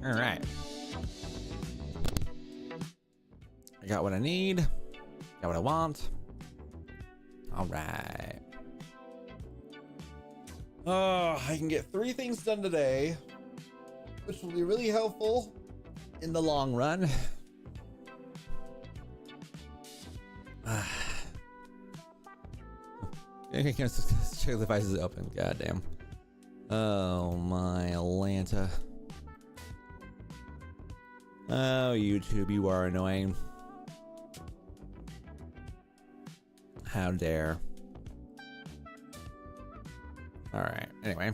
All right. I got what I need. Got what I want. All right. Oh, I can get 3 things done today, which will be really helpful in the long run. Check the devices open. Goddamn. Oh my Atlanta. Oh, YouTube, you are annoying. How dare. Alright, anyway.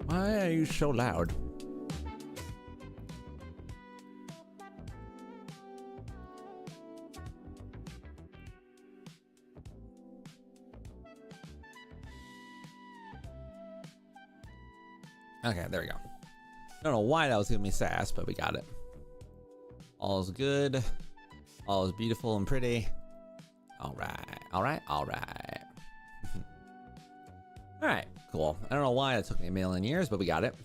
Why are you so loud? Okay, there we go. I don't know why that was giving me sass, but we got it. All is good. All is beautiful and pretty. All right, all right, all right. All right, cool. I don't know why it took me a million years, but we got it.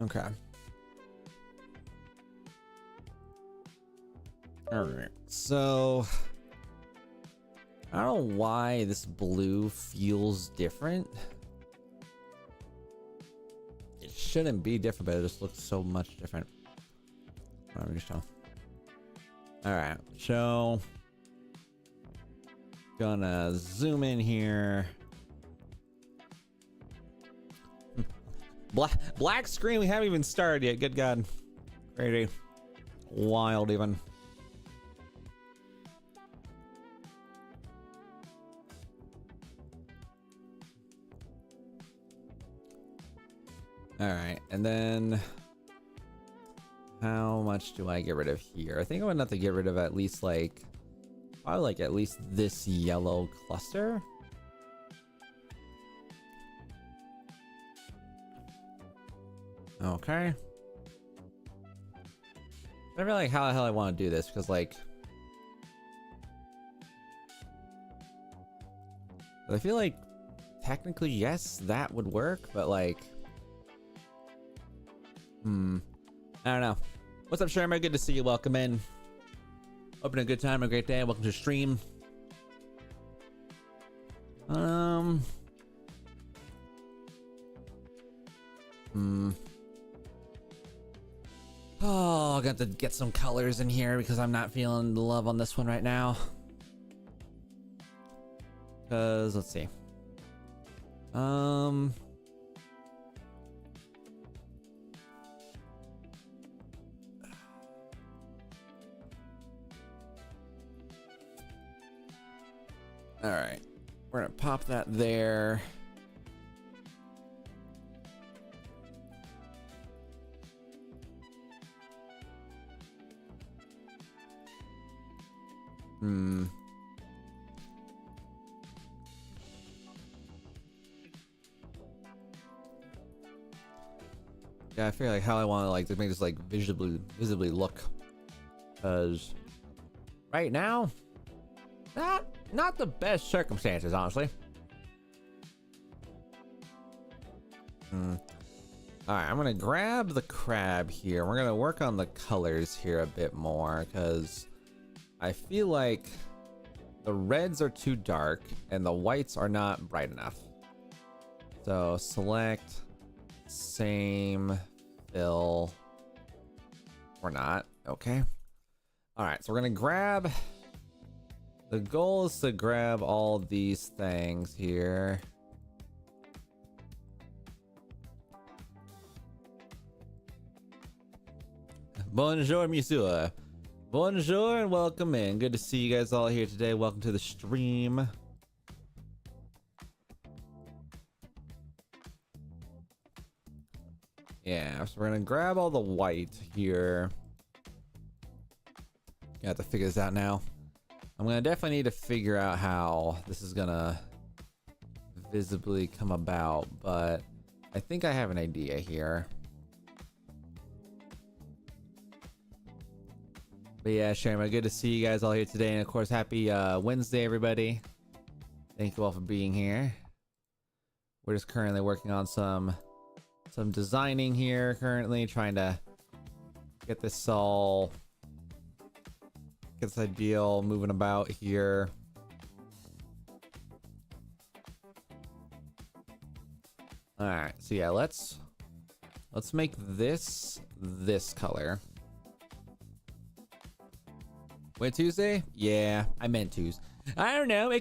Okay. All right, so I don't know why this blue feels different. It shouldn't be different, but it just looks so much different. All right, so gonna zoom in here. Black screen. We haven't even started yet. Good God, crazy, wild even. All right, and then how much do I get rid of here? I think I'm gonna have to get rid of at least like, probably like at least this yellow cluster. Okay. I don't really like how the hell I want to do this, because like, I feel like technically yes, that would work, but like, I don't know. What's up, Sherma? Good to see you. Welcome in. Hoping a good time, a great day. Welcome to the stream. Oh, I got to get some colors in here because I'm not feeling the love on this one right now. Cause let's see. All right, we're gonna pop that there. Yeah, I feel like how I want to like to make this like visibly look, because right now, not the best circumstances, honestly. All right, I'm gonna grab the crab here. We're gonna work on the colors here a bit more, because I feel like the reds are too dark and the whites are not bright enough. So select, same, fill, or not. Okay. All right, so we're gonna grab, the goal is to grab all these things here. Bonjour, monsieur. Bonjour and welcome in. Good to see you guys all here today. Welcome to the stream. Yeah, so we're gonna grab all the white here. Gonna have to figure this out now. I'm gonna definitely need to figure out how this is gonna visibly come about, but I think I have an idea here. But yeah, Sharma, good to see you guys all here today, and of course, happy Wednesday, everybody. Thank you all for being here. We're just currently working on some designing here, currently trying to get this ideal moving about here. All right, so yeah, let's make this color. Wait, Tuesday? Yeah, I meant Tuesday. I don't know. I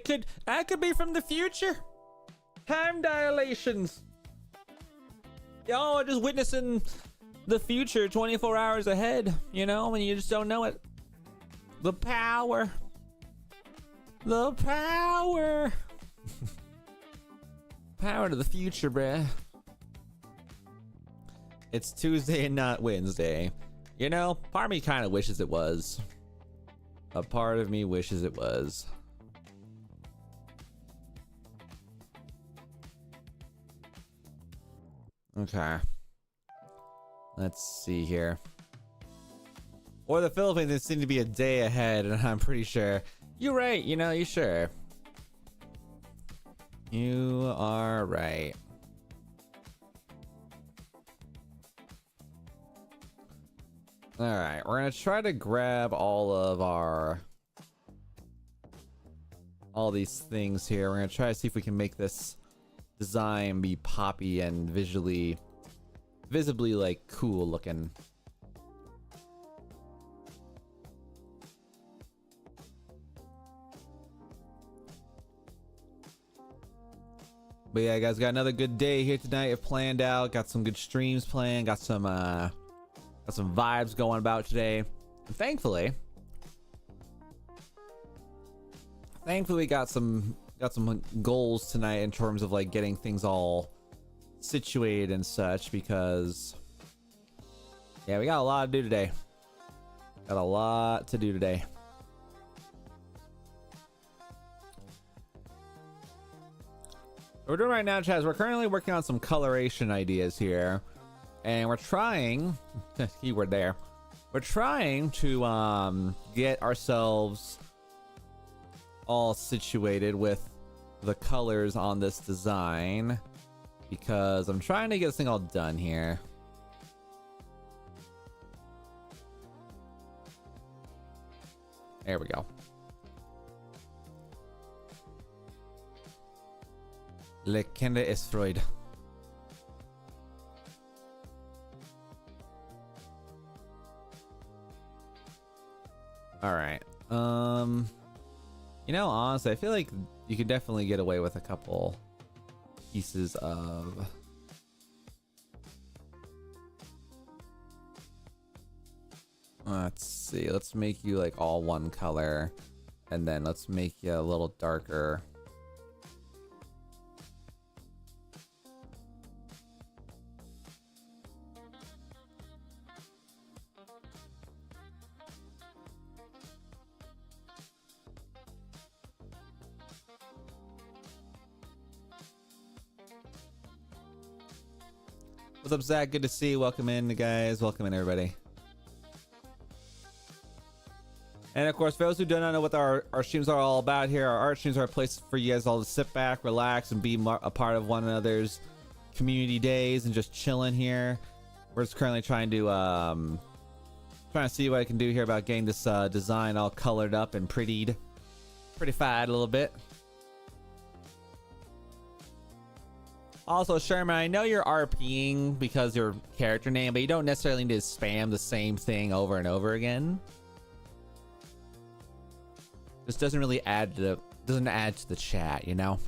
could be from the future. Time dilations. Y'all are just witnessing the future 24 hours ahead, you know, and you just don't know it. The power. The power. Power to the future, bruh. It's Tuesday and not Wednesday. You know, part of me kind of wishes it was. A part of me wishes it was. Okay. Let's see here. Or the Philippines, it seemed to be a day ahead, and I'm pretty sure. You're right, you know, you sure. You are right. Alright, we're gonna try to grab all these things here. We're gonna try to see if we can make this design be poppy and visibly like cool looking. But yeah, guys, got another good day here tonight. I've planned out, got some good streams planned, got some vibes going about today. And thankfully we got some goals tonight in terms of like getting things all situated and such, because yeah, we got a lot to do today. Got a lot to do today. What we're doing right now, Chaz, we're currently working on some coloration ideas here, and we're trying keyword there, we're trying to get ourselves all situated with the colors on this design, because I'm trying to get this thing all done here. There we go. Le Kinder ist Freud. All right. You know, honestly, I feel like you could definitely get away with a couple pieces of let's see, let's make you like all one color, and then let's make you a little darker. What's up, Zach? Good to see you. Welcome in, guys. Welcome in, everybody. And of course, for those who do not know what our streams are all about here, our art streams are a place for you guys all to sit back, relax, and be a part of one another's community days and just chilling here. We're just currently trying to see what I can do here about getting this design all colored up and prettified a little bit. Also, Sherman, I know you're RPing because your character name, but you don't necessarily need to spam the same thing over and over again. This doesn't really add to the chat, you know?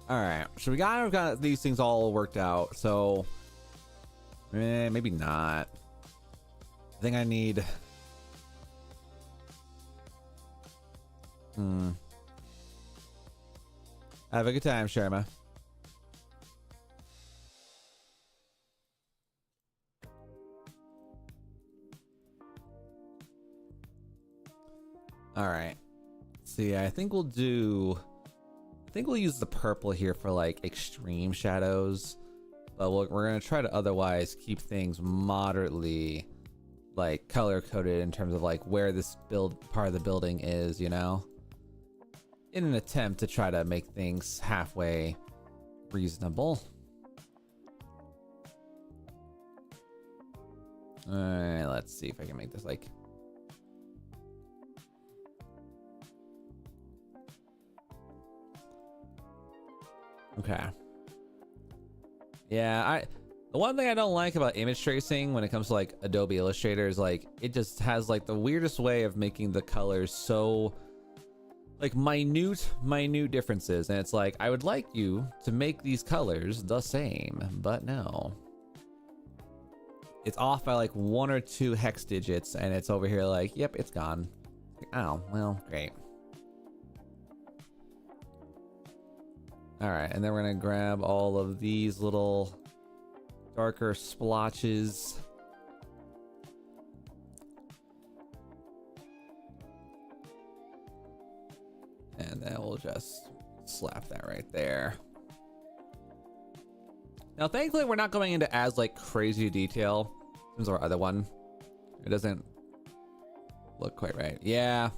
All right, so we got these things all worked out. So maybe not. I think I need have a good time, Sharma. All right. See, I think we'll do think we'll use the purple here for like extreme shadows, but we're gonna try to otherwise keep things moderately like color coded in terms of like where this part of the building is, you know, in an attempt to try to make things halfway reasonable. All right, let's see if I can make this like. Okay. Yeah, the one thing I don't like about image tracing when it comes to like Adobe Illustrator is like it just has like the weirdest way of making the colors so like minute differences, and it's like I would like you to make these colors the same, but no. It's off by like 1 or 2 hex digits, and it's over here like, yep, it's gone. Oh, well, great. All right, and then we're gonna grab all of these little darker splotches. And then we'll just slap that right there. Now, thankfully, we're not going into as like crazy detail as our other one. It doesn't look quite right. Yeah.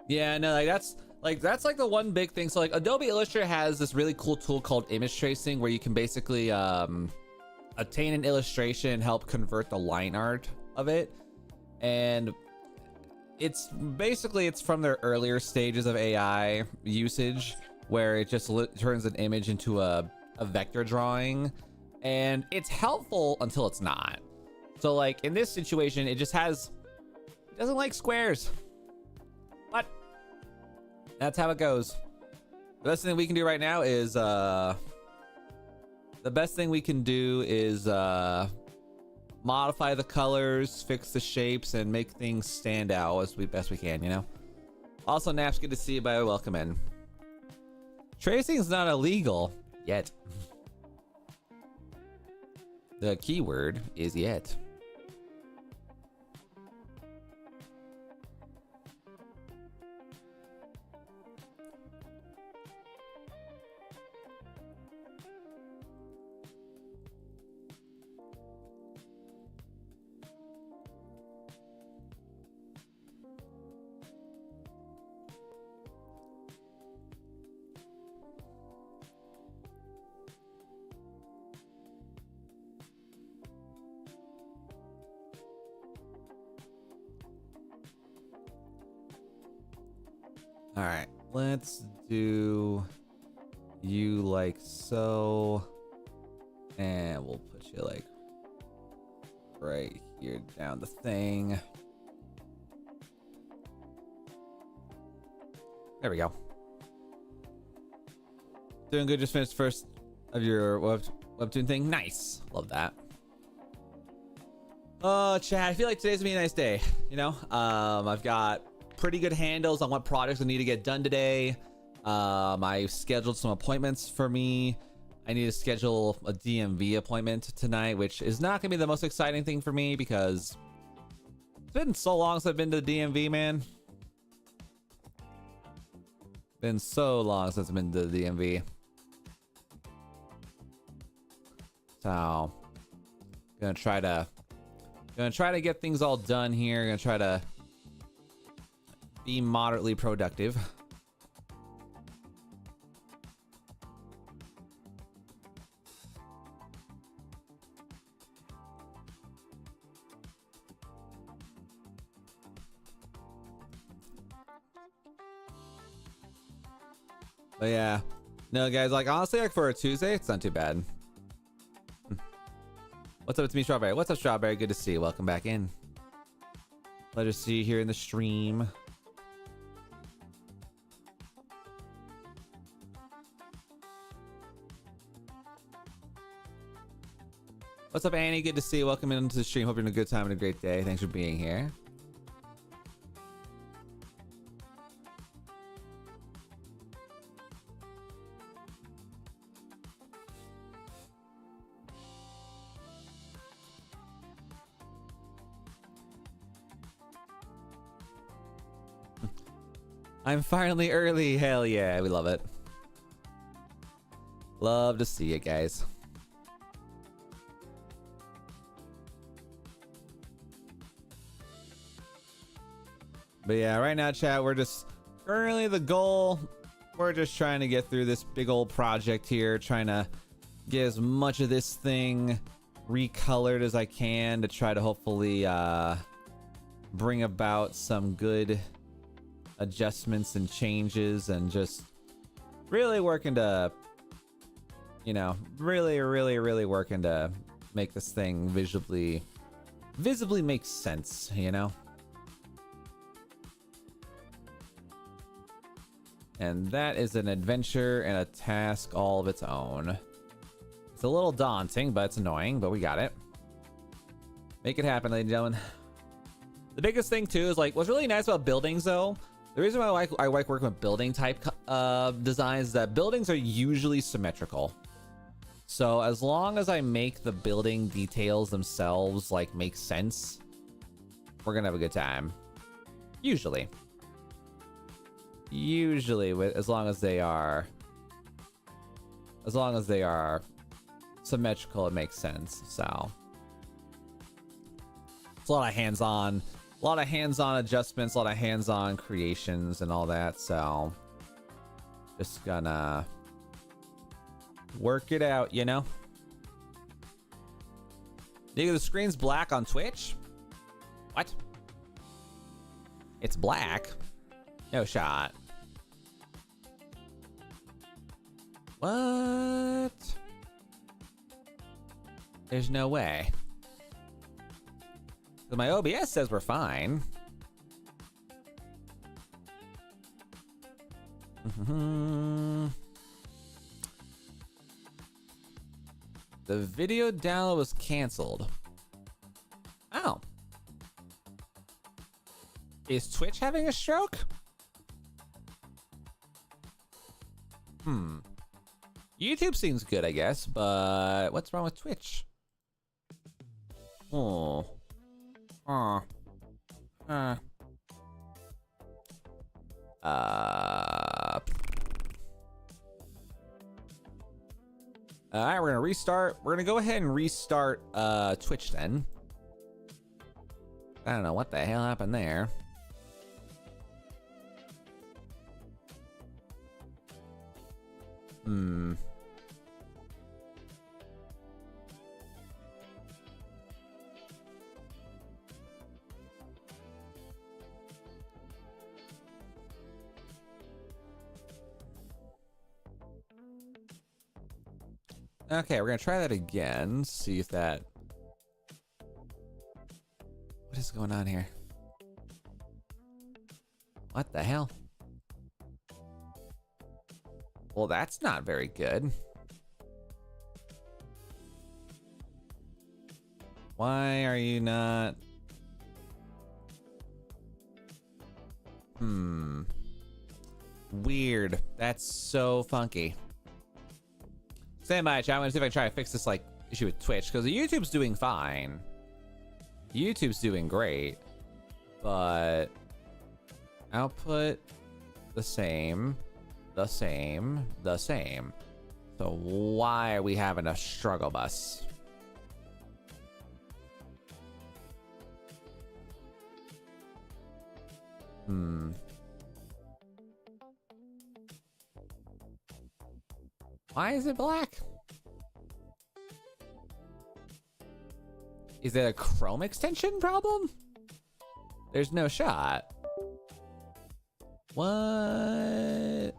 Yeah, no, that's like the one big thing. So like Adobe Illustrator has this really cool tool called image tracing where you can basically obtain an illustration and help convert the line art of it. And it's basically, it's from their earlier stages of AI usage where it just turns an image into a vector drawing, and it's helpful until it's not. So like in this situation, it doesn't like squares, but that's how it goes. The best thing we can do right now is modify the colors, fix the shapes, and make things stand out as best we can, you know? Also, Naps, good to see you, by the way. Welcome in. Tracing is not illegal yet. The keyword is yet. All right, let's do you like so, and we'll put you like right here down the thing. There we go. Doing good. Just finished first of your webtoon thing. Nice. Love that. Oh, Chad, I feel like today's gonna be a nice day. You know, I've got pretty good handles on what projects I need to get done today. I scheduled some appointments for me. I need to schedule a DMV appointment tonight, which is not gonna be the most exciting thing for me because it's been so long since I've been to the DMV, man. Been so long since I've been to the DMV. So gonna try to get things all done here. Gonna try to be moderately productive. But yeah, no guys, like honestly, like for a Tuesday, it's not too bad. What's up? It's me, Strawberry. What's up, Strawberry? Good to see you. Welcome back in. Pleasure to see you here in the stream. What's up, Annie? Good to see you. Welcome into the stream. Hope you're having a good time and a great day. Thanks for being here. I'm finally early. Hell yeah, we love it. Love to see it, guys. But yeah, right now, chat, we're just currently the goal. We're just trying to get through this big old project here, trying to get as much of this thing recolored as I can to try to hopefully bring about some good adjustments and changes, and just really working to, you know, really working to make this thing visibly make sense, you know? And that is an adventure and a task all of its own. It's a little daunting, but it's annoying, but we got it. Make it happen, ladies and gentlemen. The biggest thing too is like, what's really nice about buildings though, the reason why I like working with building type designs is that buildings are usually symmetrical. So as long as I make the building details themselves like make sense, we're gonna have a good time. Usually, as long as they are symmetrical, it makes sense. So it's a lot of hands-on adjustments, a lot of hands-on creations and all that. So just gonna work it out, you know? Nigga, the screen's black on Twitch? What? It's black? No shot. What? There's no way. My OBS says we're fine. The video download was canceled. Oh. Is Twitch having a stroke? YouTube seems good, I guess, but what's wrong with Twitch? Oh. Alright, we're gonna restart. We're gonna go ahead and restart Twitch then. I don't know what the hell happened there. Okay, we're gonna try that again. See if that... What is going on here? What the hell? Well, that's not very good. Why are you not... Weird. That's so funky. Stand by, chat. I'm gonna see if I can try to fix this like issue with Twitch, because the YouTube's doing fine. YouTube's doing great, but output the same. So why are we having a struggle bus? Why is it black? Is it a Chrome extension problem? There's no shot. What?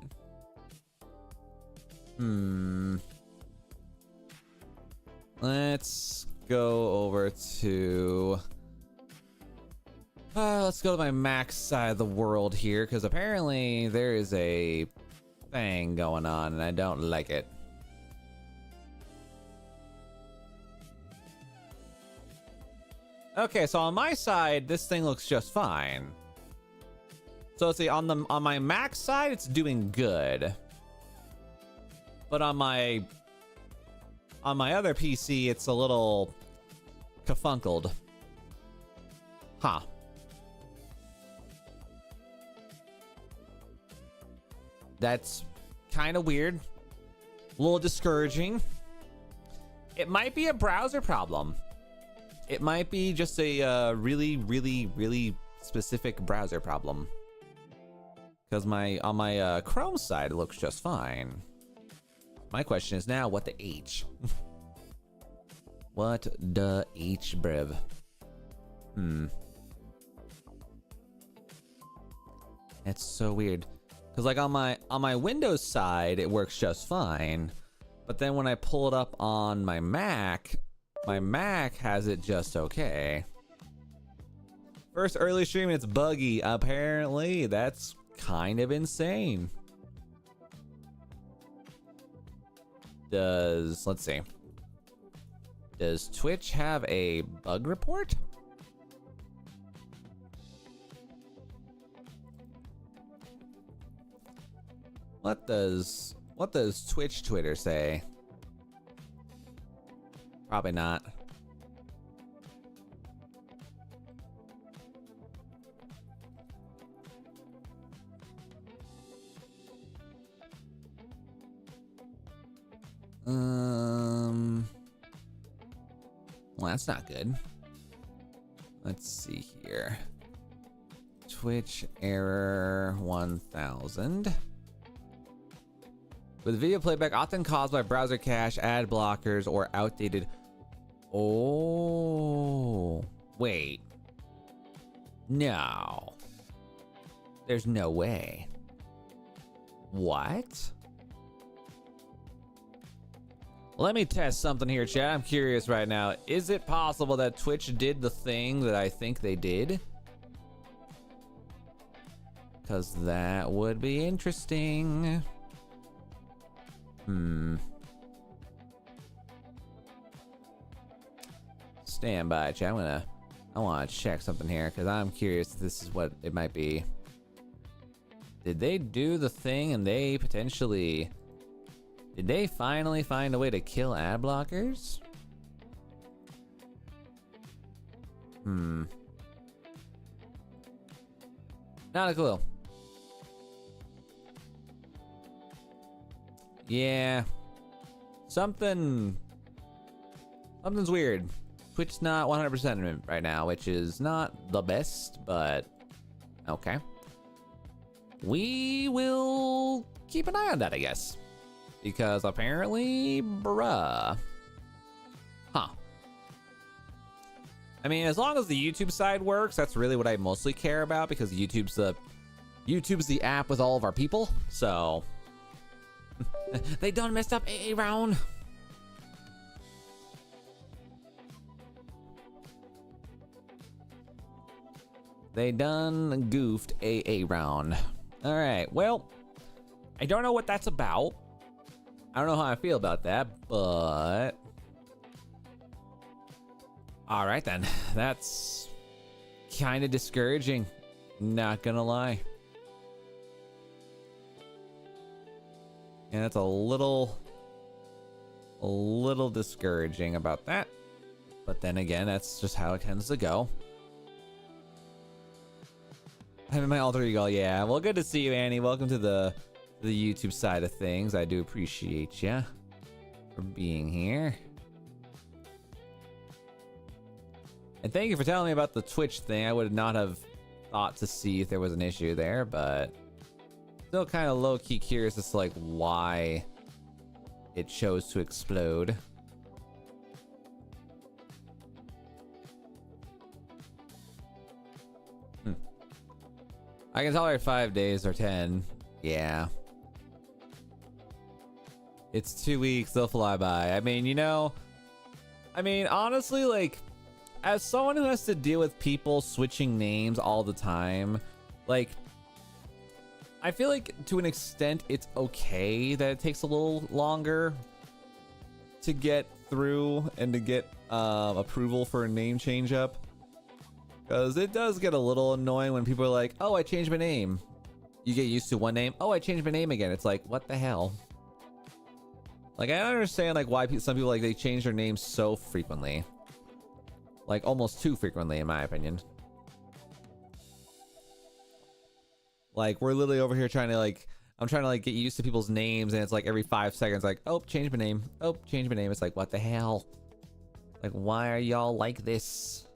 Let's go over to... let's go to my Mac side of the world here, because apparently there is a thing going on and I don't like it. Okay, so on my side, this thing looks just fine. So let's see, on my Mac side, it's doing good. But on my other PC, it's a little kafunkled. Huh. That's kind of weird. A little discouraging. It might be a browser problem. It might be just a really specific browser problem. Because on my Chrome side, it looks just fine. My question is now, what the H? What the H, brev? It's so weird. Cause like on my Windows side, it works just fine. But then when I pull it up on my Mac has it just okay. First early stream, it's buggy. Apparently, that's kind of insane. Let's see. Does Twitch have a bug report? What does Twitch Twitter say? Probably not. Well, that's not good. Let's see here. Twitch error 1000. With video playback often caused by browser cache, ad blockers, or outdated. Oh, wait. No. There's no way. What? Let me test something here, chat. I'm curious right now. Is it possible that Twitch did the thing that I think they did? Because that would be interesting. Stand by, chat. I want to check something here because I'm curious if this is what it might be. Did they do the thing and they potentially... Did they finally find a way to kill ad blockers? Not a clue. Yeah. Something's weird. Twitch's not 100% right now, which is not the best, but okay. We will keep an eye on that, I guess. Because apparently, bruh. Huh. I mean, as long as the YouTube side works, that's really what I mostly care about, because YouTube's the app with all of our people, so they done messed up AA round. They done goofed AA round. All right, well, I don't know what that's about. I don't know how I feel about that, but all right then. That's kind of discouraging, not gonna lie. And it's a little discouraging about that. But then again, that's just how it tends to go. I'm in my alter ego, yeah. Well, good to see you, Annie. Welcome to the YouTube side of things. I do appreciate you for being here. And thank you for telling me about the Twitch thing. I would not have thought to see if there was an issue there, but still kind of low-key curious as to like why it chose to explode. I can tolerate 5 days or 10. Yeah. It's 2 weeks, they'll fly by. I mean, you know, honestly, like, as someone who has to deal with people switching names all the time, like, I feel like to an extent it's okay that it takes a little longer to get through and to get approval for a name change up. Because it does get a little annoying when people are like, oh, I changed my name. You get used to one name. Oh, I changed my name again. It's like, what the hell? Like, I don't understand like why some people like they change their names so frequently. Like almost too frequently in my opinion. Like we're literally over here trying to like I'm trying to like get used to people's names, and it's like every 5 seconds, like, oh, change my name. Oh, change my name. It's like, what the hell? Like, why are y'all like this?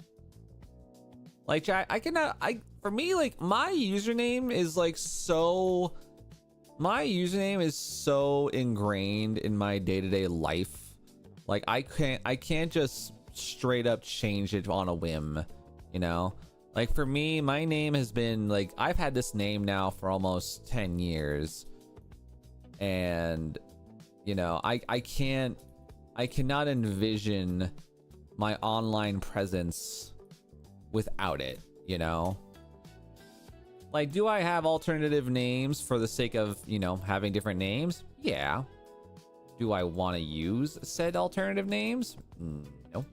Like, chat, for me, like, my username is like so, my username is so ingrained in my day-to-day life. Like, I can't just straight up change it on a whim, you know? Like, for me, my name has been like, I've had this name now for almost 10 years, and you know, I cannot envision my online presence without it, you know? Like, do I have alternative names for the sake of, you know, having different names? Yeah. Do I want to use said alternative names? No.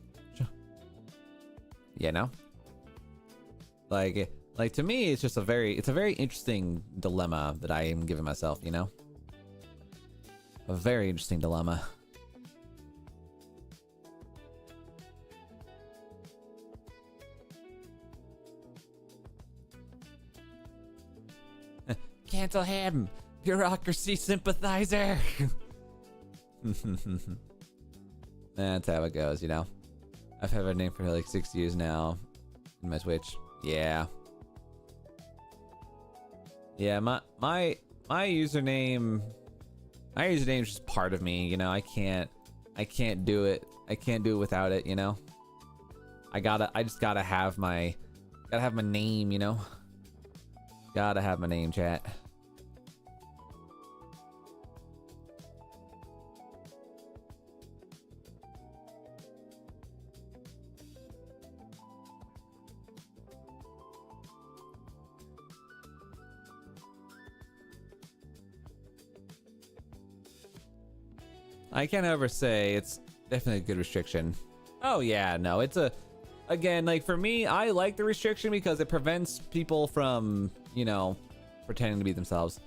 You know? Like to me, it's just a very interesting dilemma that I am giving myself, you know? A very interesting dilemma. Cancel him! Bureaucracy sympathizer! That's how it goes, you know? I've had a name for like 6 years now in my Twitch. Yeah. Yeah, my username is just part of me, you know? I can't do it. I can't do it without it, you know? I just gotta have my name, you know? Gotta have my name, chat. I can't ever say it's definitely a good restriction. Oh yeah, no, it's again, like for me, I like the restriction because it prevents people from, you know, pretending to be themselves.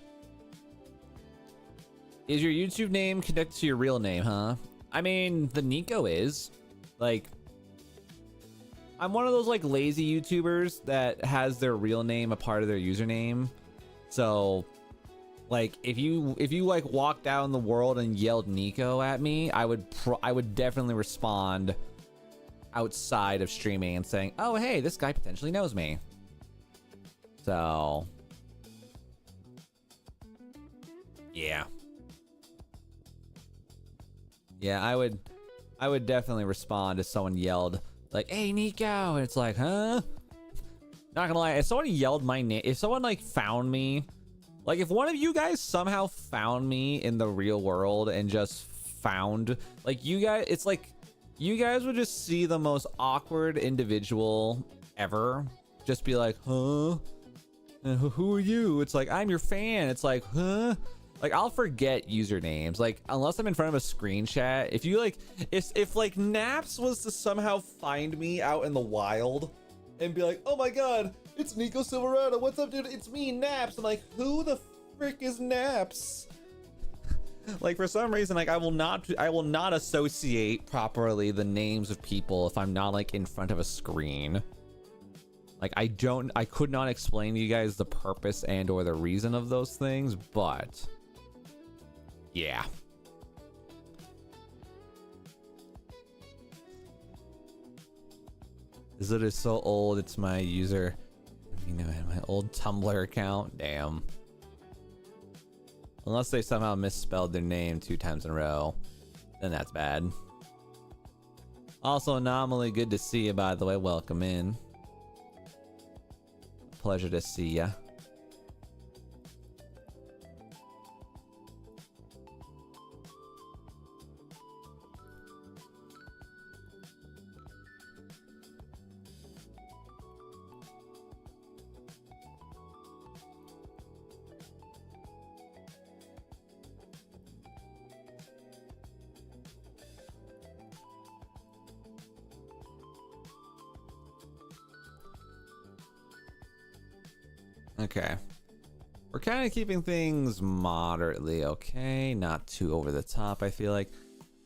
Is your YouTube name connected to your real name, huh? I mean, the Nico is. Like, I'm one of those like lazy YouTubers that has their real name a part of their username. So like if you like walked out in the world and yelled Nico at me, I would definitely respond outside of streaming and saying, oh hey, this guy potentially knows me. So yeah, I would definitely respond if someone yelled like, hey Nico, and it's like, huh? Not gonna lie, if someone yelled my name, if someone like found me, like if one of you guys somehow found me in the real world and just found, like you guys, it's like you guys would just see the most awkward individual ever. Just be like, huh? Who are you? It's like, I'm your fan. It's like, huh? Like, I'll forget usernames. Like, unless I'm in front of a screen chat. If you like, if like Naps was to somehow find me out in the wild and be like, oh my god, it's Nico Silverado. What's up, dude? It's me, Naps. I'm like, who the frick is Naps? Like, for some reason, like I will not associate properly the names of people if I'm not like in front of a screen. Like, I could not explain to you guys the purpose and or the reason of those things, but yeah. This is so old, it's my user, you know, my old Tumblr account. Damn. Unless they somehow misspelled their name 2 times in a row, then that's bad. Also, Anomaly, good to see you, by the way. Welcome in. Pleasure to see ya. Okay, we're kind of keeping things moderately okay, not too over the top. I feel like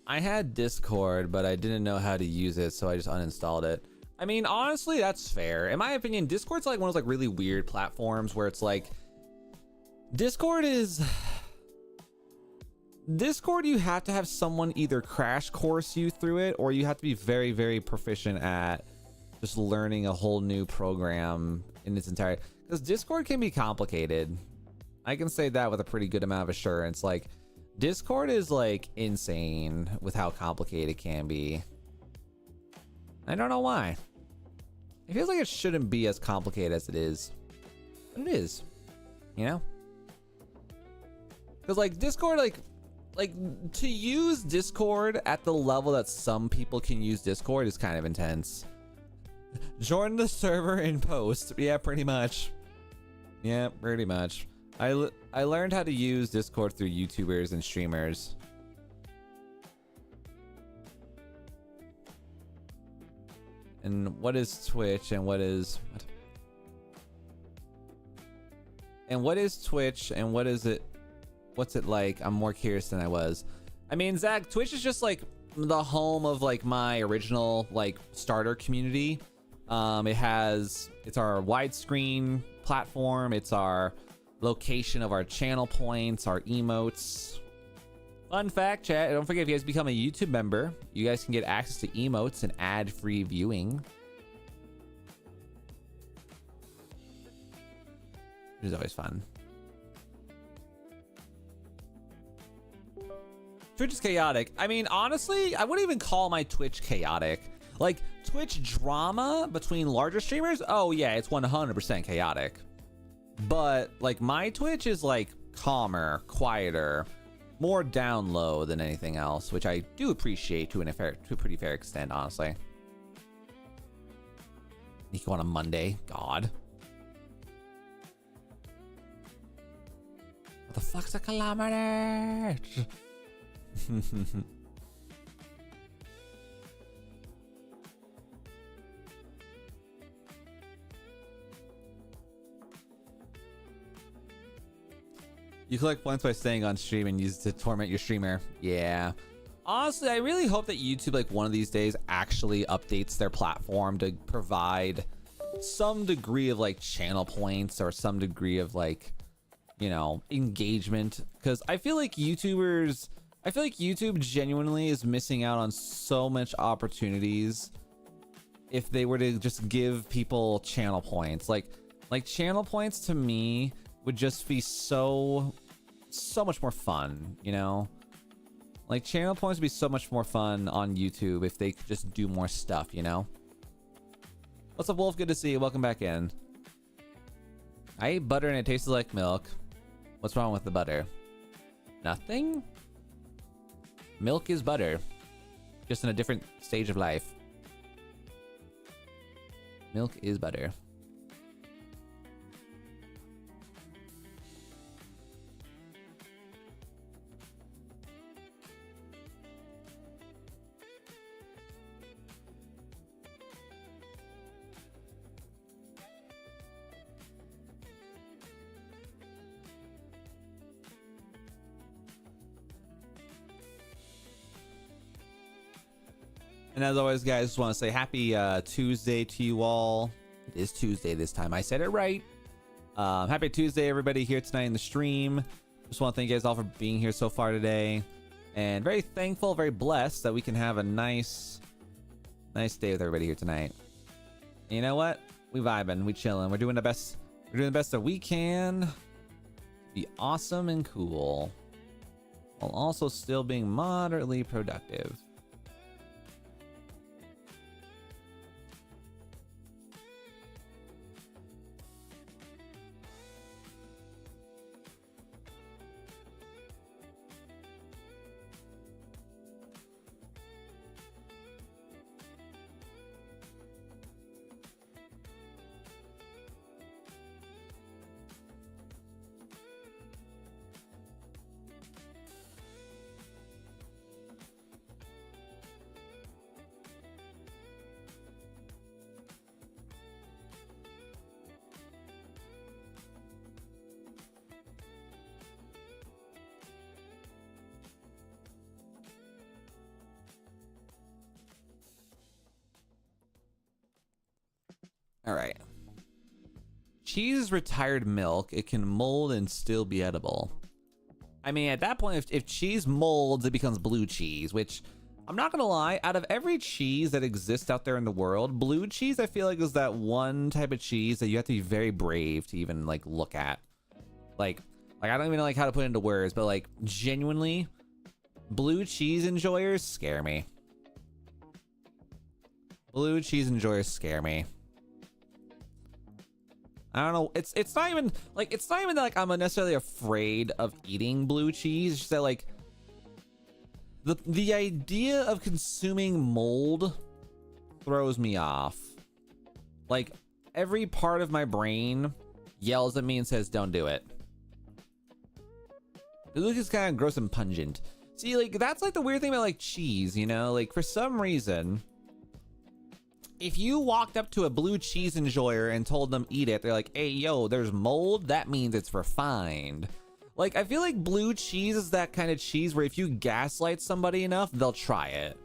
I had Discord, but I didn't know how to use it, so I just uninstalled it. I mean, honestly, that's fair. In my opinion, Discord's like one of those like really weird platforms where it's like Discord is Discord, you have to have someone either crash course you through it, or you have to be very, very proficient at just learning a whole new program in its entirety. Because Discord can be complicated. I can say that with a pretty good amount of assurance. Like, Discord is like insane with how complicated it can be. I don't know why. It feels like it shouldn't be as complicated as it is. But it is. You know? Because like Discord, like to use Discord at the level that some people can use Discord is kind of intense. Join the server in post. Yeah, pretty much. Yeah, pretty much. I learned how to use Discord through YouTubers and streamers. And what is Twitch and what is what? And what is Twitch and what is it? What's it like? I'm more curious than I was. I mean, Zach, Twitch is just like the home of like my original like starter community. It's our widescreen platform. It's our location of our channel points, our emotes. Fun fact, chat, don't forget, if you guys become a YouTube member, you guys can get access to emotes and ad-free viewing, which is always fun. Twitch is chaotic. I mean, honestly, I wouldn't even call my Twitch chaotic. Like, Twitch drama between larger streamers, oh yeah, it's 100% chaotic. But like my Twitch is like calmer, quieter, more down low than anything else, which I do appreciate to a pretty fair extent, honestly. Nico on a Monday, God. What the fuck's a kilometer? You collect points by staying on stream and use it to torment your streamer. Yeah. Honestly, I really hope that YouTube, like one of these days, actually updates their platform to provide some degree of like channel points or some degree of like, you know, engagement. Because I feel like YouTube genuinely is missing out on so much opportunities if they were to just give people channel points. Like channel points to me would just be so much more fun, you know? Like channel points would be so much more fun on YouTube if they could just do more stuff, you know? What's up, Wolf? Good to see you. Welcome back in. I ate butter and it tasted like milk. What's wrong with the butter? Nothing? Milk is butter. Just in a different stage of life. Milk is butter. And as always, guys, just want to say happy Tuesday to you all. It is Tuesday this time. I said it right. Happy Tuesday, everybody here tonight in the stream. Just want to thank you guys all for being here so far today. And very thankful, very blessed that we can have a nice day with everybody here tonight. And you know what? We vibing, we chilling. We're doing the best. We're doing the best that we can. Be awesome and cool, while also still being moderately productive. All right. cheese is retired milk, it can mold and still be edible. I mean, at that point, if cheese molds, it becomes blue cheese, which I'm not gonna lie, out of every cheese that exists out there in the world, blue cheese I feel like is that one type of cheese that you have to be very brave to even like look at. Like I don't even know like how to put it into words, but like genuinely, blue cheese enjoyers scare me. Blue cheese enjoyers scare me. I don't know. It's not even that like I'm necessarily afraid of eating blue cheese. It's just that like the idea of consuming mold throws me off. Like every part of my brain yells at me and says, "Don't do it." It looks just kind of gross and pungent. See, like that's like the weird thing about like cheese, you know? Like for some reason, if you walked up to a blue cheese enjoyer and told them eat it, they're like, "Hey, yo, there's mold. That means it's refined." Like, I feel like blue cheese is that kind of cheese where if you gaslight somebody enough, they'll try it.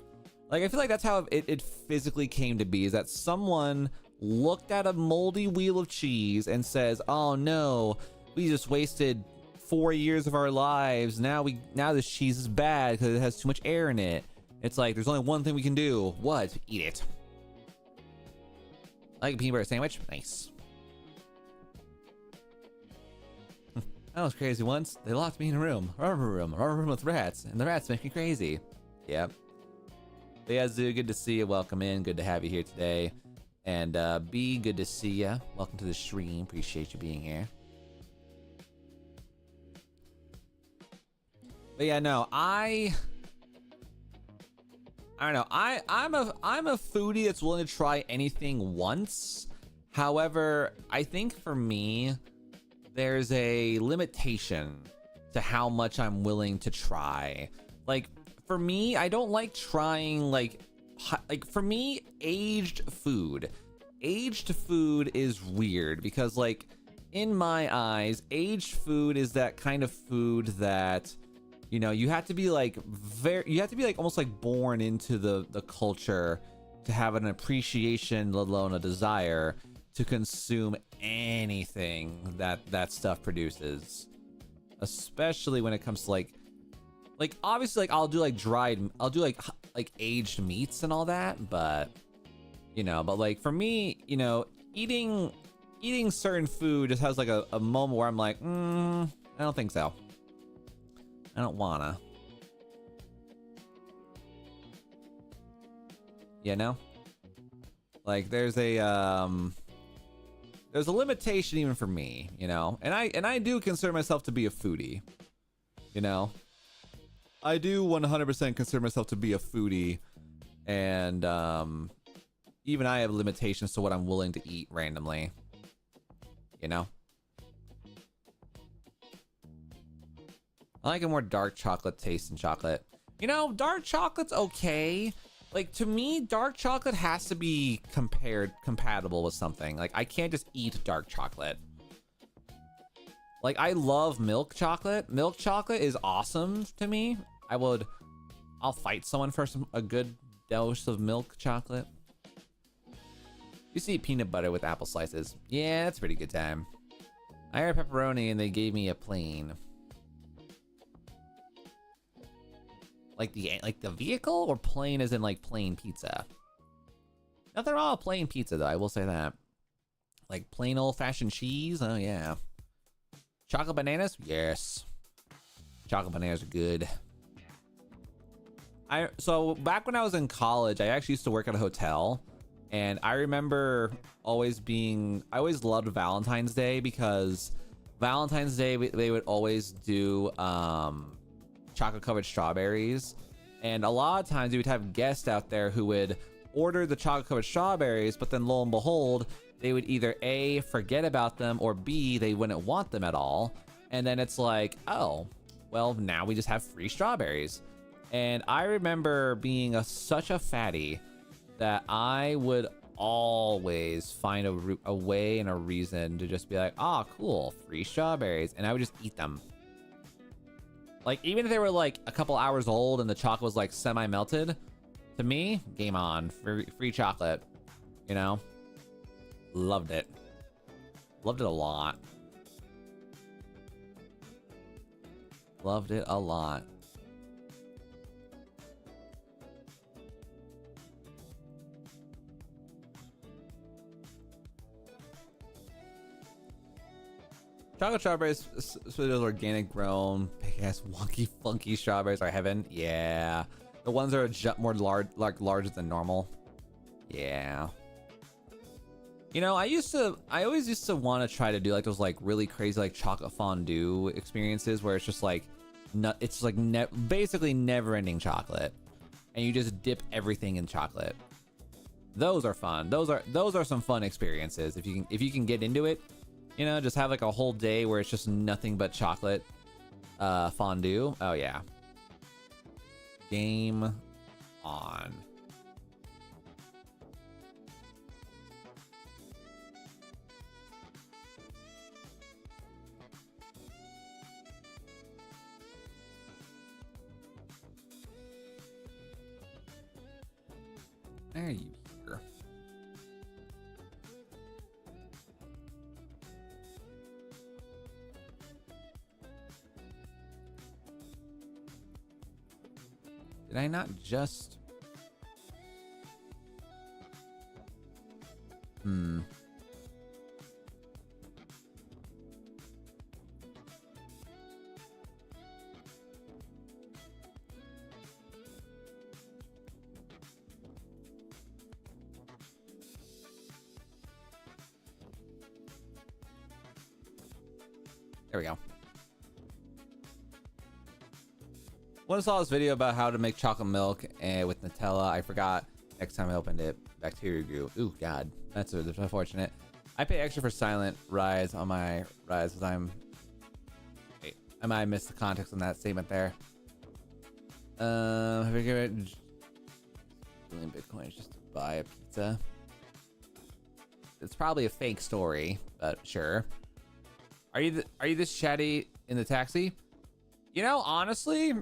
Like, I feel like that's how it physically came to be, is that someone looked at a moldy wheel of cheese and says, "Oh no, we just wasted 4 years of our lives. Now this cheese is bad because it has too much air in it." It's like, there's only one thing we can do. What? Eat it. Like a peanut butter sandwich? Nice. I was crazy once. They locked me in a room with rats, and the rats make me crazy. Yep. But yeah, Zoo, good to see you. Welcome in. Good to have you here today. And B, good to see you. Welcome to the stream. Appreciate you being here. But yeah, no, I don't know. I'm a foodie that's willing to try anything once. However, I think for me, there's a limitation to how much I'm willing to try. Like for me, I don't like trying like for me, aged food is weird because like in my eyes, aged food is that kind of food that, you know, you have to be like almost like born into the culture to have an appreciation, let alone a desire to consume anything that stuff produces, especially when it comes to like obviously like I'll do like aged meats and all that, but you know, but like for me, you know, eating certain food just has like a moment where I'm like, I don't think so. I don't wanna. You know? Like there's a limitation even for me, you know? And I do consider myself to be a foodie. You know? I do 100% consider myself to be a foodie, and even I have limitations to what I'm willing to eat randomly. You know? I like a more dark chocolate taste in chocolate. You know, dark chocolate's okay. Like, to me, dark chocolate has to be compatible with something. Like, I can't just eat dark chocolate. Like, I love milk chocolate. Milk chocolate is awesome to me. I'll fight someone for a good dose of milk chocolate. You see peanut butter with apple slices. Yeah, that's a pretty good time. I had pepperoni and they gave me a plain. Like the vehicle, or plain as in like plain pizza? Now they're all plain pizza though, I will say that. Like plain old fashioned cheese, oh yeah. Chocolate bananas, yes. Chocolate bananas are good. So back when I was in college, I actually used to work at a hotel, and I remember I always loved Valentine's Day, because Valentine's Day they would always do chocolate covered strawberries, and a lot of times you would have guests out there who would order the chocolate covered strawberries, but then lo and behold, they would either A, forget about them, or B, they wouldn't want them at all. And then it's like, oh, well, now we just have free strawberries. And I remember being such a fatty that I would always find a way and a reason to just be like, oh, cool, free strawberries, and I would just eat them. Like, even if they were like a couple hours old and the chocolate was like semi-melted, to me, game on. Free chocolate, you know? Loved it. Loved it a lot. Loved it a lot. Chocolate strawberries, so those organic grown, big ass wonky funky strawberries are heaven. Yeah, the ones that are more large, like larger than normal. Yeah. You know, I always used to want to try to do like those like really crazy like chocolate fondue experiences where it's just like, it's like basically never-ending chocolate, and you just dip everything in chocolate. Those are fun. Those are some fun experiences if you can get into it. You know, just have like a whole day where it's just nothing but chocolate fondue. Oh yeah. Game on. There you go. Did I not just... There we go. Once I saw this video about how to make chocolate milk with Nutella, I forgot. Next time I opened it, bacteria grew. Ooh, God, that's unfortunate. I pay extra for silent rides on my rides because I'm... Wait, I might have missed the context on that statement there. Have you given $1 Bitcoin just to buy a pizza? It's probably a fake story, but sure. Are you this chatty in the taxi? You know, honestly,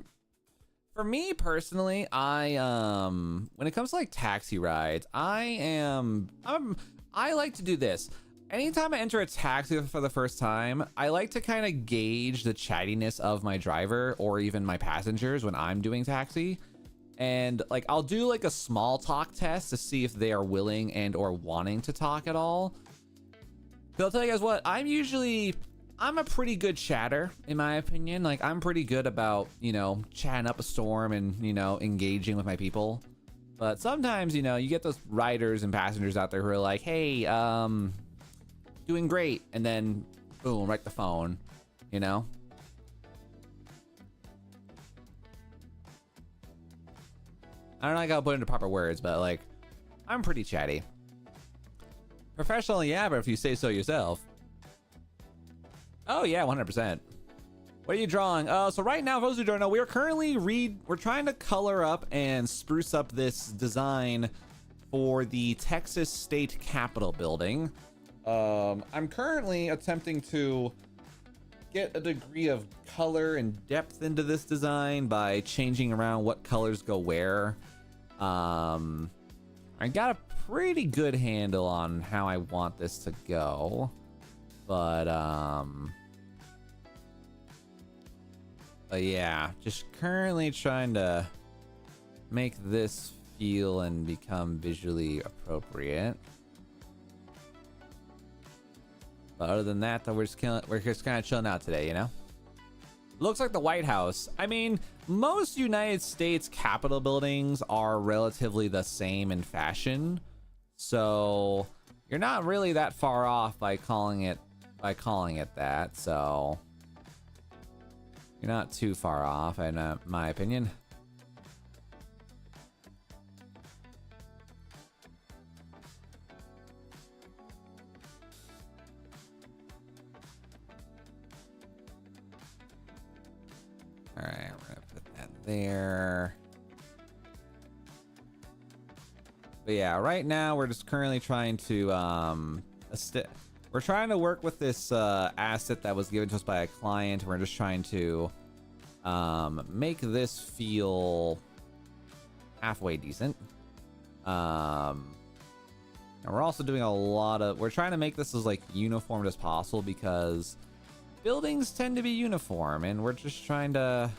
for me personally, when it comes to like taxi rides, I like to do this. Anytime I enter a taxi for the first time, I like to kind of gauge the chattiness of my driver or even my passengers when I'm doing taxi. And like, I'll do like a small talk test to see if they are willing and or wanting to talk at all. But I'll tell you guys what, I'm a pretty good chatter, in my opinion. Like, I'm pretty good about, you know, chatting up a storm and, you know, engaging with my people. But sometimes, you know, you get those riders and passengers out there who are like, hey, doing great. And then, boom, right the phone, you know? I don't know how to put it into proper words, but, like, I'm pretty chatty. Professional, yeah, but if you say so yourself. Oh yeah, 100%. What are you drawing? So right now, for those who don't know, we are currently we're trying to color up and spruce up this design for the Texas State Capitol building. I'm currently attempting to get a degree of color and depth into this design by changing around what colors go where. I got a pretty good handle on how I want this to go, but yeah, just currently trying to make this feel and become visually appropriate. But other than that, though, we're just kind of chilling out today, you know? Looks like the White House. I mean, most United States Capitol buildings are relatively the same in fashion, so you're not really that far off by calling it that. So you're not too far off, in my opinion. All right, we're gonna put that there. But yeah, right now we're just currently trying to we're trying to work with this asset that was given to us by a client. We're just trying to make this feel halfway decent. And we're also doing a lot of, we're trying to make this as like uniform as possible because buildings tend to be uniform, and we're just trying to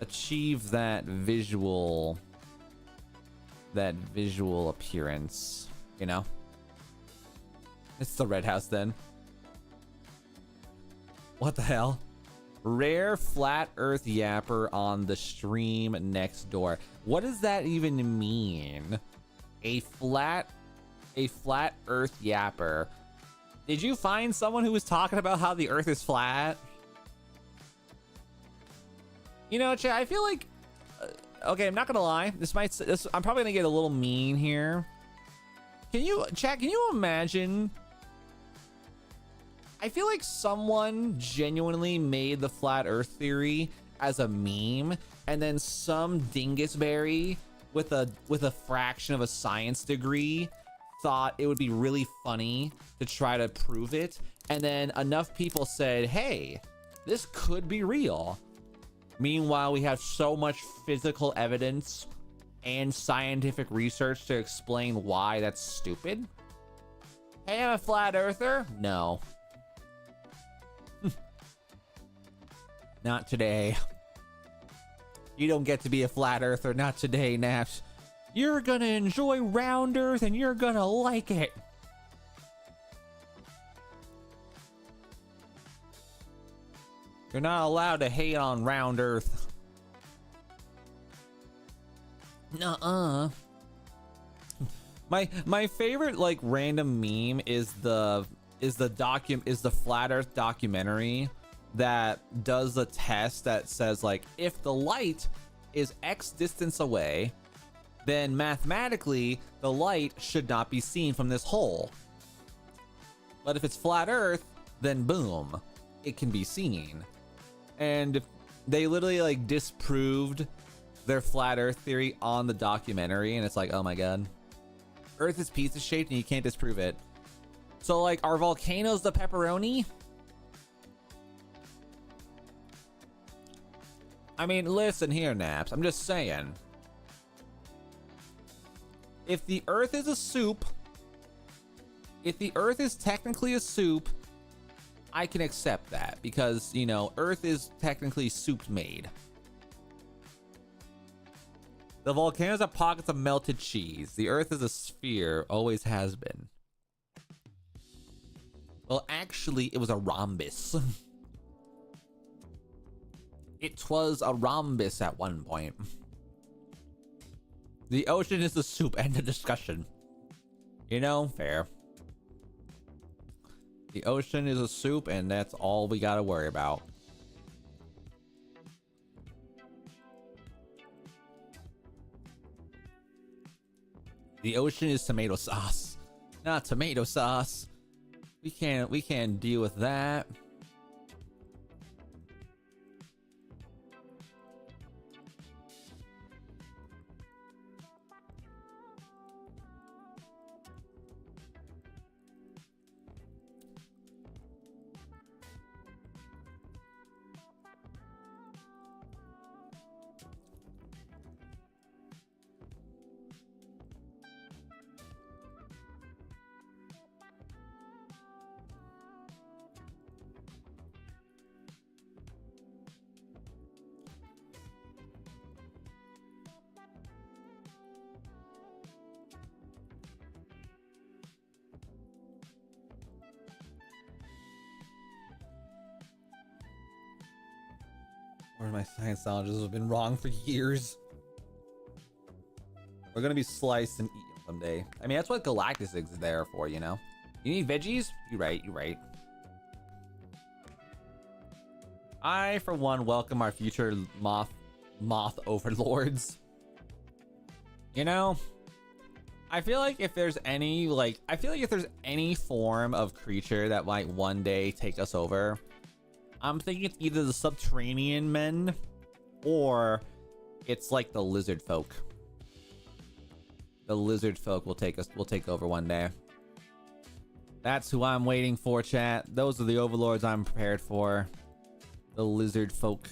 achieve that visual appearance, you know? It's the red house then. What the hell? Rare flat earth yapper on the stream next door. What does that even mean? A flat earth yapper. Did you find someone who was talking about how the earth is flat? You know, Chad, I feel like okay, I'm not gonna lie. I'm probably gonna get a little mean here. Chad, can you imagine? I feel like someone genuinely made the flat earth theory as a meme, and then some dingusberry with a fraction of a science degree thought it would be really funny to try to prove it, and then enough people said, hey, this could be real. Meanwhile, we have so much physical evidence and scientific research to explain why that's stupid. Hey, I'm a flat earther. No. Not today. You don't get to be a flat earther. Not today, Naps. You're gonna enjoy round earth and you're gonna like it. You're not allowed to hate on round earth. Nuh-uh. My favorite like random meme is the flat earth documentary that does the test that says like, if the light is X distance away, then mathematically the light should not be seen from this hole. But if it's flat earth, then boom, it can be seen. And they literally like disproved their flat earth theory on the documentary, and it's like, oh my god, earth is pizza shaped and you can't disprove it. So like, are volcanoes the pepperoni? I mean, listen here, Naps, I'm just saying, if the earth is a soup, if the earth is technically a soup, I can accept that because, you know, earth is technically soup made. The volcanoes are pockets of melted cheese. The earth is a sphere, always has been. Well, actually, it was a rhombus. It was a rhombus at one point. The ocean is the soup. End of discussion. You know, fair. The ocean is a soup, and that's all we gotta worry about. The ocean is tomato sauce, not tomato sauce. We can't deal with that. Where my science knowledge has been wrong for years. We're gonna be sliced and eaten someday. I mean, that's what Galactus is there for, you know? You need veggies? You're right, you're right. I, for one, welcome our future moth overlords. You know? I feel like if there's any, if there's any form of creature that might one day take us over, I'm thinking it's either the subterranean men or it's like the lizard folk. The lizard folk will take over one day. That's who I'm waiting for, chat. Those are the overlords I'm prepared for. The lizard folk.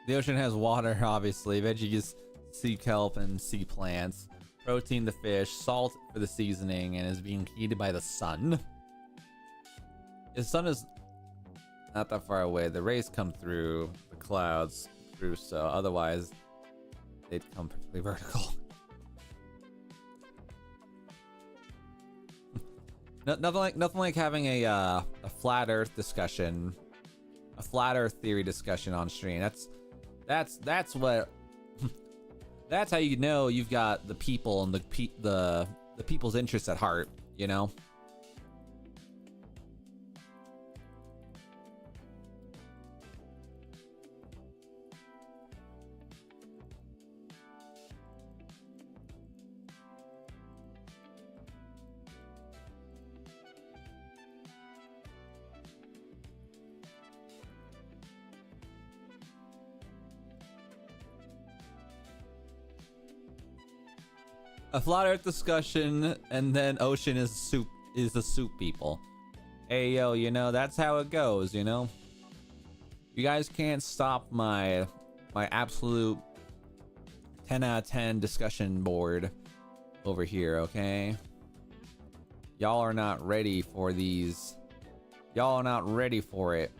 The ocean has water, obviously. Veggies, sea kelp, and sea plants. Protein, the fish. Salt for the seasoning, and is being heated by the sun. The sun is not that far away. The rays come through the clouds, so otherwise they'd come perfectly vertical. Nothing like having a flat Earth discussion, a flat Earth theory discussion on stream. That's what. That's how you know you've got the people and the people's interests at heart. You know. A flat Earth discussion, and then ocean is soup the soup people. Hey yo, you know that's how it goes. You know, you guys can't stop my absolute 10 out of 10 discussion board over here. Okay, y'all are not ready for these. Y'all are not ready for it.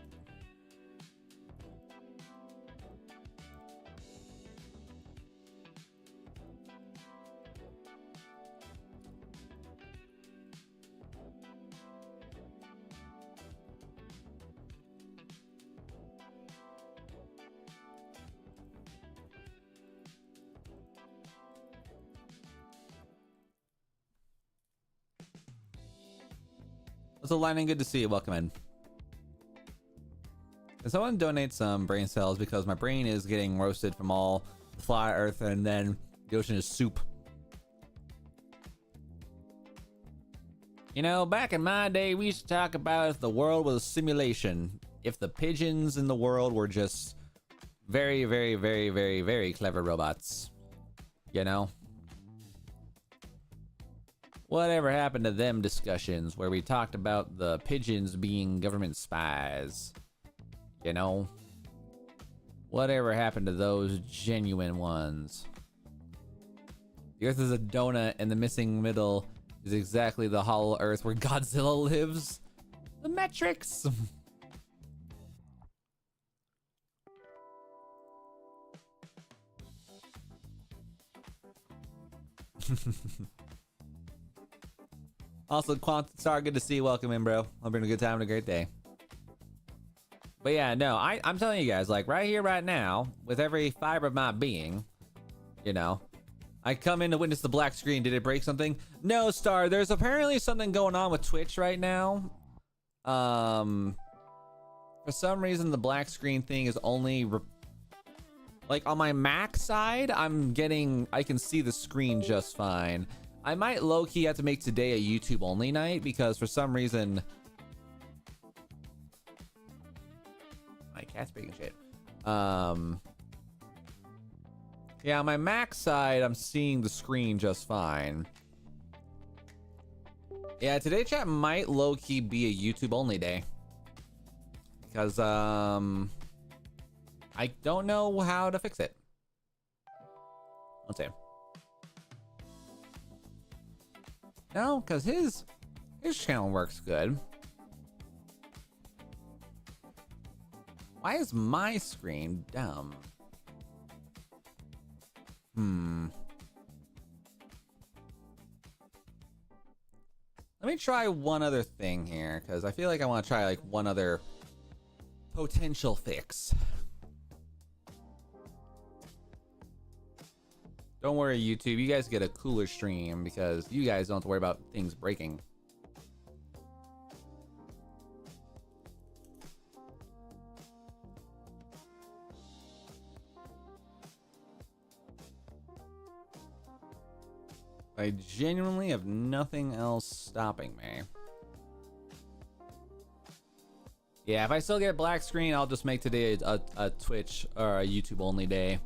So Lightning, good to see you. Welcome in. Can someone donate some brain cells because my brain is getting roasted from all the flat Earth, and then the ocean is soup. You know, back in my day, we used to talk about if the world was a simulation, if the pigeons in the world were just very, very, very, very, very clever robots. You know? Whatever happened to them discussions where we talked about the pigeons being government spies? You know? Whatever happened to those genuine ones? The Earth is a donut and the missing middle is exactly the hollow Earth where Godzilla lives. The metrics! Also, Quantum Star, good to see you. Welcome in, bro. Hope you're having a good time and a great day. But yeah, no, I'm telling you guys, like right here, right now, with every fiber of my being, you know, I come in to witness the black screen. Did it break something? No, Star, there's apparently something going on with Twitch right now. For some reason, the black screen thing is only, like on my Mac side, I can see the screen just fine. I might low-key have to make today a YouTube only night because for some reason my cat's breaking shit. Yeah, on my Mac side, I'm seeing the screen just fine. Yeah, today chat might low-key be a YouTube only day because I don't know how to fix it. Let's see. No, because his channel works good. Why is my screen dumb? Let me try one other thing here, because I feel like I want to try like one other potential fix. Don't worry, YouTube. You guys get a cooler stream because you guys don't have to worry about things breaking. I genuinely have nothing else stopping me. Yeah, if I still get black screen, I'll just make today a Twitch or a YouTube only day.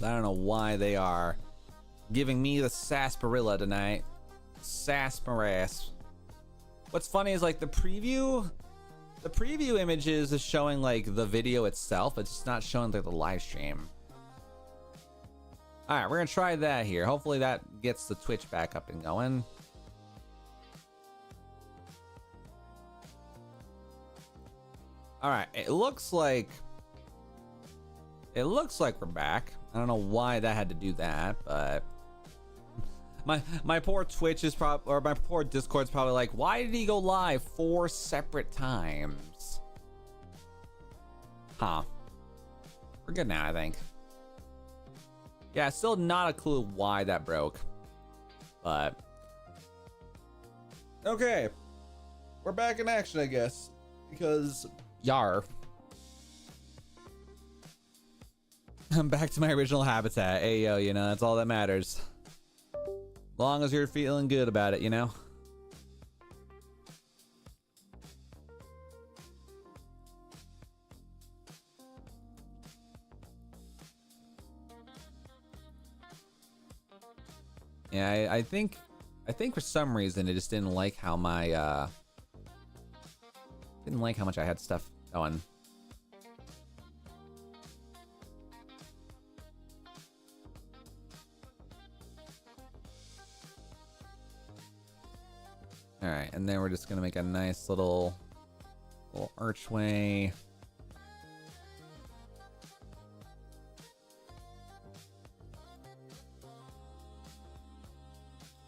I don't know why they are giving me the sarsaparilla tonight. Sarsaparilla. What's funny is like the preview The preview images is showing like the video itself. It's just not showing like the live stream. All right, we're gonna try that here. Hopefully that gets the Twitch back up and going. All right, it looks like we're back. I don't know why that had to do that, but my poor Twitch is or my poor Discord's probably like, why did he go live 4 separate times? Huh. We're good now, I think. Yeah, still not a clue why that broke, but okay, we're back in action, I guess, because yar. I'm back to my original habitat. Hey, yo, you know, that's all that matters. Long as you're feeling good about it, you know? Yeah, I think for some reason it just didn't like how my didn't like how much I had stuff going. All right, and then we're just gonna make a nice little archway.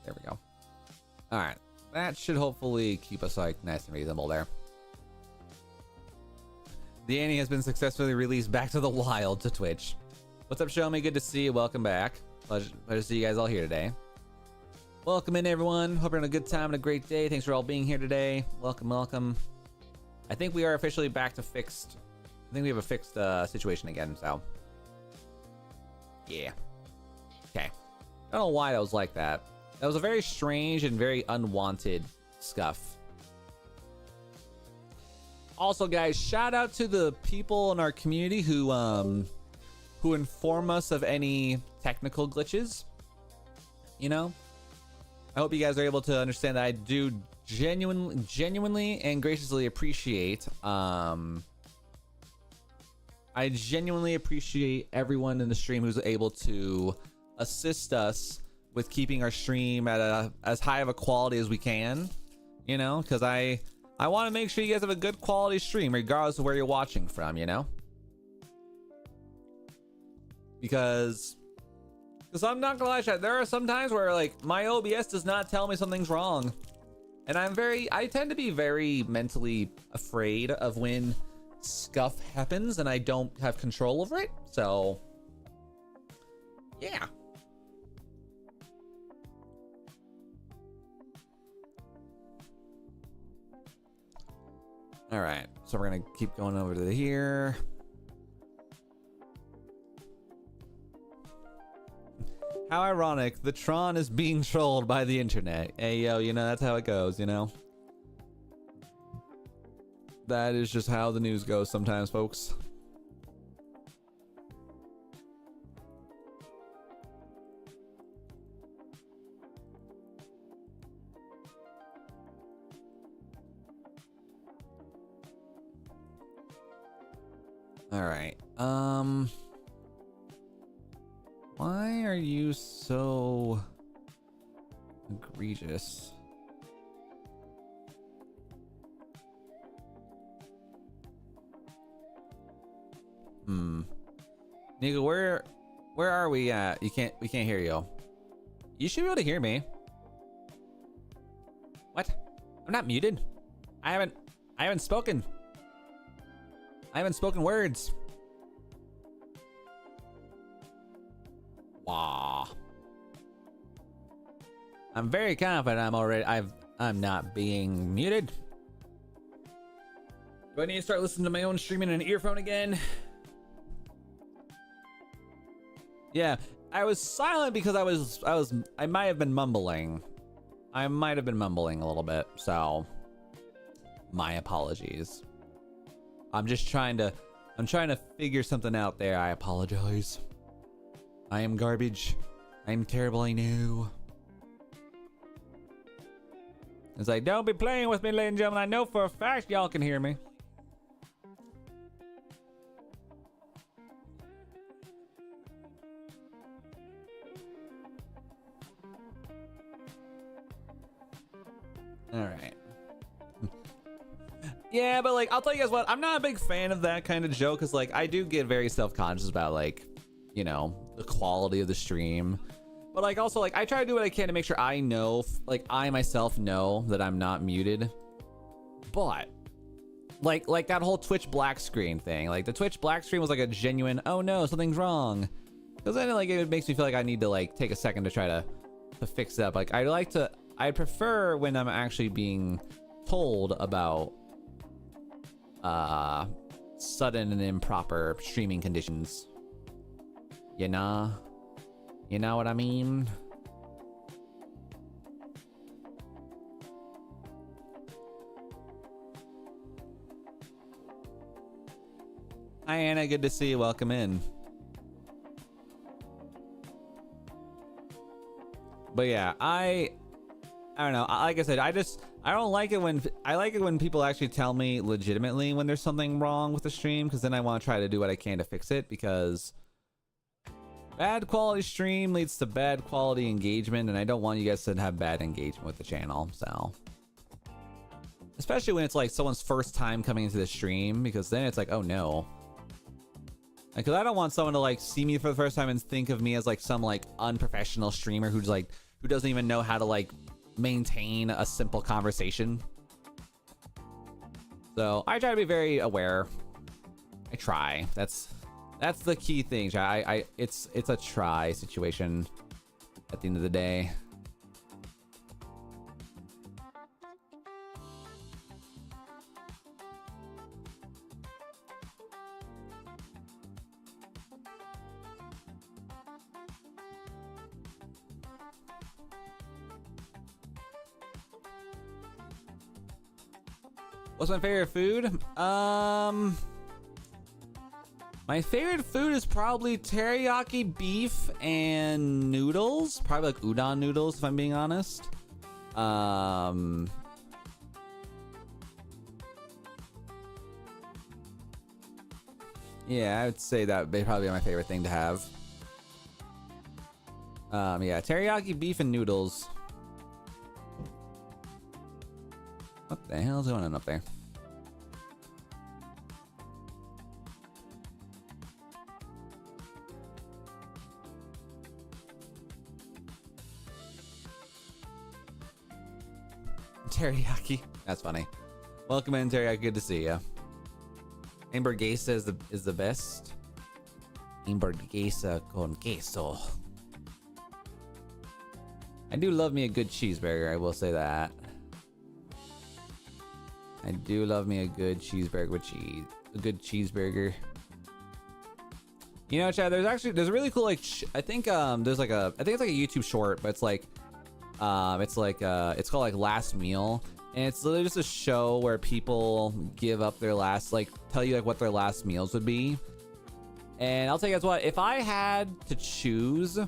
There we go. All right, that should hopefully keep us like nice and reasonable there. The Annie has been successfully released back to the wild to Twitch. What's up, Shomi? Good to see you. Welcome back. Pleasure to see you guys all here today. Welcome in, everyone. Hope you're having a good time and a great day. Thanks for all being here today. Welcome, welcome. I think we are officially back to fixed. I think we have a fixed situation again, so. Yeah. Okay. I don't know why that was like that. That was a very strange and very unwanted scuff. Also, guys, shout out to the people in our community who inform us of any technical glitches. You know? I hope you guys are able to understand that I do genuinely and graciously appreciate I genuinely appreciate everyone in the stream who's able to assist us with keeping our stream at as high of a quality as we can, you know, because I want to make sure you guys have a good quality stream regardless of where you're watching from, you know, because I'm not gonna lie, chat, there are some times where like my OBS does not tell me something's wrong, and I tend to be very mentally afraid of when scuff happens and I don't have control over it. So yeah. All right, so we're gonna keep going over to here. How ironic, the Tron is being trolled by the internet. Hey, yo, you know, that's how it goes, you know? That is just how the news goes sometimes, folks. All right, why are you so egregious? Nigga, where are we at? We can't hear you. You should be able to hear me. What? I'm not muted. I haven't spoken. I haven't spoken words. Wow. I'm very confident I'm not being muted. Do I need to start listening to my own stream in an earphone again? Yeah, I was silent because I might have been mumbling. I might have been mumbling a little bit, so my apologies. I'm trying to figure something out there. I apologize. I am garbage. I am terrible, I know. It's like, don't be playing with me, ladies and gentlemen. I know for a fact y'all can hear me. All right. Yeah, but like, I'll tell you guys what, I'm not a big fan of that kind of joke, because like, I do get very self-conscious about like, you know, the quality of the stream. But like, also like, I try to do what I can to make sure I know, like, I myself know that I'm not muted. But like that whole Twitch black screen thing, like the Twitch black screen was like a genuine, oh no, something's wrong. Because then like, it makes me feel like I need to like take a second to try to fix it up. Like, I prefer when I'm actually being told about sudden and improper streaming conditions. You know what I mean? Hi Anna, good to see you. Welcome in. But yeah, I don't know. Like I said, I don't like it when people actually tell me legitimately when there's something wrong with the stream, because then I want to try to do what I can to fix it, because bad quality stream leads to bad quality engagement, and I don't want you guys to have bad engagement with the channel. So, especially when it's like someone's first time coming into the stream, because then it's like, oh no. Because I don't want someone to like see me for the first time and think of me as like some like unprofessional streamer who doesn't even know how to like maintain a simple conversation. So I try to be very aware. I try. That's the key thing. It's a try situation at the end of the day. What's my favorite food? My favorite food is probably teriyaki beef and noodles. Probably like udon noodles, if I'm being honest. Yeah, I would say that would probably be my favorite thing to have. Yeah, teriyaki beef and noodles. What the hell's going on up there? Teriyaki. That's funny. Welcome in, Teriyaki. Good to see you. Hamburguesa is the best. Hamburguesa con queso. I do love me a good cheeseburger. I will say that. I do love me a good cheeseburger with cheese. A good cheeseburger. You know, Chad, there's a really cool like I think it's like a YouTube short, but it's called like Last Meal, and it's literally just a show where people give up their last, like, tell you like what their last meals would be. And I'll tell you guys what, if I had to choose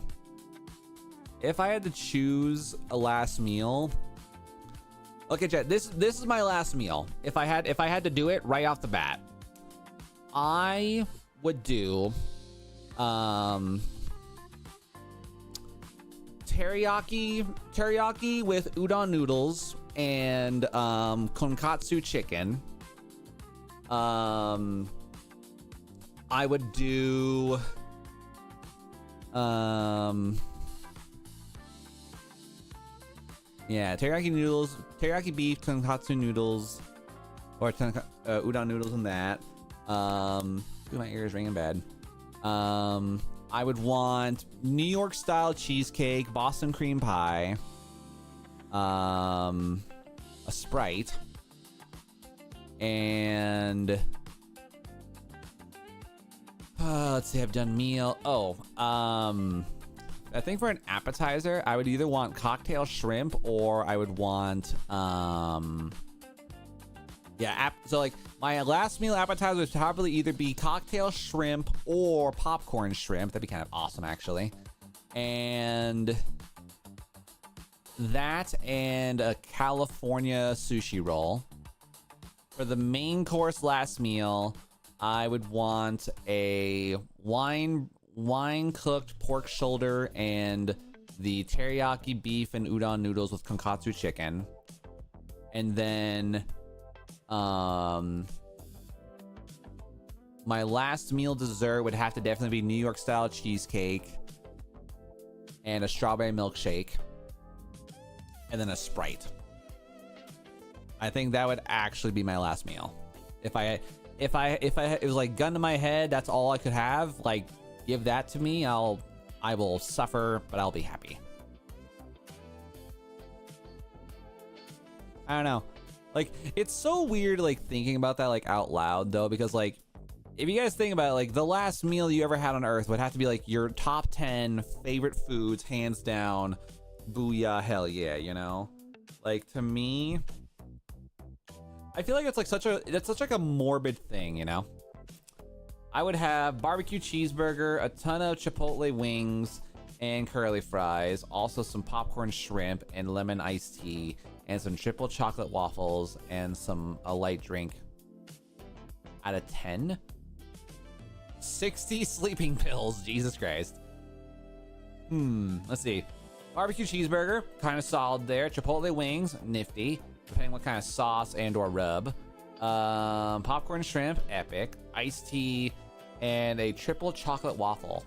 a last meal. Okay, Chad, this is my last meal. If I had to do it right off the bat, I would do teriyaki with udon noodles and konkatsu chicken. I would do yeah, teriyaki noodles, teriyaki beef, tonkatsu noodles, or udon noodles and that. Ooh, my ear is ringing bad. I would want New York style cheesecake, Boston cream pie, a Sprite, and let's see, I've done meal. I think for an appetizer, I would either want cocktail shrimp or I would want, so like my last meal appetizer would probably either be cocktail shrimp or popcorn shrimp. That'd be kind of awesome, actually. And that and a California sushi roll. For the main course last meal, I would want a wine cooked pork shoulder and the teriyaki beef and udon noodles with konkatsu chicken. And then my last meal dessert would have to definitely be New York style cheesecake and a strawberry milkshake and then a Sprite. I think that would actually be my last meal. If it was like gun to my head, that's all I could have, like give that to me, I will suffer, but I'll be happy. I don't know. Like, it's so weird, like, thinking about that, like, out loud, though, because, like, if you guys think about it, like, the last meal you ever had on Earth would have to be, like, your top 10 favorite foods, hands down. Booyah, hell yeah, you know? Like, to me, I feel like it's, like, that's such, like, a morbid thing, you know? I would have barbecue cheeseburger, a ton of Chipotle wings, and curly fries, also some popcorn shrimp and lemon iced tea, and some triple chocolate waffles, and a light drink. Out of 10? 60 sleeping pills, Jesus Christ. Let's see. Barbecue cheeseburger, kind of solid there. Chipotle wings, nifty, depending what kind of sauce and or rub. Popcorn shrimp, epic. Iced tea, and a triple chocolate waffle.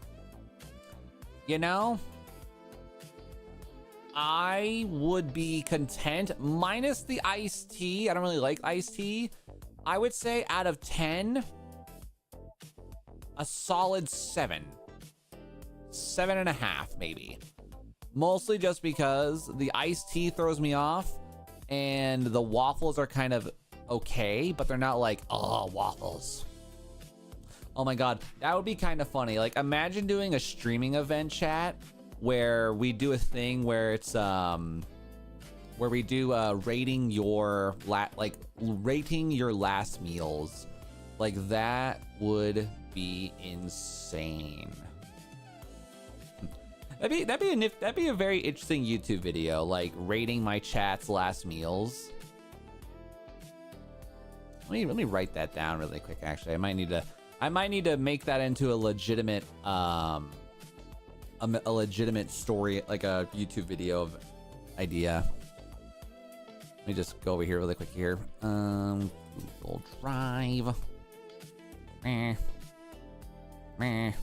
You know, I would be content, minus the iced tea. I don't really like iced tea. I would say out of 10, a solid 7. 7.5, maybe. Mostly just because the iced tea throws me off, and the waffles are kind of okay, but they're not like, oh, waffles. Oh my god, that would be kind of funny. Like, imagine doing a streaming event chat where we do a thing where it's where we do rating your rating your last meals. Like, that would be insane. That'd be a very interesting YouTube video, like rating my chat's last meals. Let me write that down really quick. Actually, I might need to make that into a legitimate story, like a YouTube video of idea. Let me just go over here really quick here. Google Drive. Meh.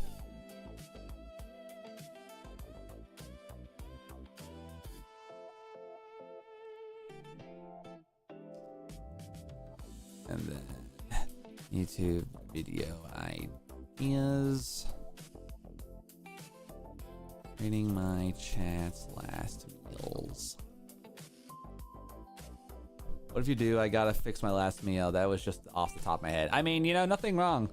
And then YouTube video ideas. Reading my chat's last meals. What if you do? I gotta fix my last meal. That was just off the top of my head. I mean, you know, nothing wrong.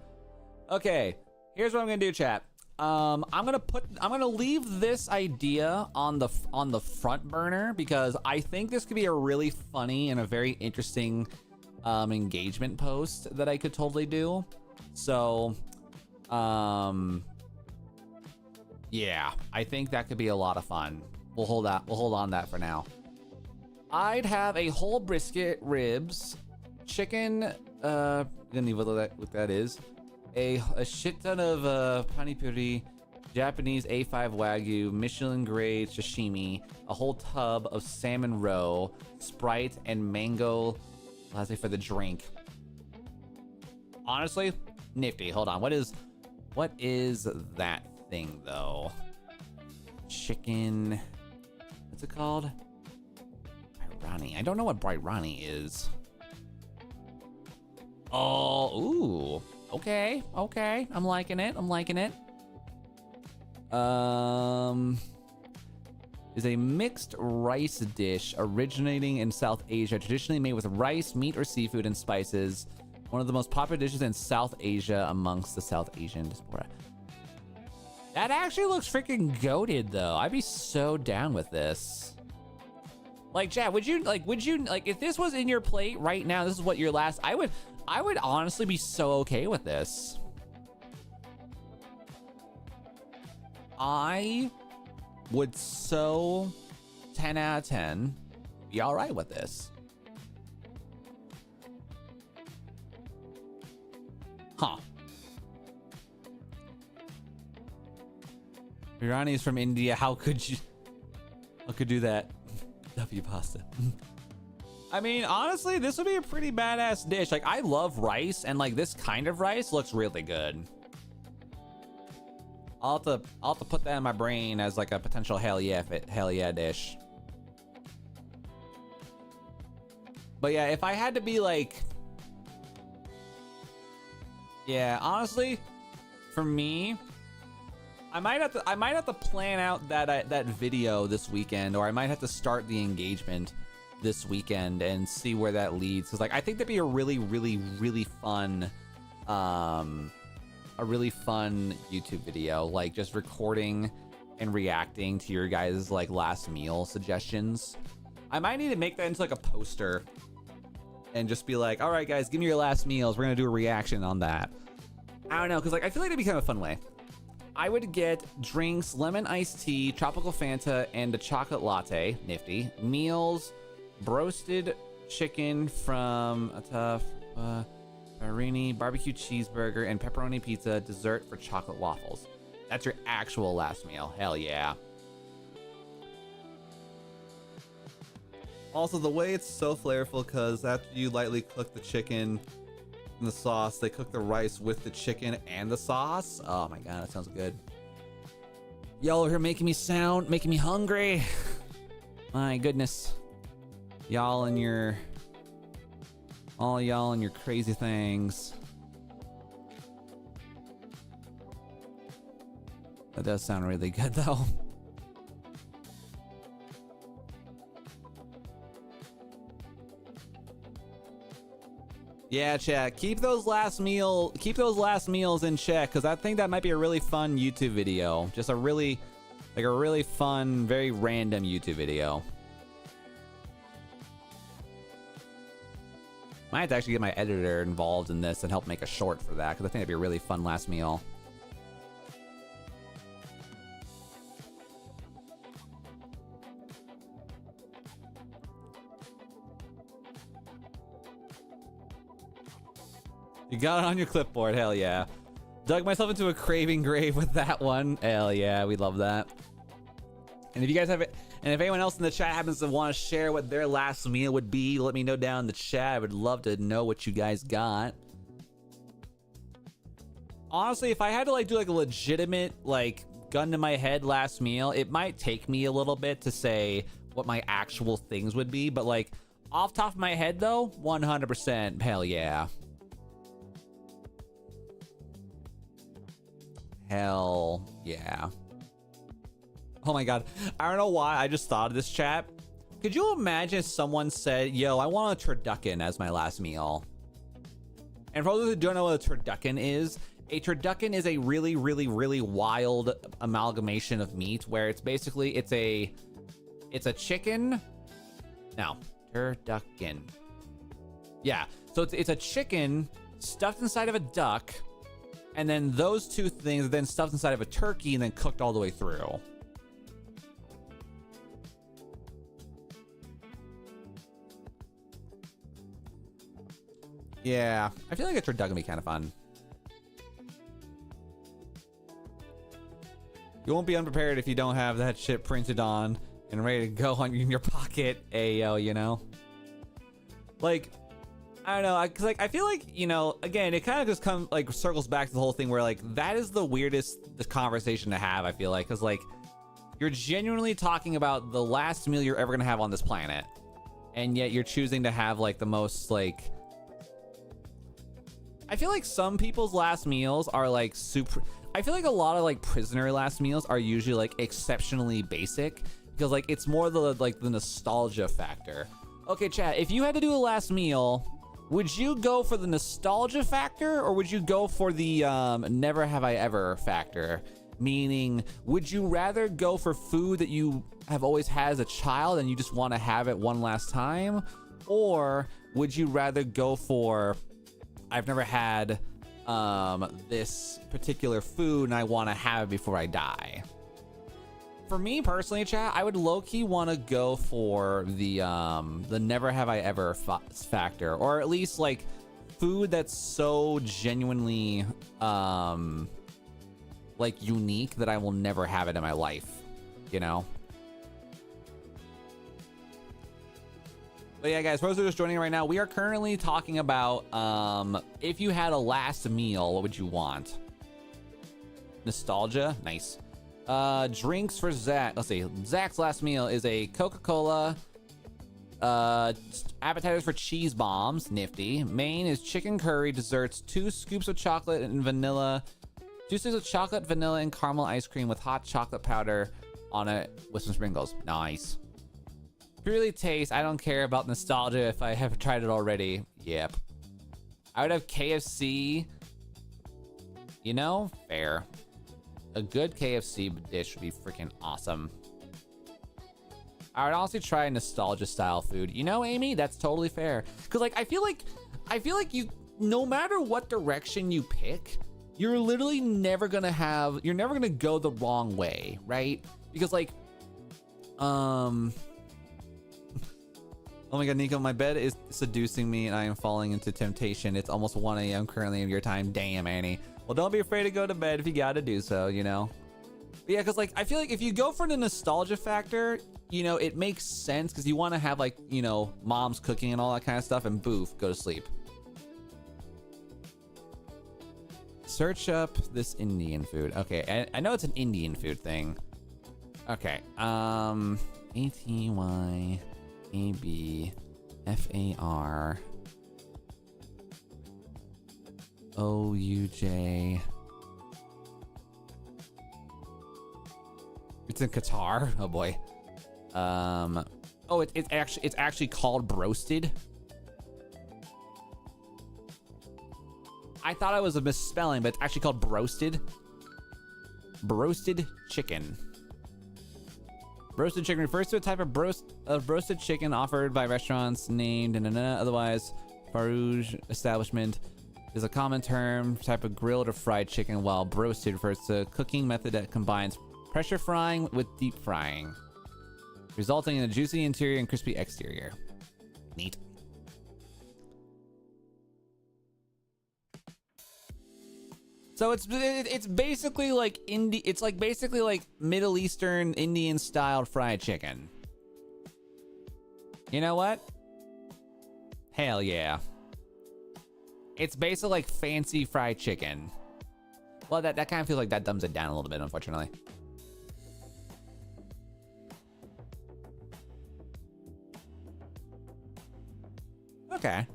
Okay, here's what I'm gonna do, chat. I'm gonna leave this idea on the front burner because I think this could be a really funny and a very interesting engagement post that I could totally do. So, yeah, I think that could be a lot of fun. We'll hold on that for now. I'd have a whole brisket, ribs, chicken, gonna need what that is. A shit ton of pani puri, Japanese A5 Wagyu, Michelin grade sashimi, a whole tub of salmon roe, Sprite, and mango latte for the drink. Honestly, nifty. Hold on. What is that thing though? Chicken. What's it called? Brightani. I don't know what Brightani is. Oh, ooh. Okay. I'm liking it. Is a mixed rice dish originating in South Asia, traditionally made with rice, meat, or seafood and spices. One of the most popular dishes in South Asia amongst the South Asian diaspora. That actually looks freaking goated, though. I'd be so down with this. Like, chat, would you if this was in your plate right now, this is what your last, I would honestly be so okay with this. I would so 10 out of 10 be all right with this. Huh. Biryani is from India. How could you do that? W pasta. I mean, honestly, this would be a pretty badass dish. Like, I love rice, and like this kind of rice looks really good. I'll have to put that in my brain as like a potential hell yeah dish. But yeah, if I had to be like, yeah, honestly, for me, I might have to plan out that video this weekend, or I might have to start the engagement this weekend and see where that leads. Cause like I think that'd be a really fun, YouTube video, like just recording and reacting to your guys' like last meal suggestions. I might need to make that into like a poster and just be like, all right guys, give me your last meals. We're gonna do a reaction on that. I don't know, cause like I feel like that'd be kind of a fun way. I would get drinks, lemon iced tea, tropical Fanta, and a chocolate latte. Nifty. Meals, roasted chicken from a tough Marini, barbecue cheeseburger, and pepperoni pizza. Dessert for chocolate waffles. That's your actual last meal. Hell yeah. Also, the way it's so flavorful, because after you lightly cook the chicken in the sauce, they cook the rice with the chicken and the sauce. Oh my god, that sounds good. Y'all are here making me hungry. My goodness. All y'all and your crazy things. That does sound really good though. Yeah, chat. Keep those last meals in check, because I think that might be a really fun YouTube video. Just a really fun, very random YouTube video. Might have to actually get my editor involved in this and help make a short for that, because I think that'd be a really fun last meal. You got it on your clipboard, hell yeah. Dug myself into a craving grave with that one. Hell yeah, we love that. And if you guys have it, and if anyone else in the chat happens to want to share what their last meal would be, let me know down in the chat. I would love to know what you guys got. Honestly, if I had to like do like a legitimate like gun to my head last meal, it might take me a little bit to say what my actual things would be, but like off top of my head though, 100% hell yeah. Hell yeah. Oh my god. I don't know why I just thought of this, chat. Could you imagine if someone said, yo, I want a turducken as my last meal? And for those who don't know what a turducken is a really wild amalgamation of meat where it's basically, it's a chicken. No, turducken. Yeah, so it's a chicken stuffed inside of a duck, and then those two things are then stuffed inside of a turkey and then cooked all the way through. Yeah, I feel like a turducken would be kind of fun. You won't be unprepared if you don't have that shit printed on and ready to go on in your pocket, ayo, you know? Like, I don't know, cause like I feel like, you know, again, it kind of just circles back to the whole thing where like that is the weirdest conversation to have, I feel like, cause like you're genuinely talking about the last meal you're ever gonna have on this planet, and yet you're choosing to have like the most like, I feel like some people's last meals are like super, I feel like a lot of like prisoner last meals are usually like exceptionally basic, because like it's more the like the nostalgia factor. Okay, chat, if you had to do a last meal, would you go for the nostalgia factor, or would you go for the never have I ever factor? Meaning, would you rather go for food that you have always had as a child and you just want to have it one last time? Or would you rather go for, I've never had this particular food and I want to have it before I die? For me personally, chat, I would low-key want to go for the never have I ever factor, or at least like food that's so genuinely like unique that I will never have it in my life, you know? But yeah, guys, for those who are just joining right now, we are currently talking about if you had a last meal, what would you want? Nostalgia, nice. Drinks for Zach. Let's see. Zach's last meal is a Coca-Cola. Appetizers for cheese bombs, nifty. Main is chicken curry. Desserts, 2 scoops of chocolate and vanilla. 2 scoops of chocolate, vanilla, and caramel ice cream with hot chocolate powder on it with some sprinkles. Nice. Purely taste. I don't care about nostalgia if I have tried it already. Yep. I would have KFC. You know, fair. A good KFC dish would be freaking awesome. I would honestly try nostalgia style food. You know, Amy, that's totally fair. Cause like I feel like you, no matter what direction you pick, you're literally never gonna go the wrong way, right? Because like, oh my god, Nico, my bed is seducing me and I am falling into temptation. It's almost 1 a.m. currently of your time. Damn, Annie. Well, don't be afraid to go to bed if you gotta do so, you know? But yeah, because like, I feel like if you go for the nostalgia factor, you know, it makes sense because you want to have like, you know, mom's cooking and all that kind of stuff and boof, go to sleep. Search up this Indian food. Okay, I know it's an Indian food thing. Okay, ATYABFAR OUJ. It's in Qatar. Oh boy. Oh, it's actually called broasted. I thought it was a misspelling, but it's actually called broasted. Broasted chicken. Roasted chicken refers to a type of roasted chicken offered by restaurants named otherwise Farouj establishment. Is a common term type of grilled or fried chicken, while broasted refers to a cooking method that combines pressure frying with deep frying, resulting in a juicy interior and crispy exterior. Neat. So it's basically like it's like basically like Middle Eastern Indian styled fried chicken. You know what? Hell yeah. It's basically like fancy fried chicken. Well, that kind of feels like that dumbs it down a little bit, unfortunately. Okay.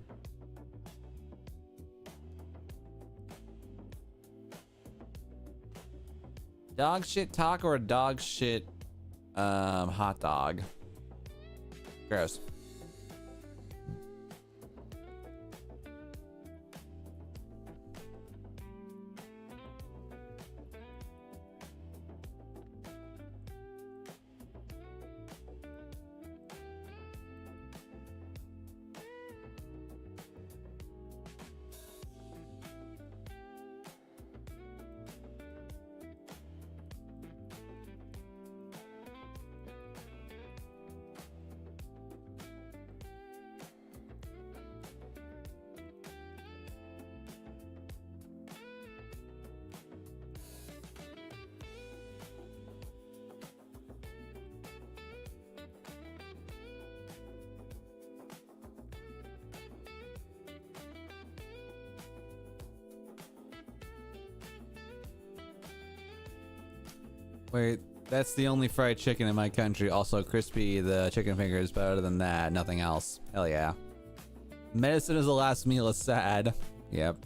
Dog shit taco or dog shit hot dog? Gross. Wait, that's the only fried chicken in my country. Also crispy, the chicken finger is better than that. Nothing else. Hell yeah. Medicine is the last meal is sad. Yep.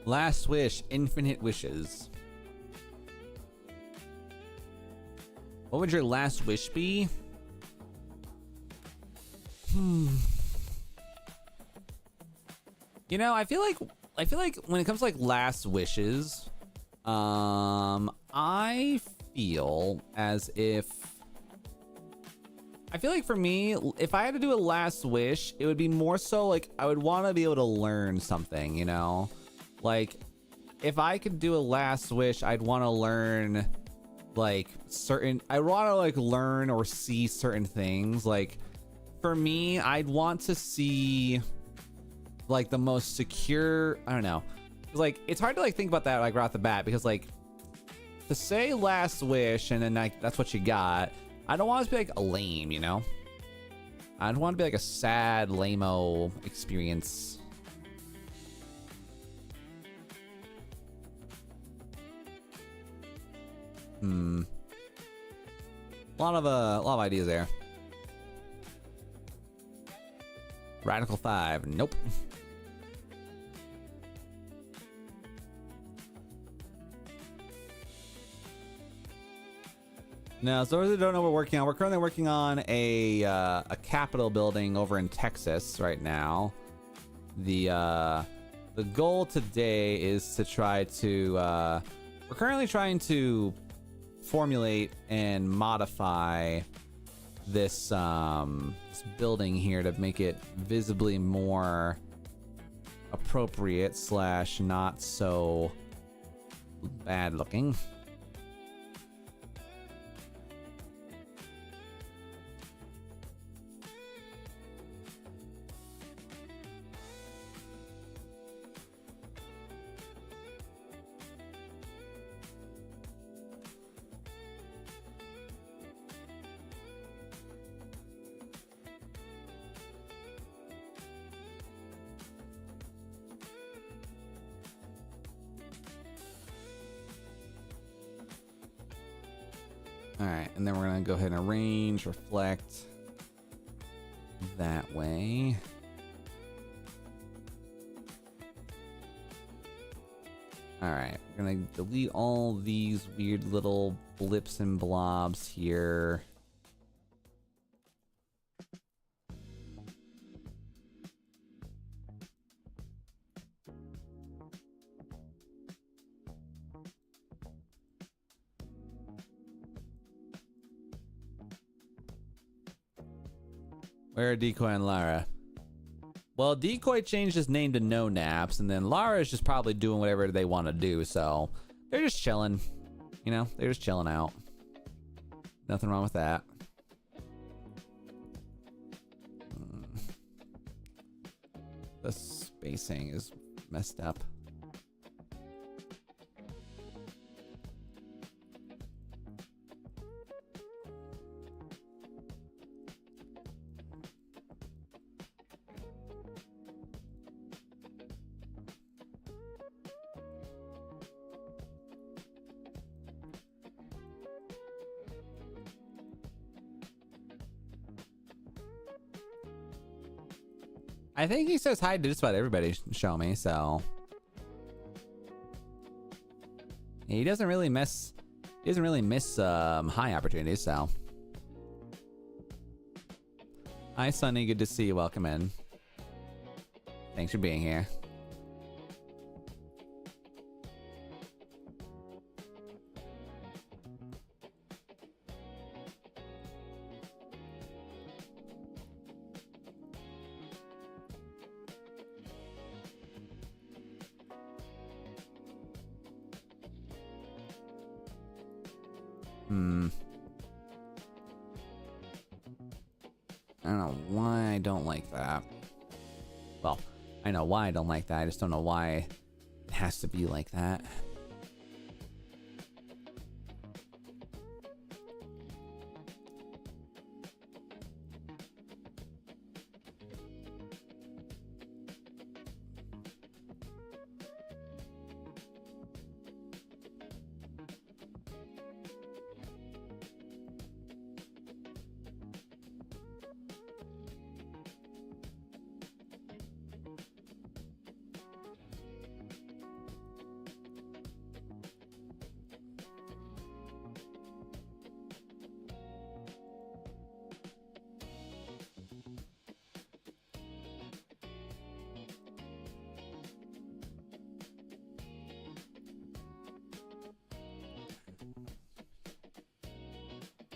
Last wish, infinite wishes. What would your last wish be? You You know, I feel like when it comes to like last wishes, I feel as if I feel like for me, if I had to do a last wish, it would be more so like I would want to be able to learn something, you know? Like if I could do a last wish, I'd want to learn like I want to like learn or see certain things. Like for me, I'd want to see like the most secure, I don't know. Like it's hard to like think about that like right off the bat because like to say last wish and then like that's what you got, I don't want it to be like a lame, you know? I don't want it to be like a sad, lame-o experience. A lot of ideas there. Radical 5, nope. No, so those who don't know what we're working on, we're currently working on a Capitol building over in Texas right now. The goal today is to try to we're currently trying to formulate and modify this this building here to make it visibly more appropriate / not so bad looking. All right, and then we're gonna go ahead and arrange, reflect that way. All right, we're gonna delete all these weird little blips and blobs here. Where are Decoy and Lara? Well, Decoy changed his name to No Naps, and then Lara is just probably doing whatever they want to do, so they're just chilling. You know, they're just chilling out. Nothing wrong with that. The spacing is messed up. I think he says hi to just about everybody, show me, so he doesn't really miss high opportunities, so. Hi Sunny, good to see you, welcome in. Thanks for being here. I don't know why I don't like that. Well, I know why I don't like that. I just don't know why it has to be like that.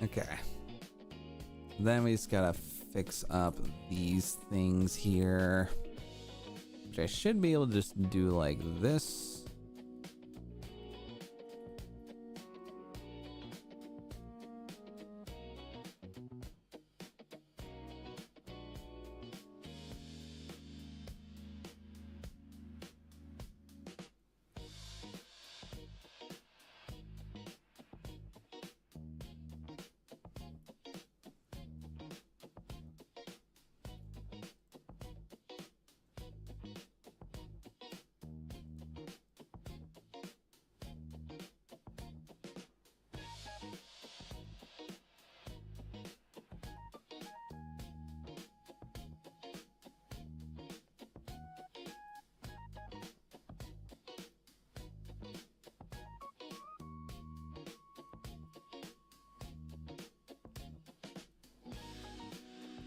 Okay. Then we just gotta fix up these things here, which I should be able to just do like this.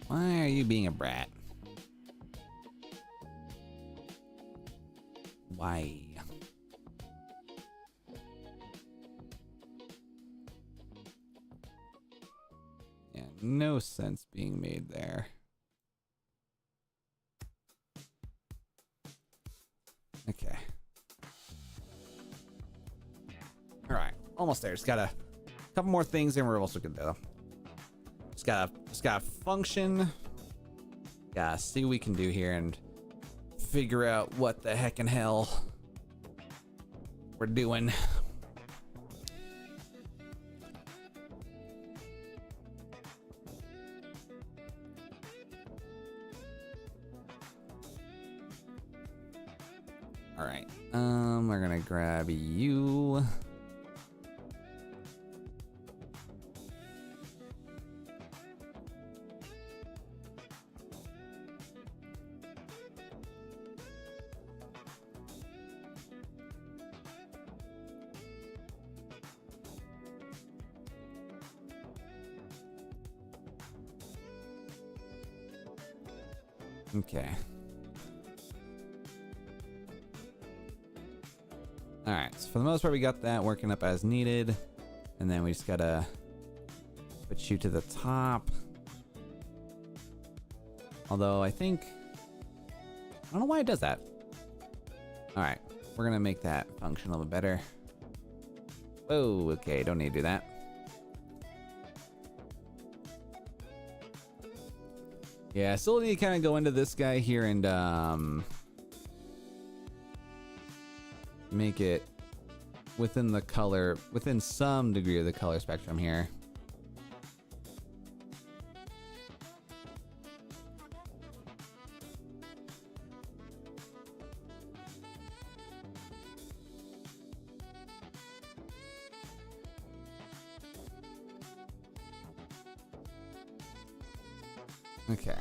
Why are you being a brat? Why? Yeah, no sense being made there. Okay. All right, almost there. Just got a couple more things and we're also good though. Just gotta function. Gotta see what we can do here and figure out what the heck in hell we're doing. All right, we're gonna grab you. Okay. All right, so for the most part, we got that working up as needed. And then we just gotta put you to the top. Although I think, I don't know why it does that. All right, we're gonna make that function a little bit better. Oh, okay, don't need to do that. Yeah, I still need to kind of go into this guy here and make it within the color, within some degree of the color spectrum here. Okay.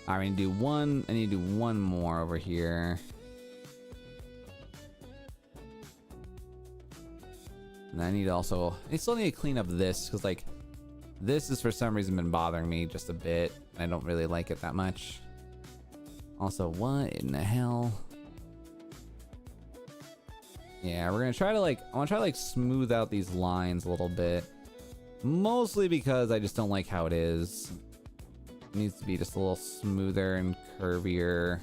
I need to do one. I need to do one more over here. And I need to also, I still need to clean up this because like this is for some reason been bothering me just a bit. I don't really like it that much. Also, what in the hell? Yeah, we're gonna try to like, I want to try to like smooth out these lines a little bit. Mostly because I just don't like how it is. It needs to be just a little smoother and curvier.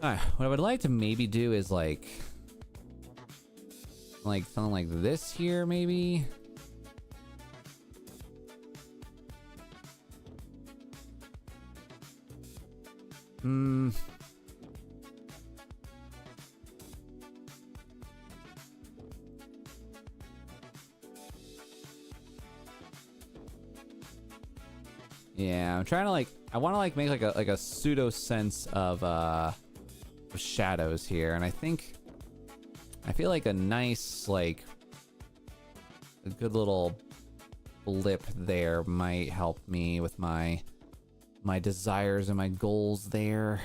Alright, what I would like to maybe do is like something like this here, maybe. Yeah, I'm trying to like, I want to like make like a pseudo sense of shadows here, and I feel like a nice like a good little blip there might help me with my desires and my goals there.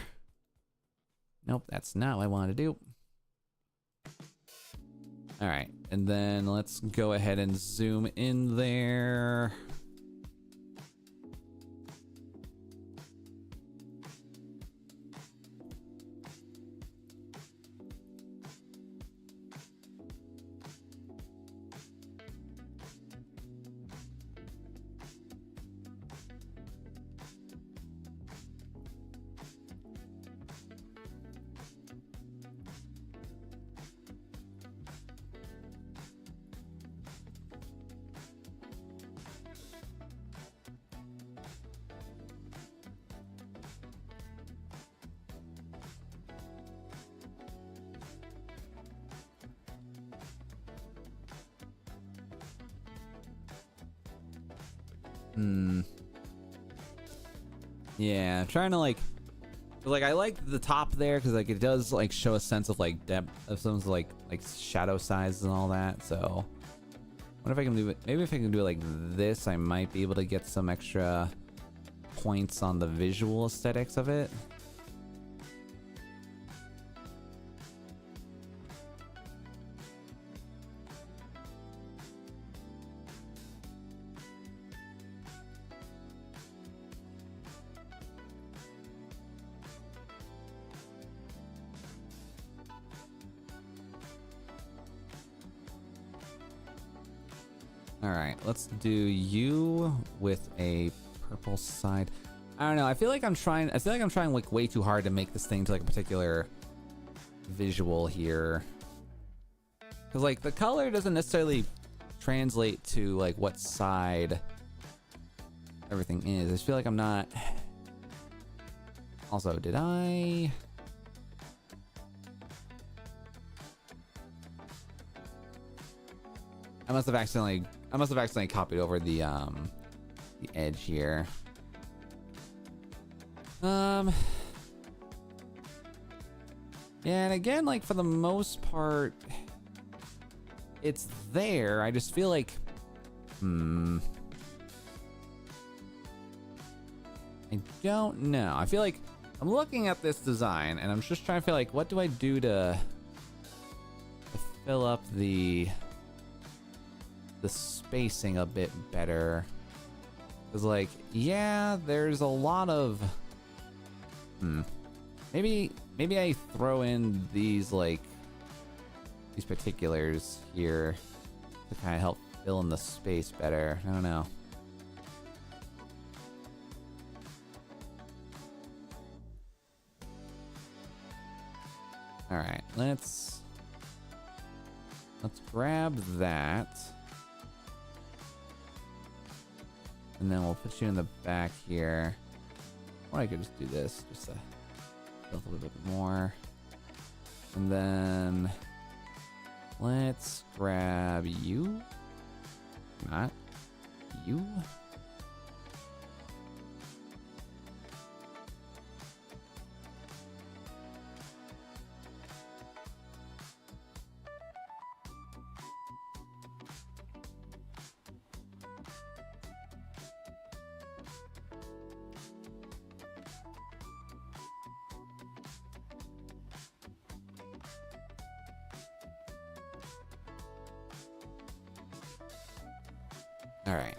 Nope, that's not what I wanted to do. All right, and then let's go ahead and zoom in there. Yeah, I'm trying to like I like the top there because like it does like show a sense of like depth of some like shadow size and all that. So what if I can do it? Maybe if I can do it like this, I might be able to get some extra points on the visual aesthetics of it. All right, let's do you with a purple side. I don't know. I feel like I'm trying like way too hard to make this thing to like a particular visual here. Cause like the color doesn't necessarily translate to like what side everything is. I just feel like I'm not. Also, did I must have accidentally copied over the edge here. Yeah, and again, like for the most part, it's there. I just feel like, I don't know. I feel like I'm looking at this design and I'm just trying to feel like, what do I do to fill up the spacing a bit better? Because like, yeah, there's a lot of maybe I throw in these like these particulars here to kind of help fill in the space better. I don't know. All right, let's grab that. And then we'll put you in the back here. Or I could just do this, just a little bit more. And then let's grab you. Not you. All right.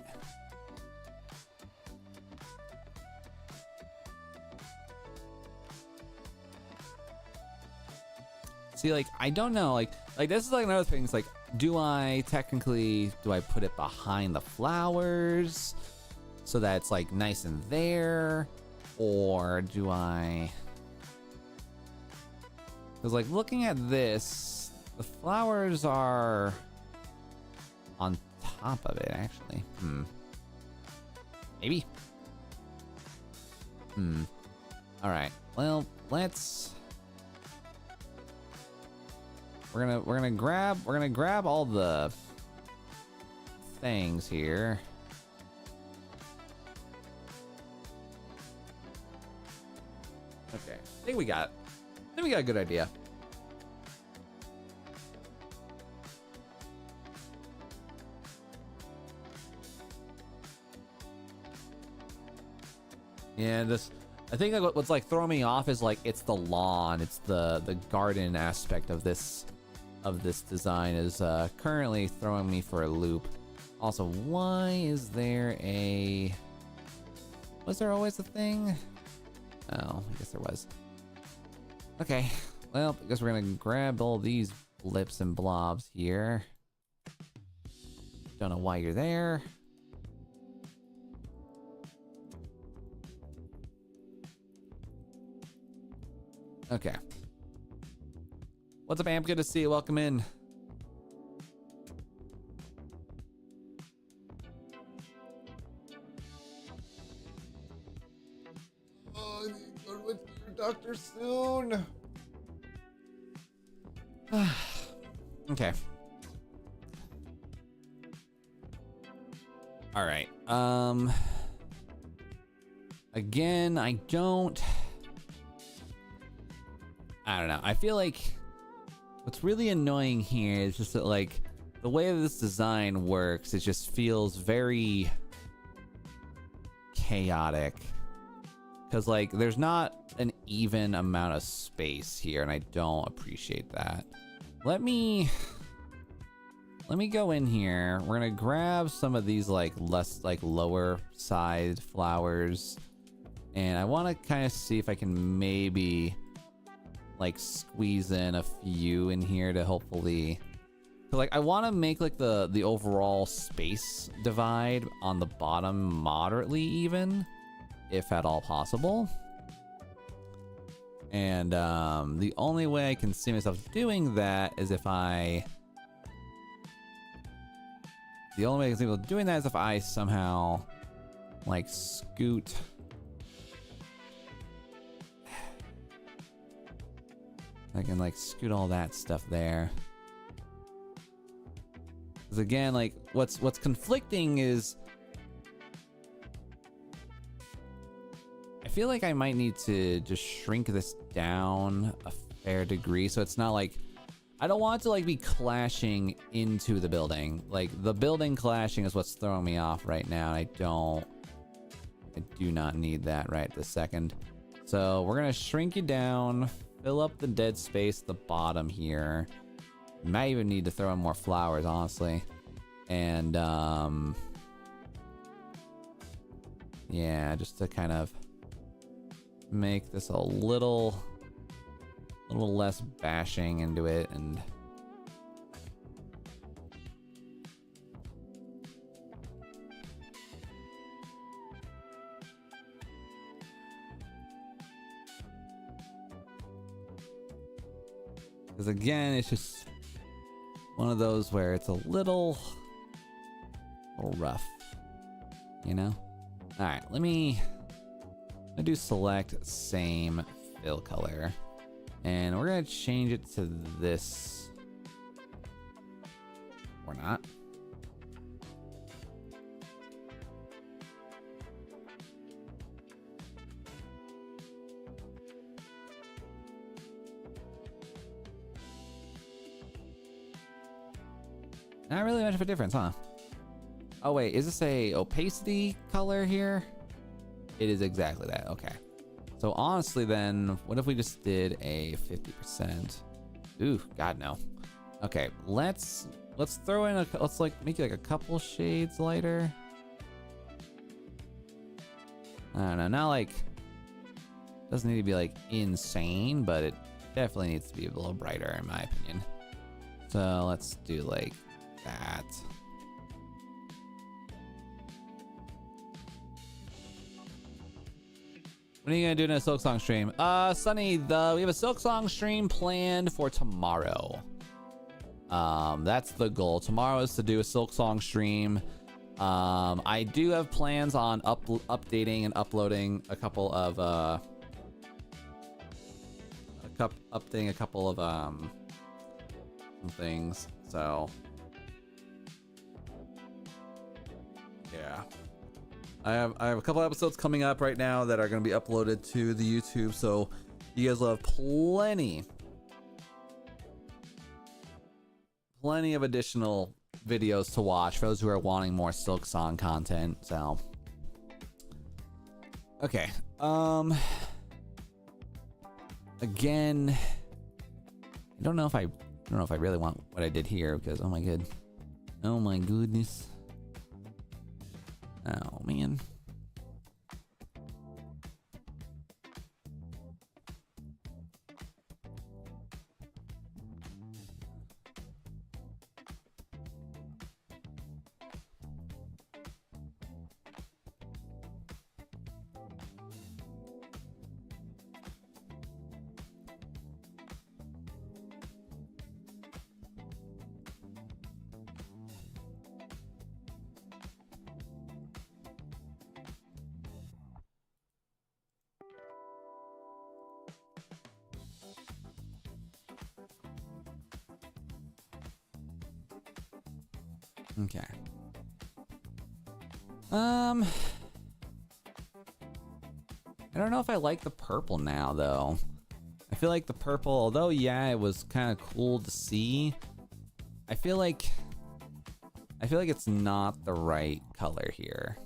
See, like, I don't know, like this is like another thing. It's like, do I put it behind the flowers so that it's like nice and there, or do I? Because like looking at this, the flowers are on top of it, actually. Maybe. All right. Well, let's. We're gonna grab all the things here. Okay. I think we got a good idea. Yeah, I think like what's like throwing me off is like it's the lawn, it's the garden aspect of this design is currently throwing me for a loop. Also, why is there was there always a thing? Oh, I guess there was. Okay, well, I guess we're gonna grab all these blips and blobs here. Don't know why you're there. Okay. What's up, Amp? Good to see you. Welcome in. Oh, I need to go to your doctor soon. Okay. All right. again, I don't know. I feel like what's really annoying here is just that, like, the way that this design works, it just feels very chaotic. Because, like, there's not an even amount of space here, and I don't appreciate that. Let me go in here. We're gonna grab some of these, like, lower side flowers. And I want to kind of see if I can maybe, like, squeeze in a few in here to hopefully... Like, I want to make, like, the overall space divide on the bottom moderately even, if at all possible. And the only way I can see myself doing that is if I... The only way I can see myself doing that is if I somehow, like, scoot... I can, like, scoot all that stuff there. Because again, like, what's conflicting is... I feel like I might need to just shrink this down a fair degree, so it's not like... I don't want it to, like, be clashing into the building. Like, the building clashing is what's throwing me off right now. I do not need that right this second. So we're gonna shrink you down, fill up the dead space at the bottom here. Might even need to throw in more flowers, honestly. And yeah, just to kind of make this a little less bashing into it. And because again, it's just one of those where it's a little rough, you know? All right, let me do select same fill color, and we're gonna change it to this, or not. Not really much of a difference, huh? Oh wait, is this a opacity color here? It is exactly that, okay. So honestly then, what if we just did a 50%? Ooh, God no. Okay, let's throw in let's like make it like a couple shades lighter. I don't know, not like, doesn't need to be like insane, but it definitely needs to be a little brighter in my opinion. So let's do like that. When are you gonna do in a Silk Song stream? Sunny, we have a Silk Song stream planned for tomorrow. That's the goal. Tomorrow is to do a Silk Song stream. I do have plans on updating and uploading a couple of updating a couple of some things. So yeah. I have a couple episodes coming up right now that are going to be uploaded to the YouTube, so you guys will have plenty of additional videos to watch for those who are wanting more Silk Song content. So okay, again, I don't know if I really want what I did here, because oh my goodness. Oh man. Okay. I don't know if I like the purple now, though. I feel like the purple, although, yeah, it was kind of cool to see, I feel like it's not the right color here.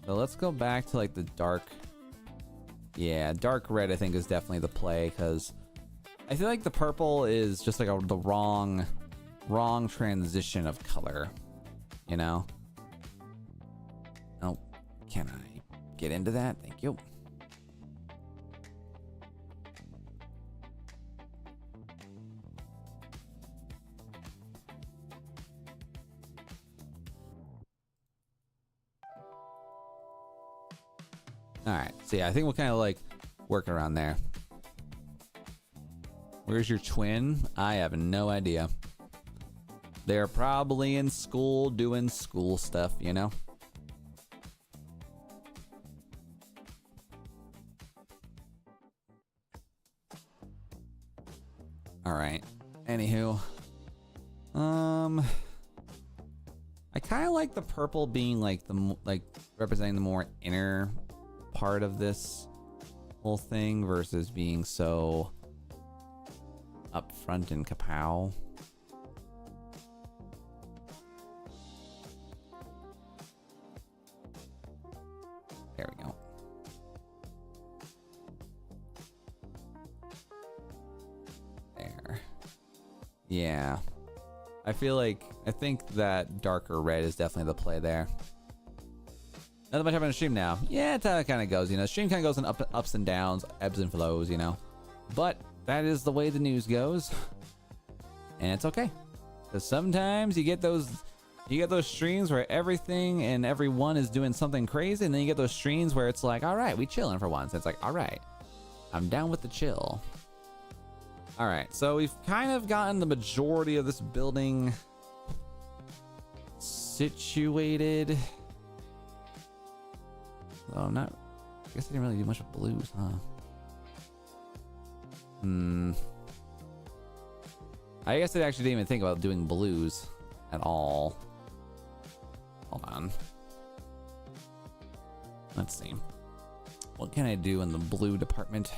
So let's go back to like the dark. Yeah, dark red I think is definitely the play, because I feel like the purple is just like the wrong transition of color, you know? Oh, can I get into that? Thank you. All right, so yeah, I think we'll kind of like work around there. Where's your twin? I have no idea. They're probably in school doing school stuff, you know? All right. Anywho, I kind of like the purple being like representing the more inner part of this whole thing versus being so up front and kapow. There we go. There. Yeah. I think that darker red is definitely the play there. Not that much happening on stream now. Yeah, it's how it kind of goes, you know. Stream kind of goes in ups and downs, ebbs and flows, you know. But that is the way the news goes, and it's okay. Because sometimes you get those streams where everything and everyone is doing something crazy, and then you get those streams where it's like, all right, we chilling for once. It's like, all right, I'm down with the chill. All right, so we've kind of gotten the majority of this building situated. Oh, I guess I didn't really do much with blues, huh? I guess I actually didn't even think about doing blues at all. Hold on. Let's see. What can I do in the blue department?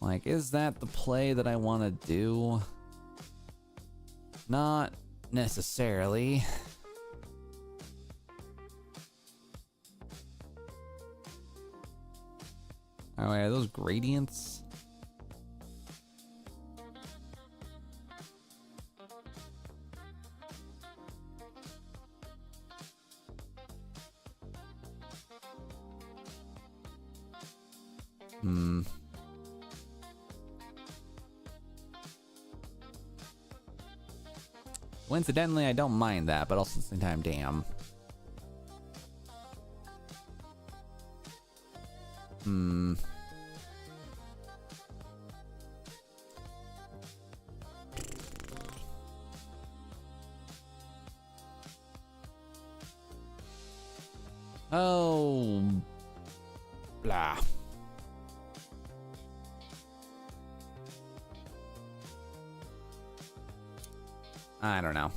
Like, is that the play that I want to do? Not necessarily. Oh, wait, are those gradients? Coincidentally, I don't mind that, but also at the same time, damn. Oh, blah. I don't know.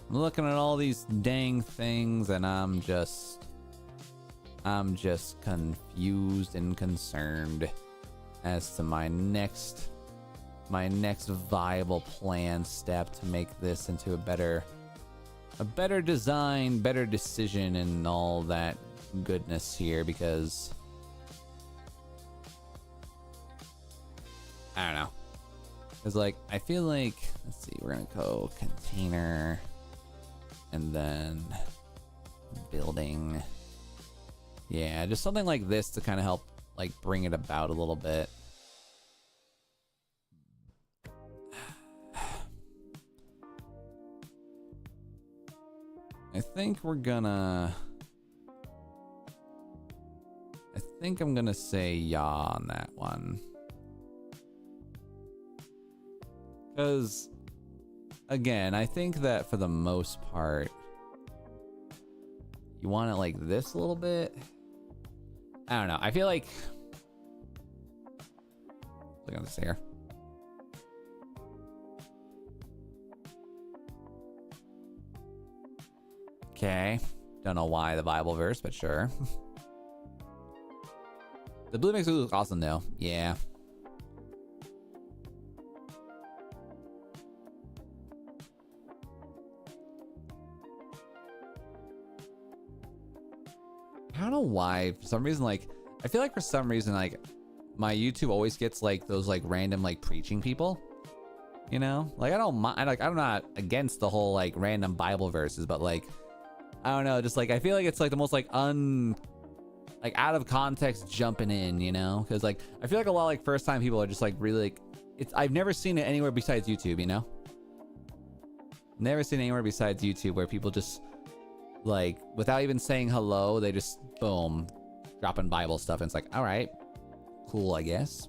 I'm looking at all these dang things and I'm just confused and concerned as to my next viable plan step to make this into a better design, better decision, and all that goodness here, because I don't know. Because, like, I feel like, let's see, we're gonna go container and then building. Yeah, just something like this to kind of help, like, bring it about a little bit. I think I'm gonna say yeah on that one. Because, again, I think that for the most part, you want it like this a little bit. I don't know. I feel like Look at this here. Okay. Don't know why the Bible verse, but sure. The blue makes it look awesome though. Yeah. I don't know why. For some reason, like, I feel like for some reason, like, my YouTube always gets like those like random like preaching people. You know? Like I don't mind, like I'm not against the whole like random Bible verses, but like I don't know, just like I feel like it's like the most like like out of context jumping in, you know? Because like I feel like a lot of like first time people are just like really like I've never seen it anywhere besides YouTube, you know? Never seen it anywhere besides YouTube where people just like without even saying hello, they just boom, dropping Bible stuff and it's like, all right, cool, I guess.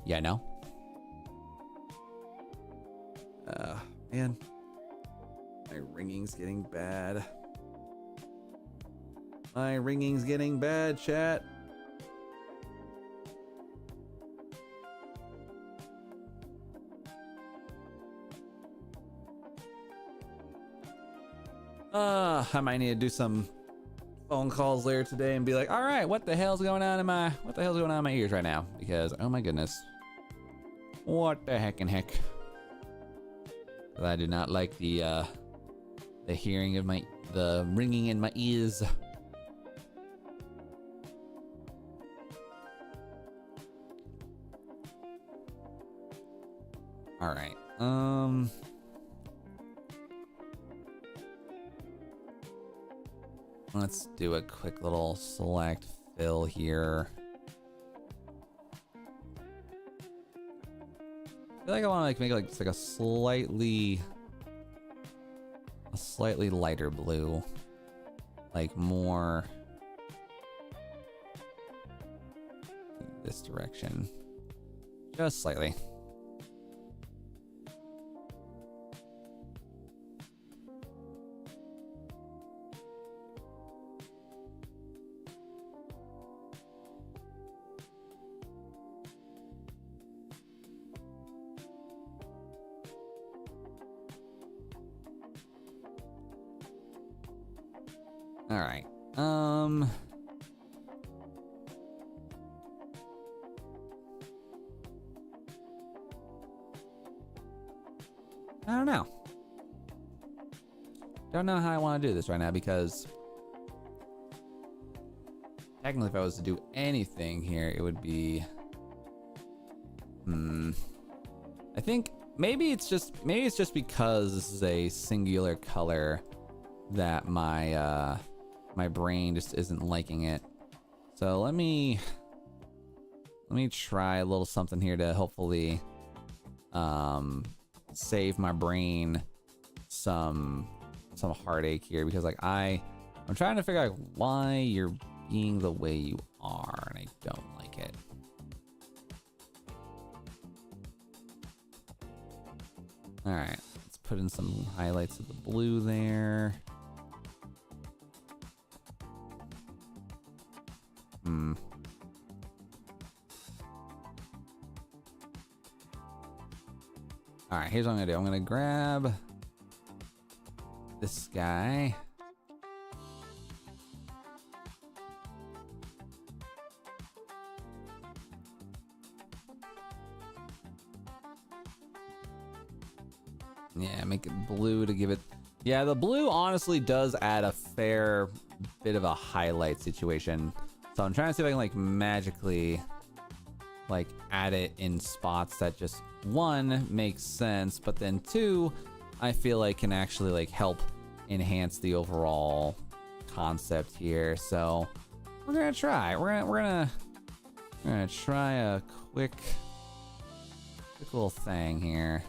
Yeah, no. Man. My ringing's getting bad. My ringing's getting bad, chat. I might need to do some phone calls later today and be like, all right, what the hell's going on in my ears right now? Because oh my goodness, what the heck and heck? I do not like the hearing of the ringing in my ears. All right. Let's do a quick little select fill here. I feel like I want to like make it like just like a slightly lighter blue, like more this direction, just slightly. All right. I don't know. Don't know how I want to do this right now because technically if I was to do anything here, it would be I think maybe it's just because this is a singular color that my my brain just isn't liking it. So let me try a little something here to hopefully save my brain some heartache here, because like I'm trying to figure out why you're being the way you are and I don't like it. All right, let's put in some highlights of the blue there. All right, here's what I'm gonna do. I'm gonna grab this guy. Yeah, make it blue to give it. Yeah, the blue honestly does add a fair bit of a highlight situation. So I'm trying to see if I can like magically like add it in spots that just one makes sense, but then two I feel like can actually like help enhance the overall concept here. So we're gonna try. We're gonna try a quick little thing here.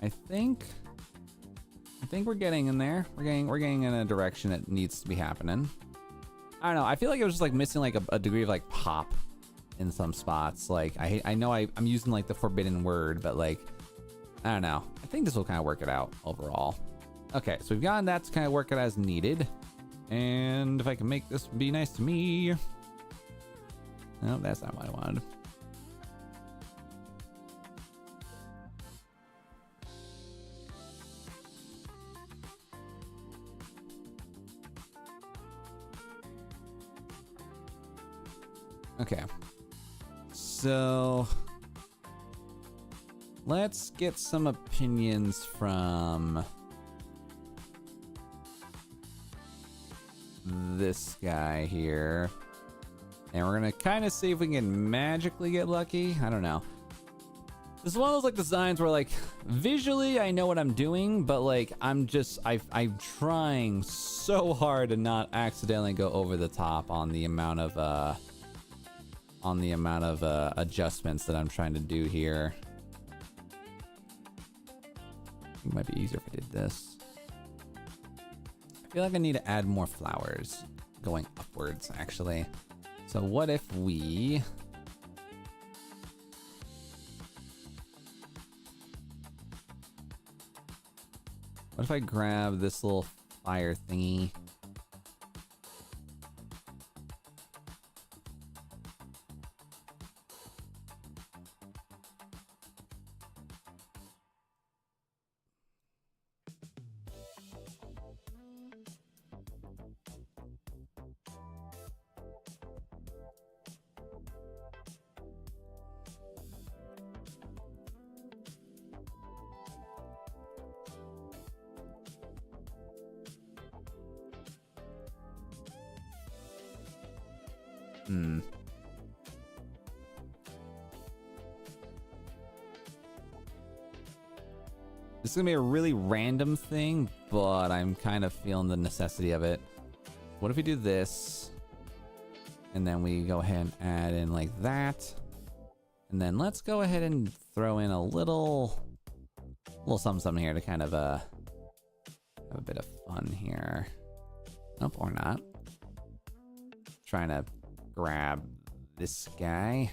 I think we're getting in there. We're getting in a direction that needs to be happening. I don't know. I feel like it was just like missing like a degree of like pop in some spots. Like I know I'm using like the forbidden word, but like I don't know. I think this will kind of work it out overall. Okay, so we've gotten that to kind of work it as needed. And if I can make this be nice to me. No, that's not what I wanted. Okay. So let's get some opinions from this guy here. And we're gonna kind of see if we can magically get lucky. I don't know. This is one of those like designs where like visually I know what I'm doing, but like I'm trying so hard to not accidentally go over the top on the amount of adjustments that I'm trying to do here. It might be easier if I did this. I feel like I need to add more flowers going upwards, actually. So what if we... What if I grab this little fire thingy? This is gonna be a really random thing, but I'm kind of feeling the necessity of it. What if we do this? And then we go ahead and add in like that. And then let's go ahead and throw in a little something here to kind of have a bit of fun here. Nope, or not. Trying to grab this guy.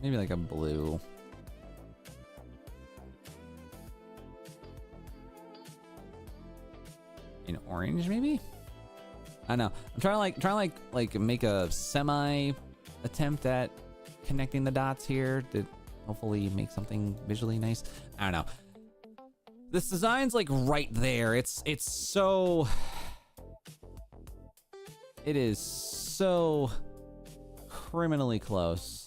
Maybe like a blue. An orange, maybe? I know. I'm trying to make a semi attempt at connecting the dots here to hopefully make something visually nice. I don't know. This design's like right there. It is so criminally close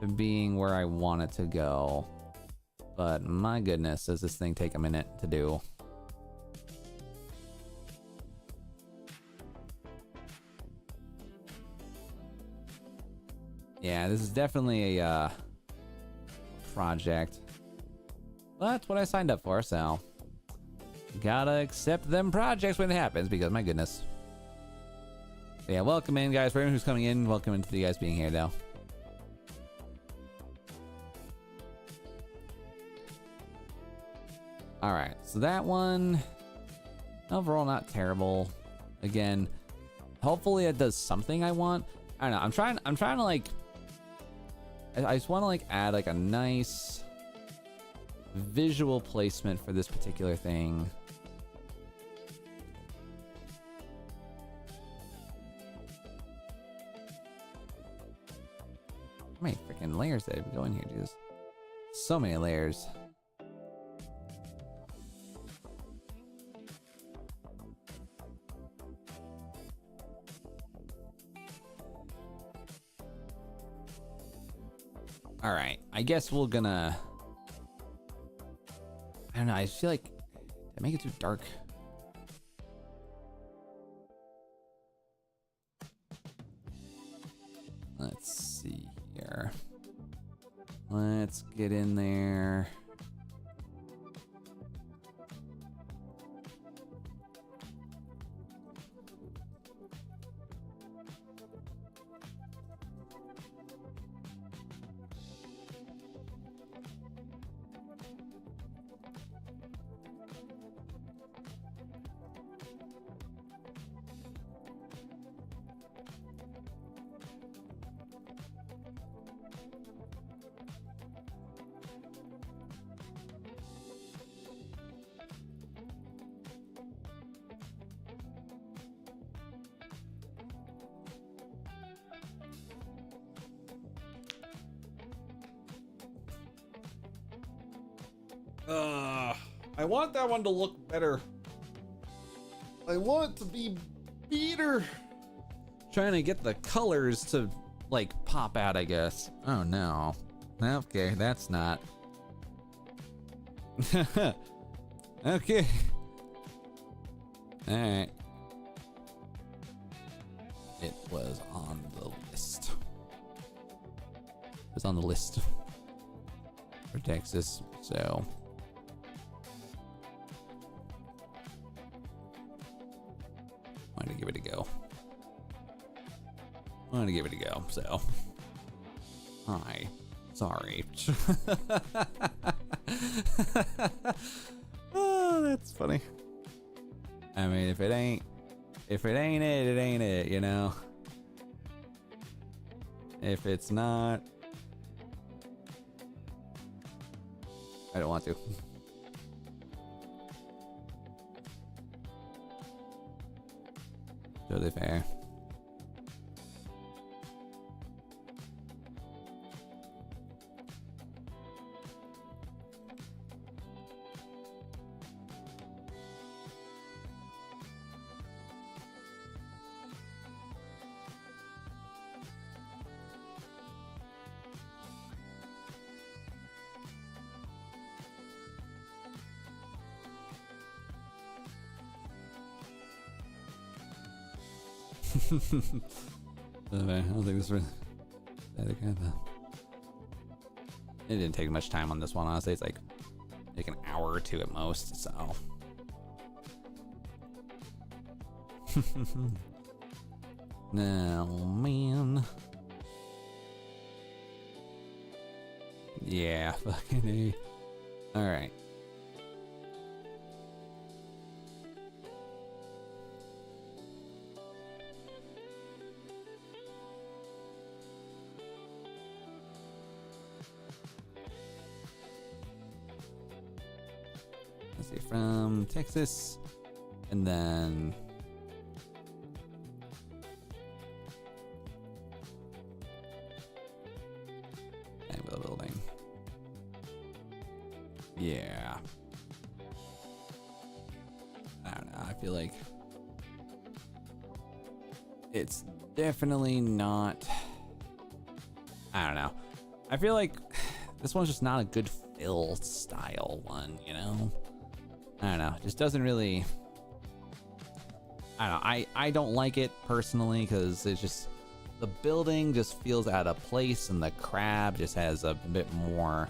to being where I want it to go. But my goodness, does this thing take a minute to do? Yeah, this is definitely a project. But that's what I signed up for, so gotta accept them projects when it happens, because my goodness. But yeah, welcome in, guys. For everyone who's coming in, welcome into you guys being here, though. All right, so that one overall not terrible. Again, hopefully it does something I want. I don't know. I'm trying to like. I just want to like add like a nice visual placement for this particular thing. How many freaking layers did I go in here, dude? So many layers. All right, I guess we're gonna. I don't know. I feel like I make it too dark. let's get in there. I want that one to look better. I want it to be better. Trying to get the colors to like pop out, I guess. Oh no. Okay, that's not. Okay. Alright. It was on the list. It was on the list for Texas, so. I'm gonna give it a go. I'm gonna give it a go, so. Hi. Sorry. Oh, that's funny. I mean, if it ain't it, it ain't it, you know? If it's not, I don't want to. Totally fair. I don't think this was. It didn't take much time on this one, honestly. It's like an hour or two at most, so. No, man. Yeah, fucking A. Alright. Let's see, from Texas, and then name of the building. Yeah. I don't know. I feel like it's definitely not. I don't know. I feel like this one's just not a good fill style one, you know? I don't know. It just doesn't really. I don't know. I don't like it personally because it's just the building just feels out of place and the crab just has a bit more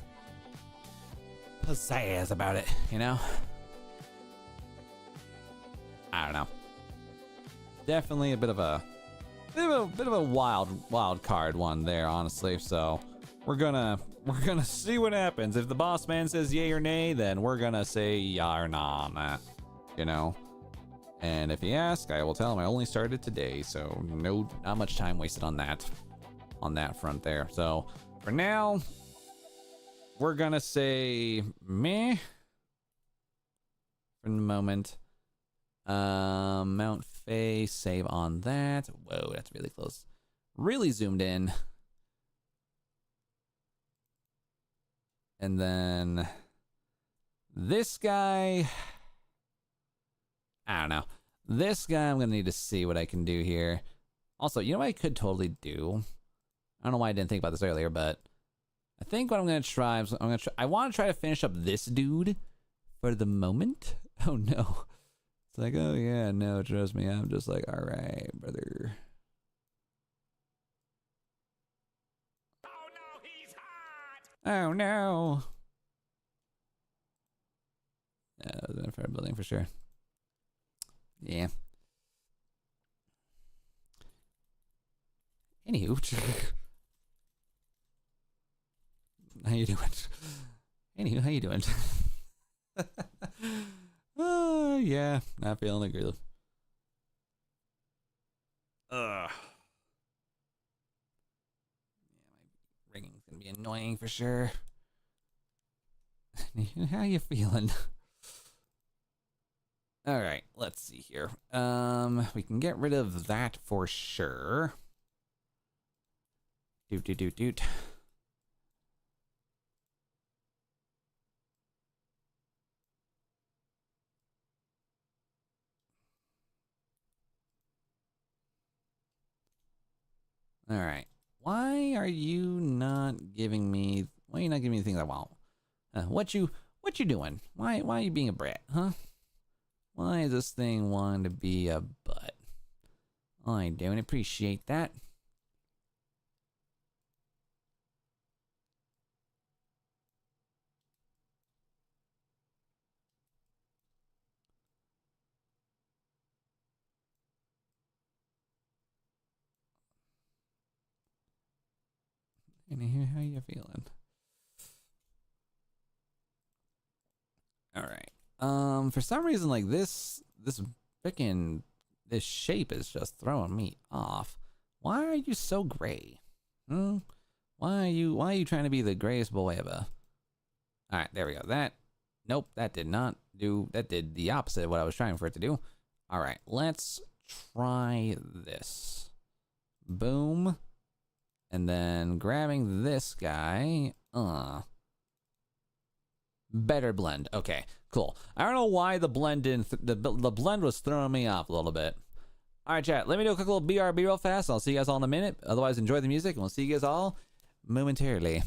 pizzazz about it, you know? I don't know. Definitely a bit of a wild card one there, honestly. So we're gonna see what happens. If the boss man says yay or nay, then we're gonna say yeah or nah on that, you know? And if he asks, I will tell him I only started today, so not much time wasted on that front there. So for now, we're gonna say meh for the moment. Mount Fay, save on that. Whoa, that's really close. Really zoomed in. And then this guy, I don't know. This guy, I'm gonna need to see what I can do here. Also, you know what I could totally do? I don't know why I didn't think about this earlier, but I think what I'm gonna try is I want to try to finish up this dude for the moment. Oh no. It's like, oh yeah, no, trust me. I'm just like, all right, brother. Oh no, he's hot. Oh no. Yeah, that was an unfair building for sure. Yeah. Anywho. How you doing? Anywho, how you doing? Yeah, not feeling the good. Ugh. Yeah, my ringing's gonna be annoying for sure. How you feeling? All right, let's see here. We can get rid of that for sure. Doot doot doot doot. All right. Why are you not giving me? Why are you not giving me the things I want? What you doing? Why are you being a brat, huh? Why is this thing wanting to be a butt? I don't appreciate that. Anywho, how you feeling? All right. For some reason, like this freaking this shape is just throwing me off. Why are you so gray? Hmm. Why are you trying to be the grayest boy ever? All right, there we go. Nope, that did not do. That did the opposite of what I was trying for it to do. All right, let's try this. Boom. And then grabbing this guy. Better blend. Okay, cool. I don't know why the blend the blend was throwing me off a little bit. All right, chat. Let me do a quick little BRB real fast. I'll see you guys all in a minute. Otherwise, enjoy the music, and we'll see you guys all momentarily.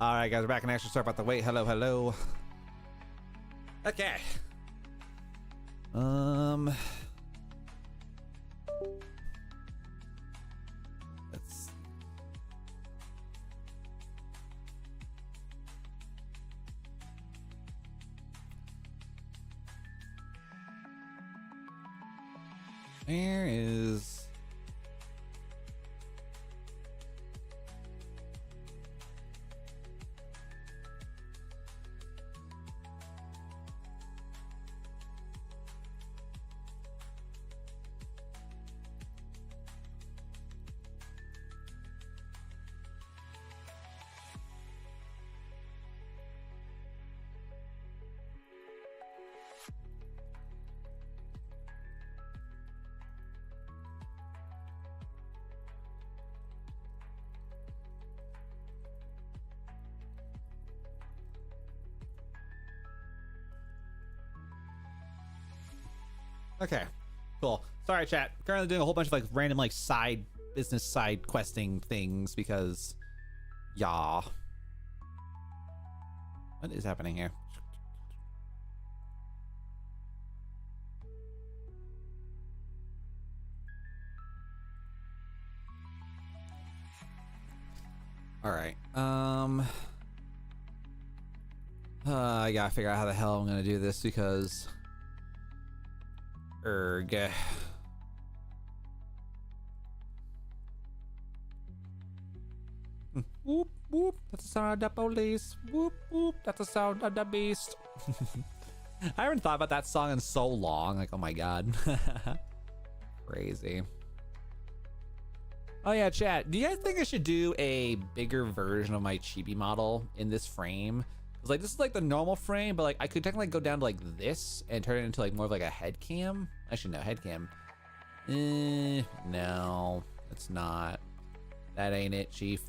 All right, guys, we're back in action. Sorry about the wait. Hello, hello. Okay. Let's. Where is? Okay, cool. Sorry, chat. Currently doing a whole bunch of like random like side business side questing things because, yeah. What is happening here? All right. I gotta figure out how the hell I'm gonna do this because. Erg. Whoop whoop, that's the sound of the police. Whoop whoop, that's the sound of the beast. I haven't thought about that song in so long. Like, oh my god. Crazy. Oh yeah, chat. Do you guys think I should do a bigger version of my chibi model in this frame? Cause like this is like the normal frame, but like I could technically go down to like this and turn it into like more of like a head cam. Actually, no, head cam. No, it's not. That ain't it, Chief.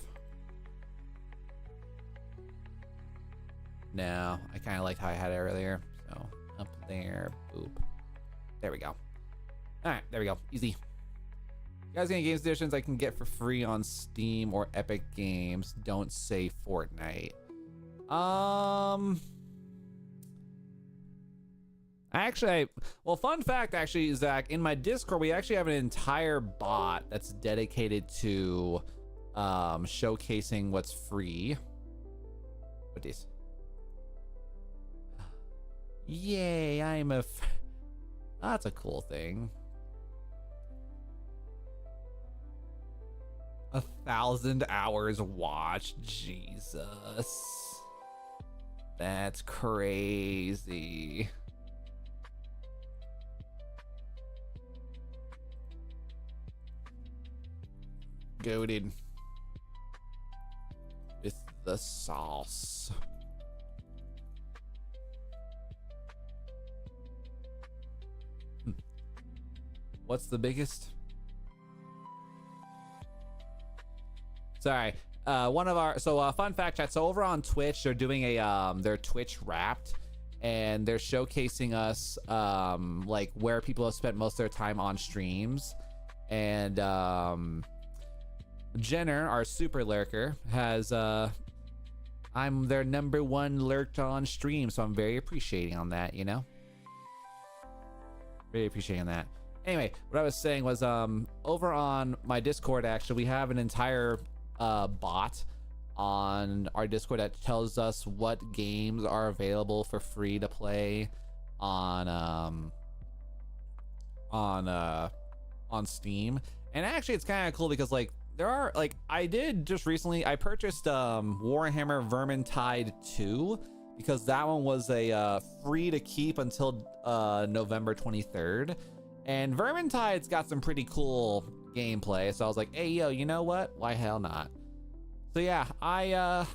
No, I kind of liked how I had it earlier. So up there, boop. There we go. All right, there we go. Easy. You guys, any games editions I can get for free on Steam or Epic Games? Don't say Fortnite. Actually, well, fun fact, actually, Zach, in my Discord, we actually have an entire bot that's dedicated to showcasing what's free. What is? Yay, I'm a. That's a cool thing. 1,000 hours watched. Jesus. That's crazy. Goated. With the sauce. What's the biggest? Sorry. One of our fun fact chat. So over on Twitch, they're doing a their Twitch Wrapped, and they're showcasing us like where people have spent most of their time on streams, and Jenner, our super lurker, has I'm their #1 lurked on stream, so I'm very appreciating on that, you know. Very appreciating that. Anyway, what I was saying was over on my Discord, actually, we have an entire bot on our Discord that tells us what games are available for free to play on Steam. And actually it's kind of cool because like there are like I did just recently I purchased Warhammer Vermintide 2 because that one was a free to keep until November 23rd, and Vermintide's got some pretty cool gameplay, so I was like, hey yo, you know what, why hell not. So yeah, I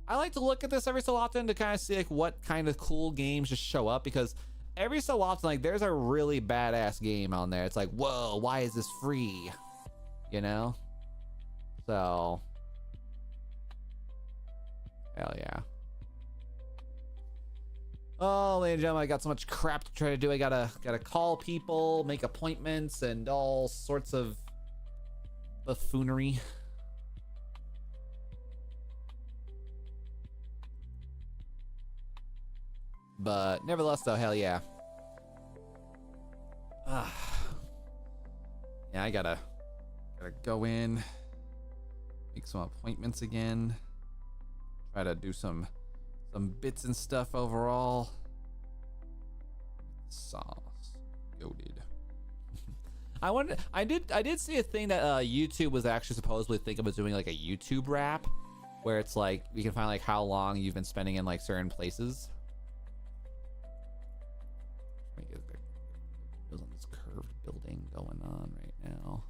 like to look at this every so often to kind of see like what kind of cool games just show up, because every so often like there's a really badass game on there. It's like, whoa, why is this free, you know? So hell yeah. Oh, ladies and gentlemen, I got so much crap to try to do. I gotta call people, make appointments, and all sorts of buffoonery. But nevertheless, though, hell yeah. Yeah, I gotta go in, make some appointments again, try to do some bits and stuff overall. Sauce, goated. I did see a thing that YouTube was actually supposedly thinking about doing like a YouTube wrap, where it's like we can find like how long you've been spending in like certain places. There's on this curved building going on right now.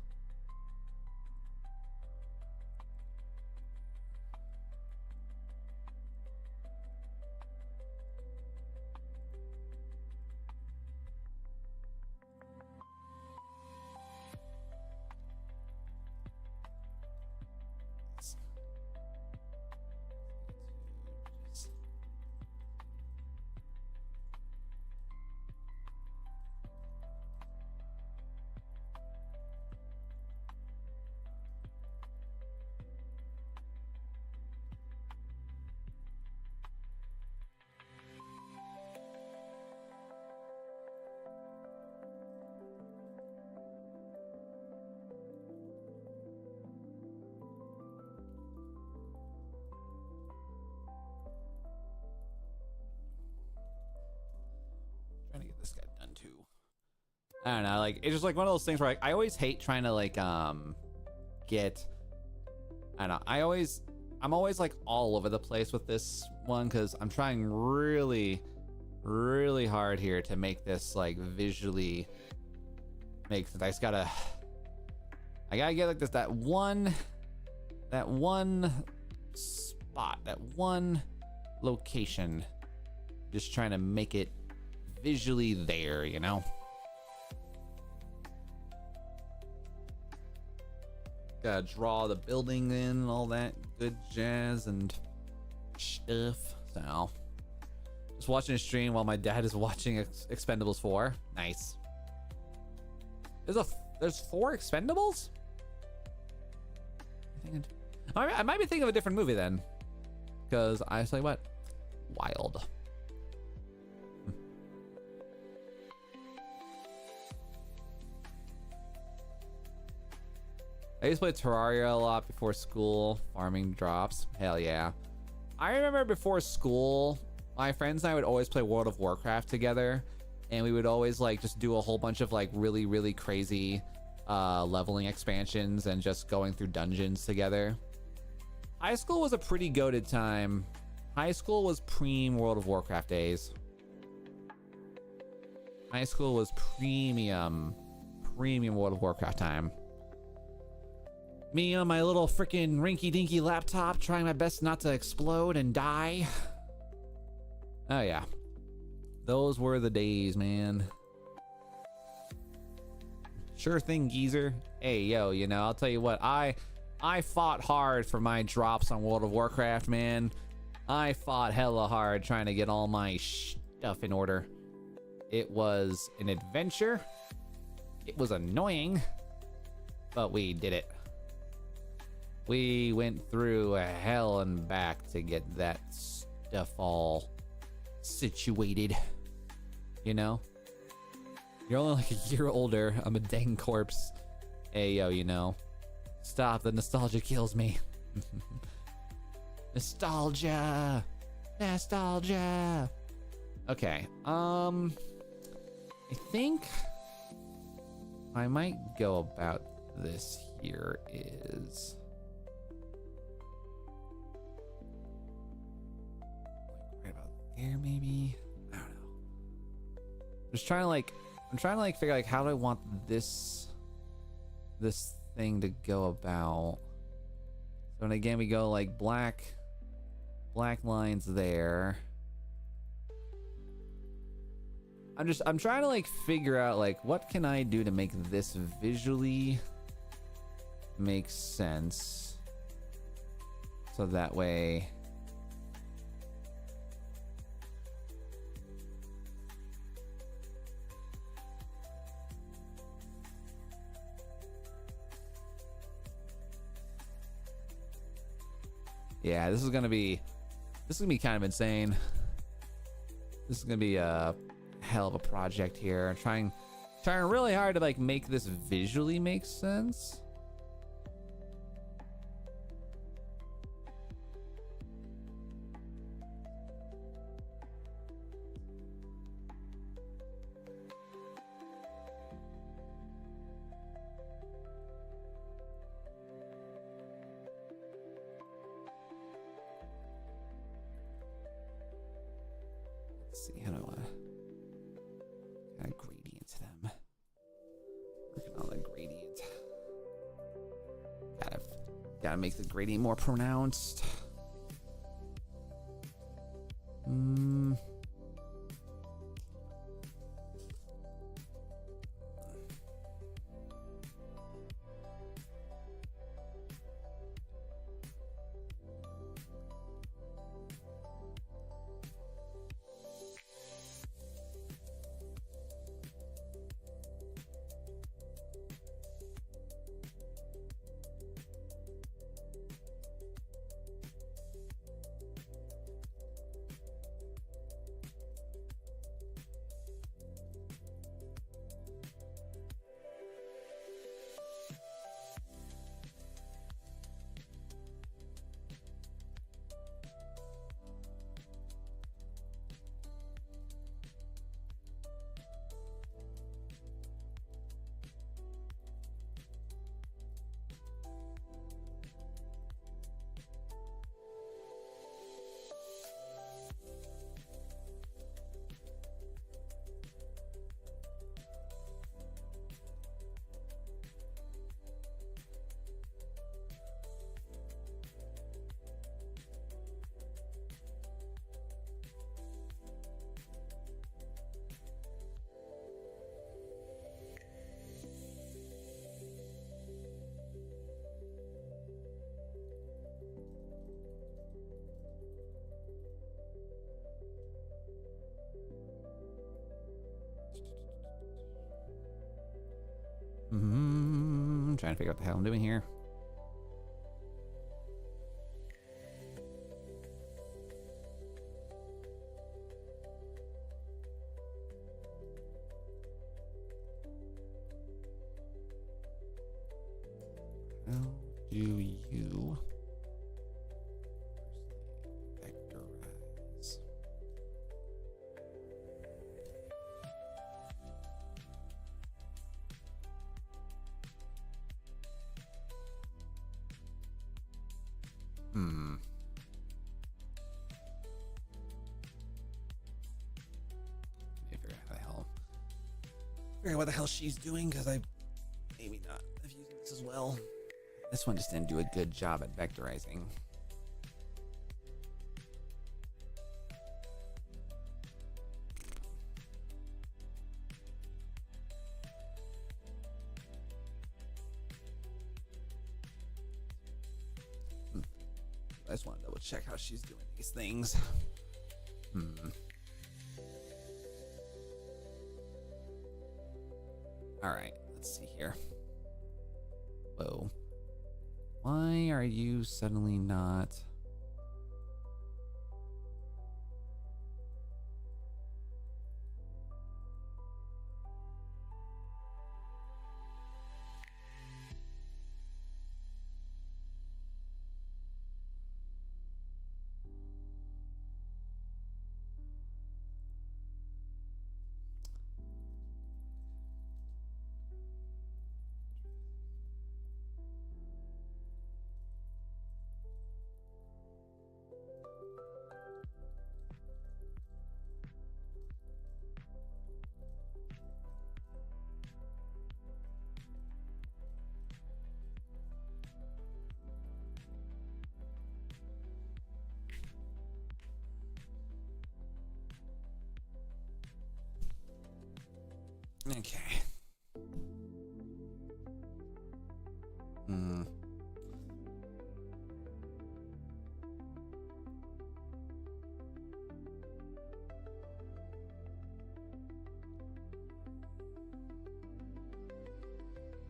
Trying to get this guy done too. I don't know, like it's just like one of those things where like, I always hate trying to like get, I don't know, I'm always like all over the place with this one because I'm trying really hard here to make this like visually make sense. I gotta get like this that one spot, that one location, just trying to make it visually there, you know. Gotta draw the building in, all that good jazz and stuff. So, just watching a stream while my dad is watching Expendables 4. Nice. There's 4 Expendables? I might be thinking of a different movie then, because I tell you what, wild. I used to play Terraria a lot before school, farming drops. Hell yeah. I remember before school, my friends and I would always play World of Warcraft together, and we would always like just do a whole bunch of like really crazy leveling expansions and just going through dungeons together. High school was a pretty goated time. High school was preem World of Warcraft days. High school was premium World of Warcraft time. Me on my little freaking rinky-dinky laptop, trying my best not to explode and die. Oh yeah. Those were the days, man. Sure thing, geezer. Hey, yo, you know, I'll tell you what, I fought hard for my drops on World of Warcraft, man. I fought hella hard trying to get all my stuff in order. It was an adventure. It was annoying, but we did it. We went through hell and back to get that stuff all situated, you know? You're only like a year older. I'm a dang corpse. Hey, yo, you know. Stop, the nostalgia kills me. Nostalgia. Okay, I think I might go about this here is... here maybe, I don't know. I'm trying to like figure like how do I want this thing to go about. So and again we go like black lines there. I'm trying to like figure out like what can I do to make this visually make sense, so that way Yeah, this is gonna be kind of insane. This is gonna be a hell of a project here. Trying really hard to like make this visually make sense. Let's see, how do I want to kind of gradient them? Working on the gradient. Gotta make the gradient more pronounced. Trying to figure out what the hell I'm doing here. How do you vectorize? Figure out what the hell she's doing, because I maybe not have used this as well. This one just didn't do a good job at vectorizing. I just want to double check how she's doing these things. All right, let's see here. Whoa. Why are you suddenly not? Okay.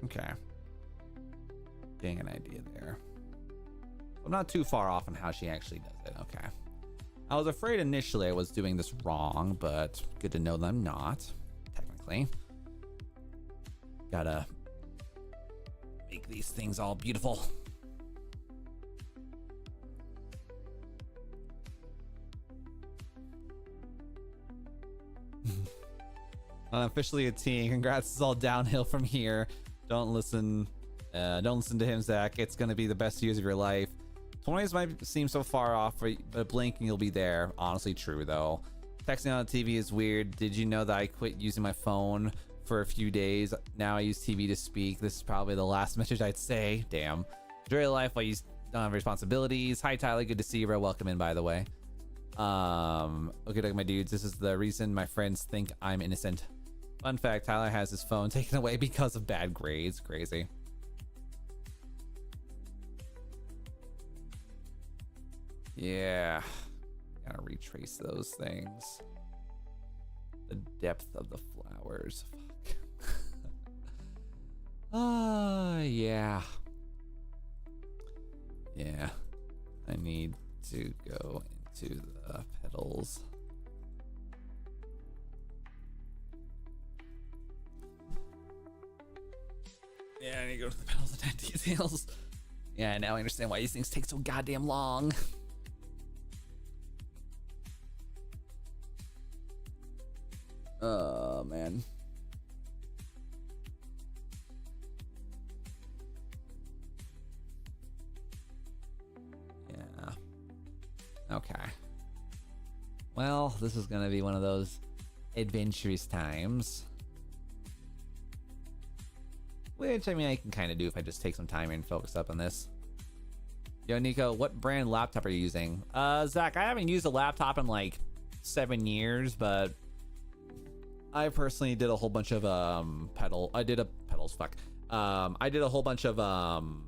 Okay. Getting an idea there. I'm not too far off on how she actually does it. Okay. I was afraid initially I was doing this wrong, but good to know that I'm not, technically. Gotta make these things all beautiful. I'm officially a teen. Congrats, it's all downhill from here. Don't listen to him, Zach. It's gonna be the best years of your life. 20s might seem so far off, but blinking you'll be there. Honestly, true though. Texting on the TV is weird. Did you know that I quit using my phone for a few days? Now I use TV to speak. This is probably the last message I'd say. Damn. Enjoy life while you don't have responsibilities. Hi Tyler, good to see you, bro. Welcome in, by the way. Okay, my dudes, this is the reason my friends think I'm innocent. Fun fact, Tyler has his phone taken away because of bad grades. Crazy. Yeah, gotta retrace those things. The depth of the flowers. Fuck. Yeah. Yeah. I need to go into the petals. Yeah, I need to go to the petals and add details. Yeah, now I understand why these things take so goddamn long. Oh, man. Yeah. Okay. Well, this is gonna be one of those adventurous times. Which, I mean, I can kind of do if I just take some time and focus up on this. Yo, Nico, what brand laptop are you using? Zach, I haven't used a laptop in like 7 years, but I personally did a whole bunch of I did a whole bunch of I'm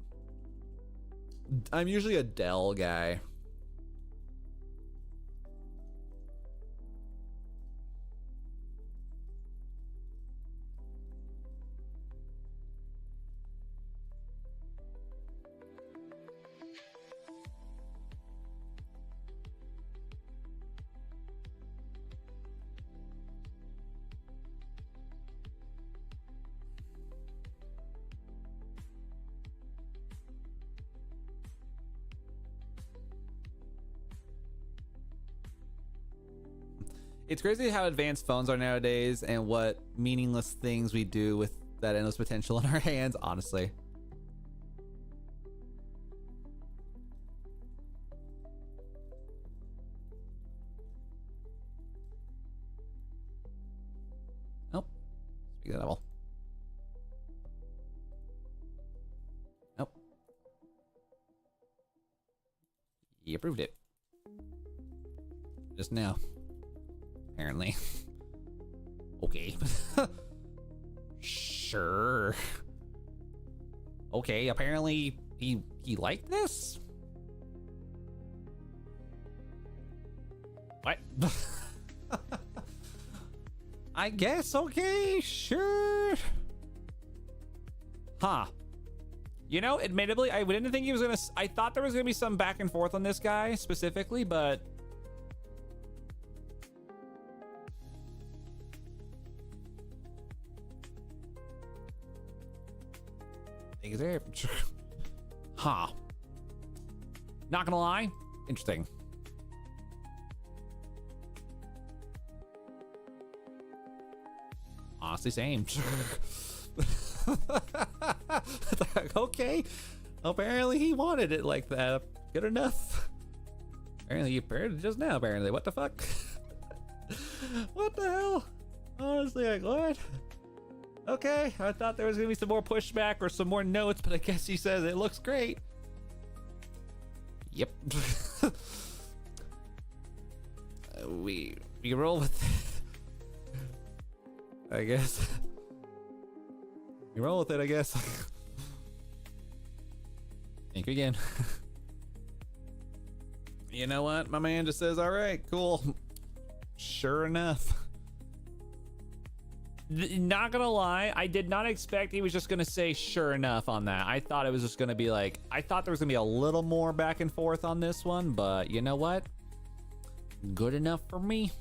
usually a Dell guy. It's crazy how advanced phones are nowadays and what meaningless things we do with that endless potential in our hands, honestly. Nope. Speak of the devil. Nope. You approved it. Just now. Apparently. Okay. Sure. Okay, apparently he liked this? What? I guess, okay, sure. Huh. You know, admittedly, I didn't think he was gonna... I thought there was gonna be some back and forth on this guy specifically, but... Huh. Not gonna lie, interesting. Honestly, same. Okay. Apparently he wanted it like that. Good enough. Apparently you paired it just now, apparently. What the fuck? What the hell? Honestly, like, what? Okay, I thought there was gonna be some more pushback or some more notes, but I guess he says it looks great. Yep. We roll with it. I guess. We roll with it, I guess. Thank you again. You know what? My man just says, all right, cool. Sure enough. Not gonna lie, I did not expect he was just gonna say sure enough on that. I thought it was just gonna be like, I thought there was gonna be a little more back and forth on this one, but you know what? Good enough for me.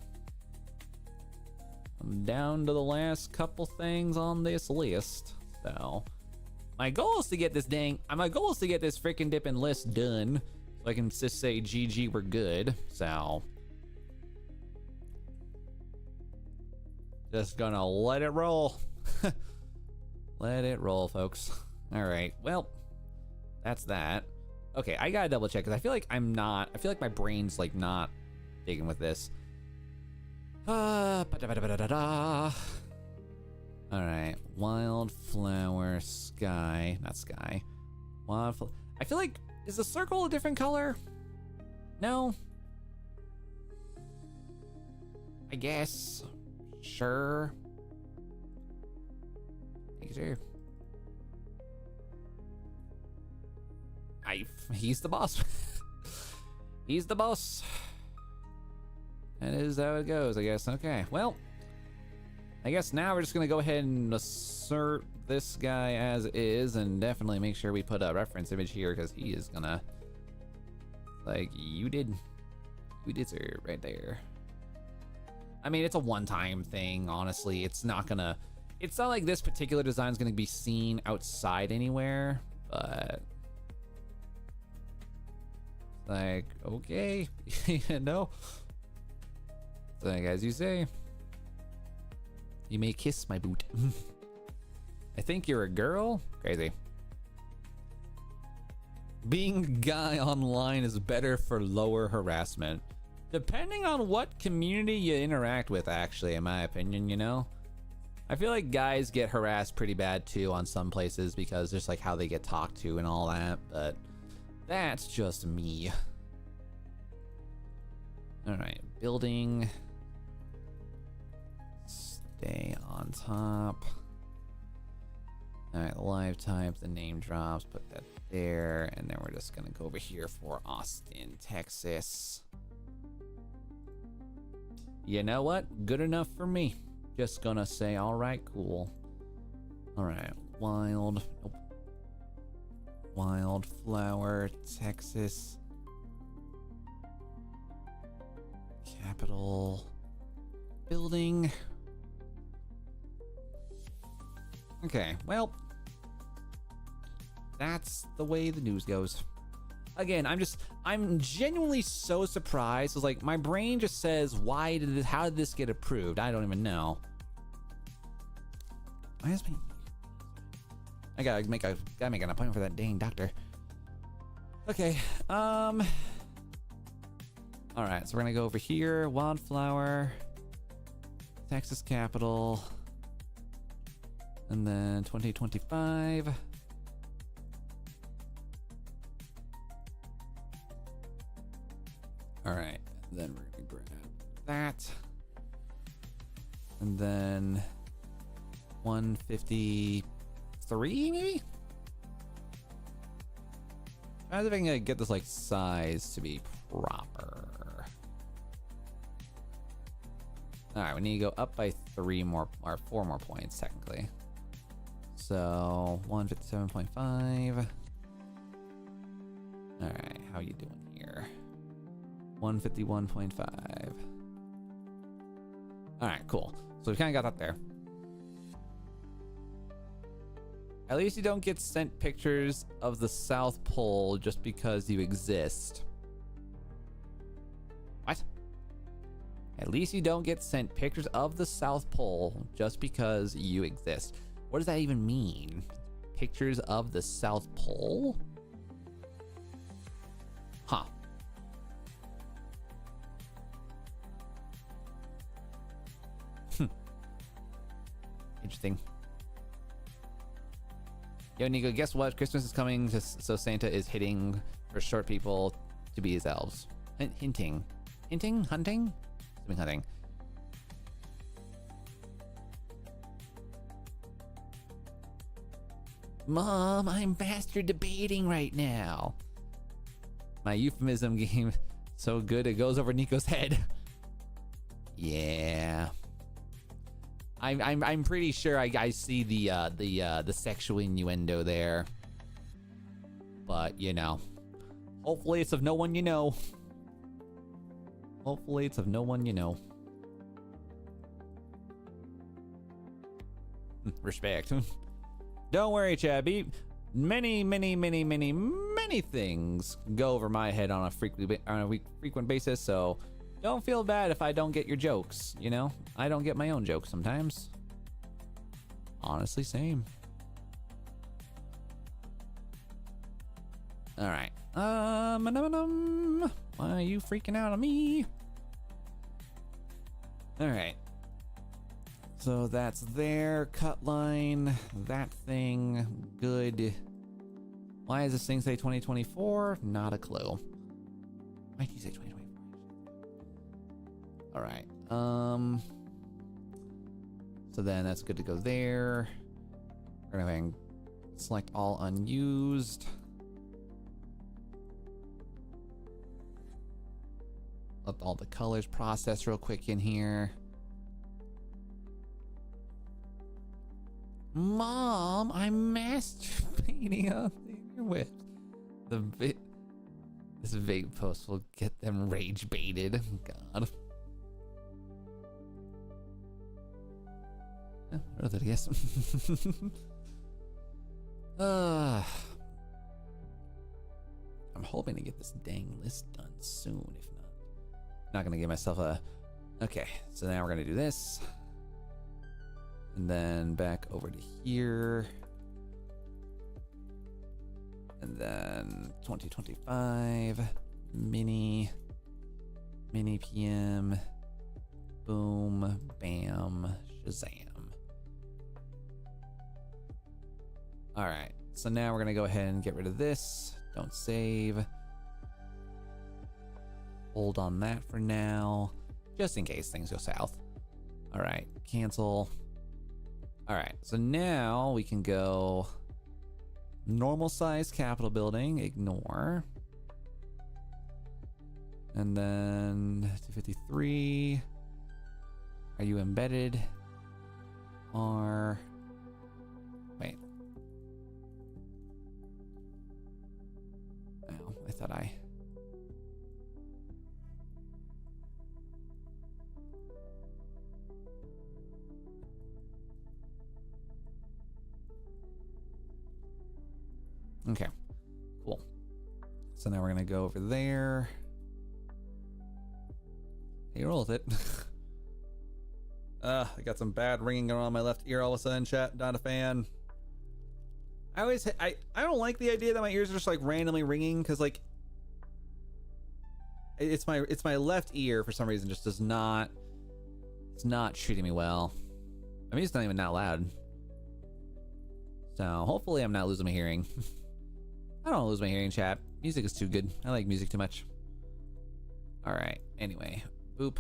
I'm down to the last couple things on this list. So my goal is to get this freaking dipping list done so I can just say GG, we're good. So just gonna let it roll. Let it roll, folks. All right, well, that's that. Okay, I gotta double check because I feel like my brain's like not digging with this. All right, wildflower sky, not sky. Wildflower. I feel like, is the circle a different color? No. I guess. Sure. Sure. He's the boss. He's the boss. That is how it goes, I guess. Okay, well, I guess now we're just gonna go ahead and assert this guy as is, and definitely make sure we put a reference image here because he is gonna, like, you did, sir, right there. I mean, it's a one-time thing, honestly. It's not like this particular design is gonna be seen outside anywhere, but like, okay, you know. Like, as you say, you may kiss my boot. I think you're a girl? Crazy. Being a guy online is better for lower harassment. Depending on what community you interact with, actually, in my opinion, you know? I feel like guys get harassed pretty bad too on some places because just like how they get talked to and all that, but that's just me. All right, building. Stay on top. All right, live type, the name drops, put that there, and then we're just gonna go over here for Austin, Texas. You know what? Good enough for me. Just gonna say, all right, cool. All right, Wildflower, Texas. Capital building. Okay, well, that's the way the news goes. Again, I'm genuinely so surprised. It's like my brain just says, how did this get approved? I don't even know. I gotta make an appointment for that dang doctor. Okay, all right, so we're gonna go over here, Wildflower, Texas Capital, and then 2025. All right, then we're gonna grab that, and then 153 maybe. I don't think I can get this like size to be proper. All right, we need to go up by 4 more points technically. So 157.5. All right, how you doing here? 151.5. All right, cool. So we kind of got that there. At least you don't get sent pictures of the South Pole just because you exist. What? At least you don't get sent pictures of the South Pole just because you exist. What does that even mean? Pictures of the South Pole? Huh. Interesting. Yo, Nico, guess what? Christmas is coming, so Santa is hitting for short people to be his elves. Hinting? Hunting? Something hunting. Mom, I'm master debating right now. My euphemism game so good it goes over Nico's head. Yeah. I'm pretty sure I see the sexual innuendo there. But you know, hopefully it's of no one you know. Hopefully it's of no one you know. Respect. Don't worry, Chabby. Many things go over my head on a frequent basis, so don't feel bad if I don't get your jokes, you know? I don't get my own jokes sometimes. Honestly, same. All right. Why are you freaking out on me? All right. So that's their cut line, that thing, good. Why does this thing say 2024? Not a clue. Why do you say 2024? All right. So then that's good to go there. We're gonna go ahead and select all unused. Let all the colors process real quick in here. Mom, I'm masturbating on your whip. This vape post will get them rage baited. God. Worth it, I guess. I'm hoping to get this dang list done soon. If not gonna give myself a. Okay, so now we're gonna do this. And then back over to here. And then 2025 mini PM, boom, bam, Shazam. All right, so now we're gonna go ahead and get rid of this. Don't save. Hold on that for now, just in case things go south. All right, cancel. All right, so now we can go normal size Capitol building, ignore. And then 253. Are you embedded? Wait. Oh, I thought I. Okay, cool. So now we're gonna go over there. Hey, roll with it. I got some bad ringing going on my left ear all of a sudden, chat. Not a fan. I don't like the idea that my ears are just like randomly ringing, because like it's my left ear for some reason just does not, it's not treating me well. I mean, it's not even that loud. So hopefully I'm not losing my hearing. I don't want to lose my hearing, chat. Music is too good. I like music too much. All right, anyway, boop.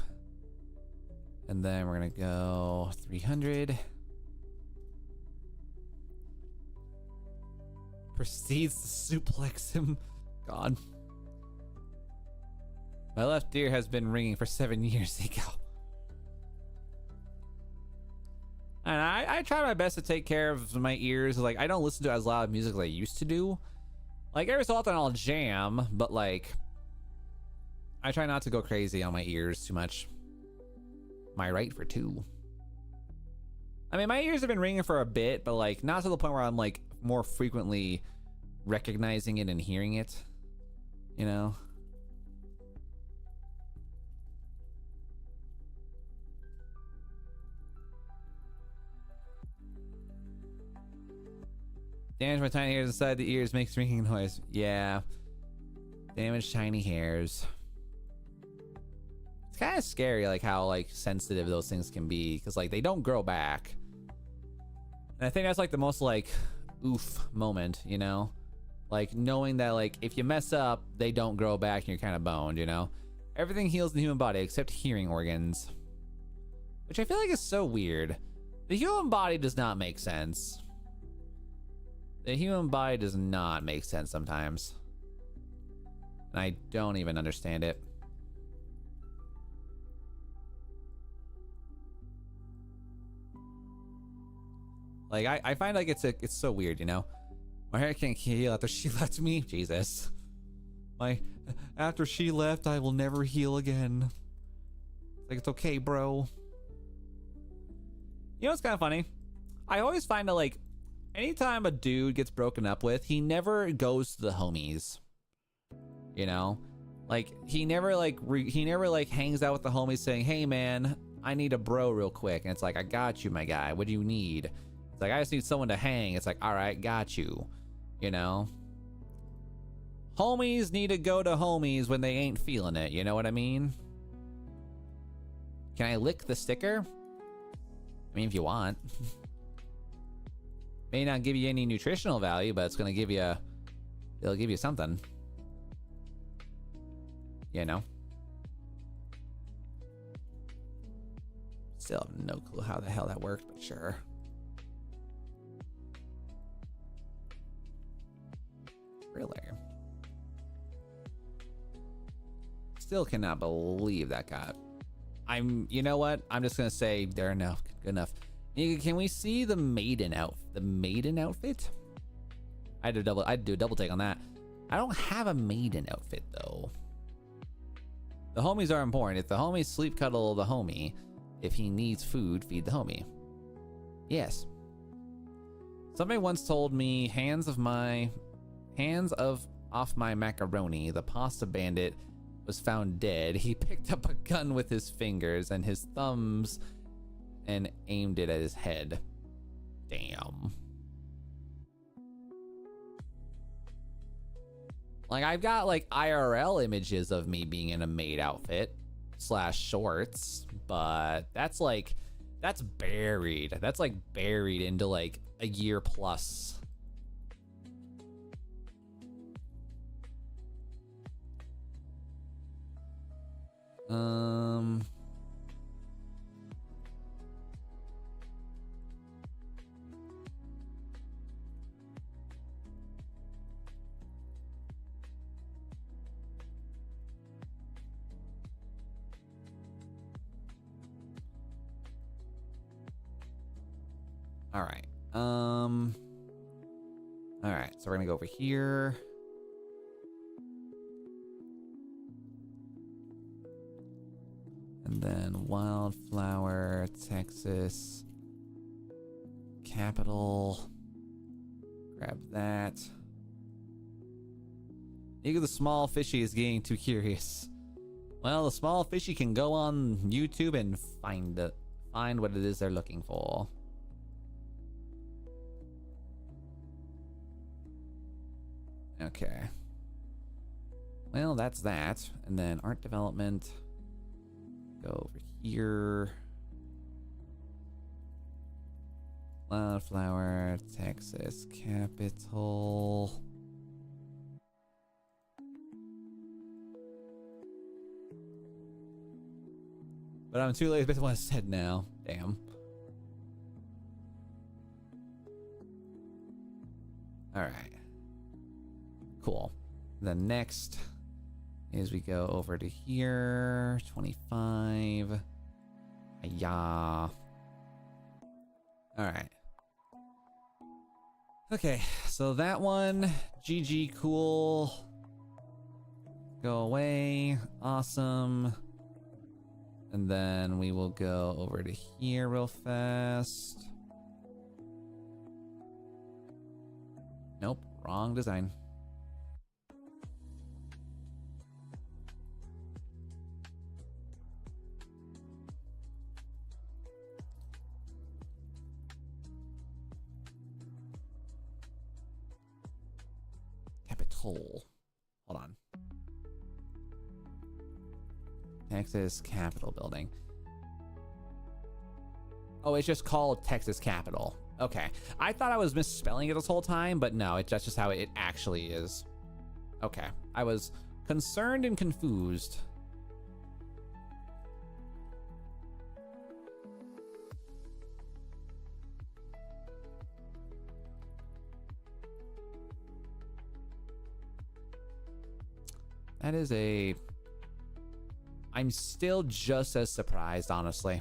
And then we're gonna go 300. Proceeds to suplex him. God. My left ear has been ringing for 7 years, Zico. And I try my best to take care of my ears. Like, I don't listen to as loud music as I used to do. Like, every so often I'll jam, but like, I try not to go crazy on my ears too much. Am I right for 2? I mean, my ears have been ringing for a bit, but like, not to the point where I'm like more frequently recognizing it and hearing it, you know? Damage my tiny hairs inside the ears makes ringing noise. Yeah. Damage tiny hairs. It's kind of scary, like how like sensitive those things can be, because like they don't grow back. And I think that's like the most like oof moment, you know? Like knowing that like if you mess up, they don't grow back and you're kind of boned, you know? Everything heals in the human body except hearing organs. Which I feel like is so weird. The human body does not make sense. The human body does not make sense sometimes. And I don't even understand it. Like I find like it's so weird, you know. My hair can't heal after she left me. Jesus. After she left, I will never heal again. Like, it's okay, bro. You know what's kind of funny? I always find that, like, anytime a dude gets broken up with, he never goes to the homies. You know? Like, he never hangs out with the homies saying, hey, man, I need a bro real quick. And it's like, I got you, my guy. What do you need? It's like, I just need someone to hang. It's like, all right, got you. You know? Homies need to go to homies when they ain't feeling it. You know what I mean? Can I lick the sticker? I mean, if you want. May not give you any nutritional value, but it's gonna give you, it'll give you something. You know? Still have no clue how the hell that worked, but sure. Really? Still cannot believe that got. You know what? I'm just gonna say they're enough, good enough. Can we see the maiden outfit? I had to do a double take on that. I don't have a maiden outfit though. The homies are important. If the homies sleep cuddle the homie, if he needs food, feed the homie. Yes. Somebody once told me, hands off my macaroni. The pasta bandit was found dead. He picked up a gun with his fingers and his thumbs and aimed it at his head. Damn. Like, I've got like IRL images of me being in a maid outfit / shorts, but that's buried. That's like buried into like a year plus. All right. All right, so we're gonna go over here. And then Wildflower, Texas, Capital. Grab that. Ego the small fishy is getting too curious. Well, the small fishy can go on YouTube and find what it is they're looking for. Okay. Well, that's that. And then art development. Go over here. Wildflower, Texas Capital. But I'm too late with what I said now. Damn. All right. Cool. The next is we go over to here. 25. Yeah. All right. Okay, so that one, GG, cool. Go away, awesome. And then we will go over to here real fast. Nope, wrong design. Capital. Hold on. Texas Capitol building. Oh, it's just called Texas Capitol. Okay. I thought I was misspelling it this whole time, but no, that's just how it actually is. Okay. I was concerned and confused. That is I'm still just as surprised, honestly.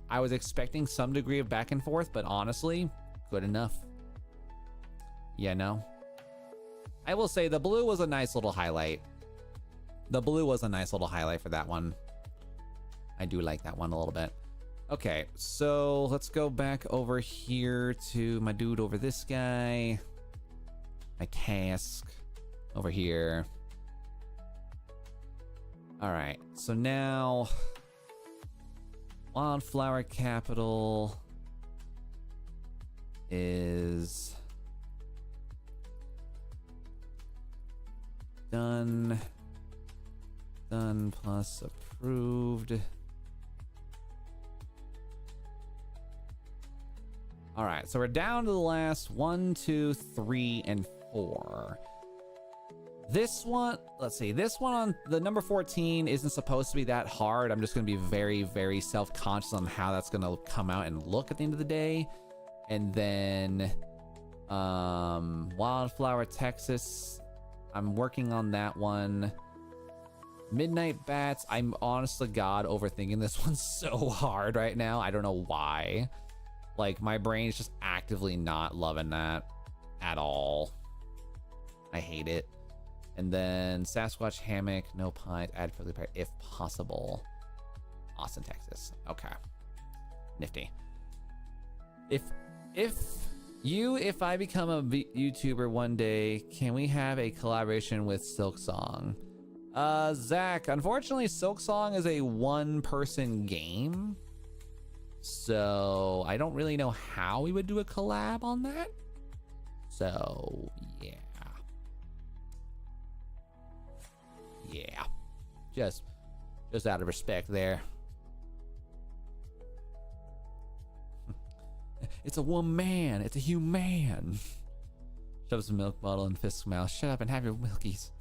I was expecting some degree of back and forth, but honestly, good enough. Yeah, no. I will say the blue was a nice little highlight. The blue was a nice little highlight for that one. I do like that one a little bit. Okay, so let's go back over here to my dude over this guy. My task over here. All right, so now Wildflower Capital is done. Done plus approved. All right, so we're down to the last 1, 2, 3, and 4. This one, let's see, this one on the number 14 isn't supposed to be that hard. I'm just gonna be very, very self-conscious on how that's gonna come out and look at the end of the day. And then Wildflower, Texas, I'm working on that one. Midnight Bats, I'm honest to God overthinking this one so hard right now. I don't know why. Like, my brain is just actively not loving that at all. I hate it. And then Sasquatch Hammock, no pines, add further pair if possible. Austin, Texas. Okay. Nifty. If I become a YouTuber one day, can we have a collaboration with Silksong? Zach, unfortunately, Silksong is a one-person game. So I don't really know how we would do a collab on that. So yeah. Yeah. Just out of respect there. It's a woman. It's a human. Shoves a milk bottle in Fisk's mouth. Shut up and have your milkies.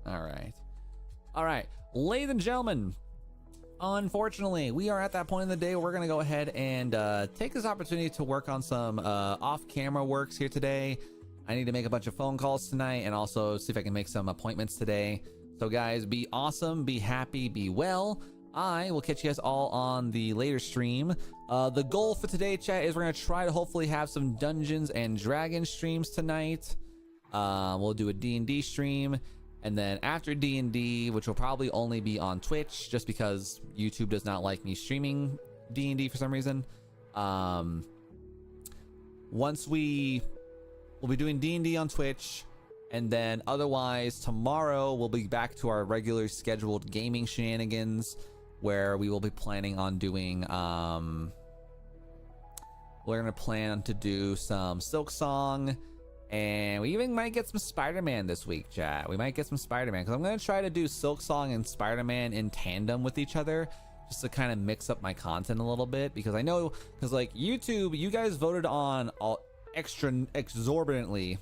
All right. All right. Ladies and gentlemen, unfortunately, we are at that point in the day where we're going to go ahead and take this opportunity to work on some off-camera works here today. I need to make a bunch of phone calls tonight and also see if I can make some appointments today. So guys, be awesome, be happy, be well. I will catch you guys all on the later stream. The goal for today, chat, is we're going to try to hopefully have some Dungeons and Dragons streams tonight. We'll do a D&D stream. And then after D&D, which will probably only be on Twitch, just because YouTube does not like me streaming D&D for some reason. Once we'll be doing D&D on Twitch, and then otherwise tomorrow we'll be back to our regular scheduled gaming shenanigans, where we will be planning on doing, we're gonna plan to do some Silksong. And we even might get some Spider-Man this week, chat. We might get some Spider-Man, because I'm going to try to do Silksong and Spider-Man in tandem with each other, just to kind of mix up my content a little bit. Because I know, because like YouTube, you guys voted on exorbitantly.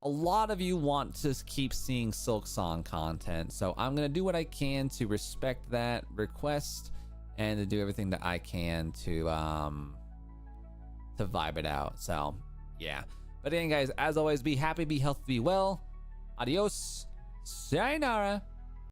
A lot of you want to keep seeing Silksong content. So I'm going to do what I can to respect that request and to do everything that I can to vibe it out. So yeah. But again, guys, as always, be happy, be healthy, be well. Adios. Sayonara.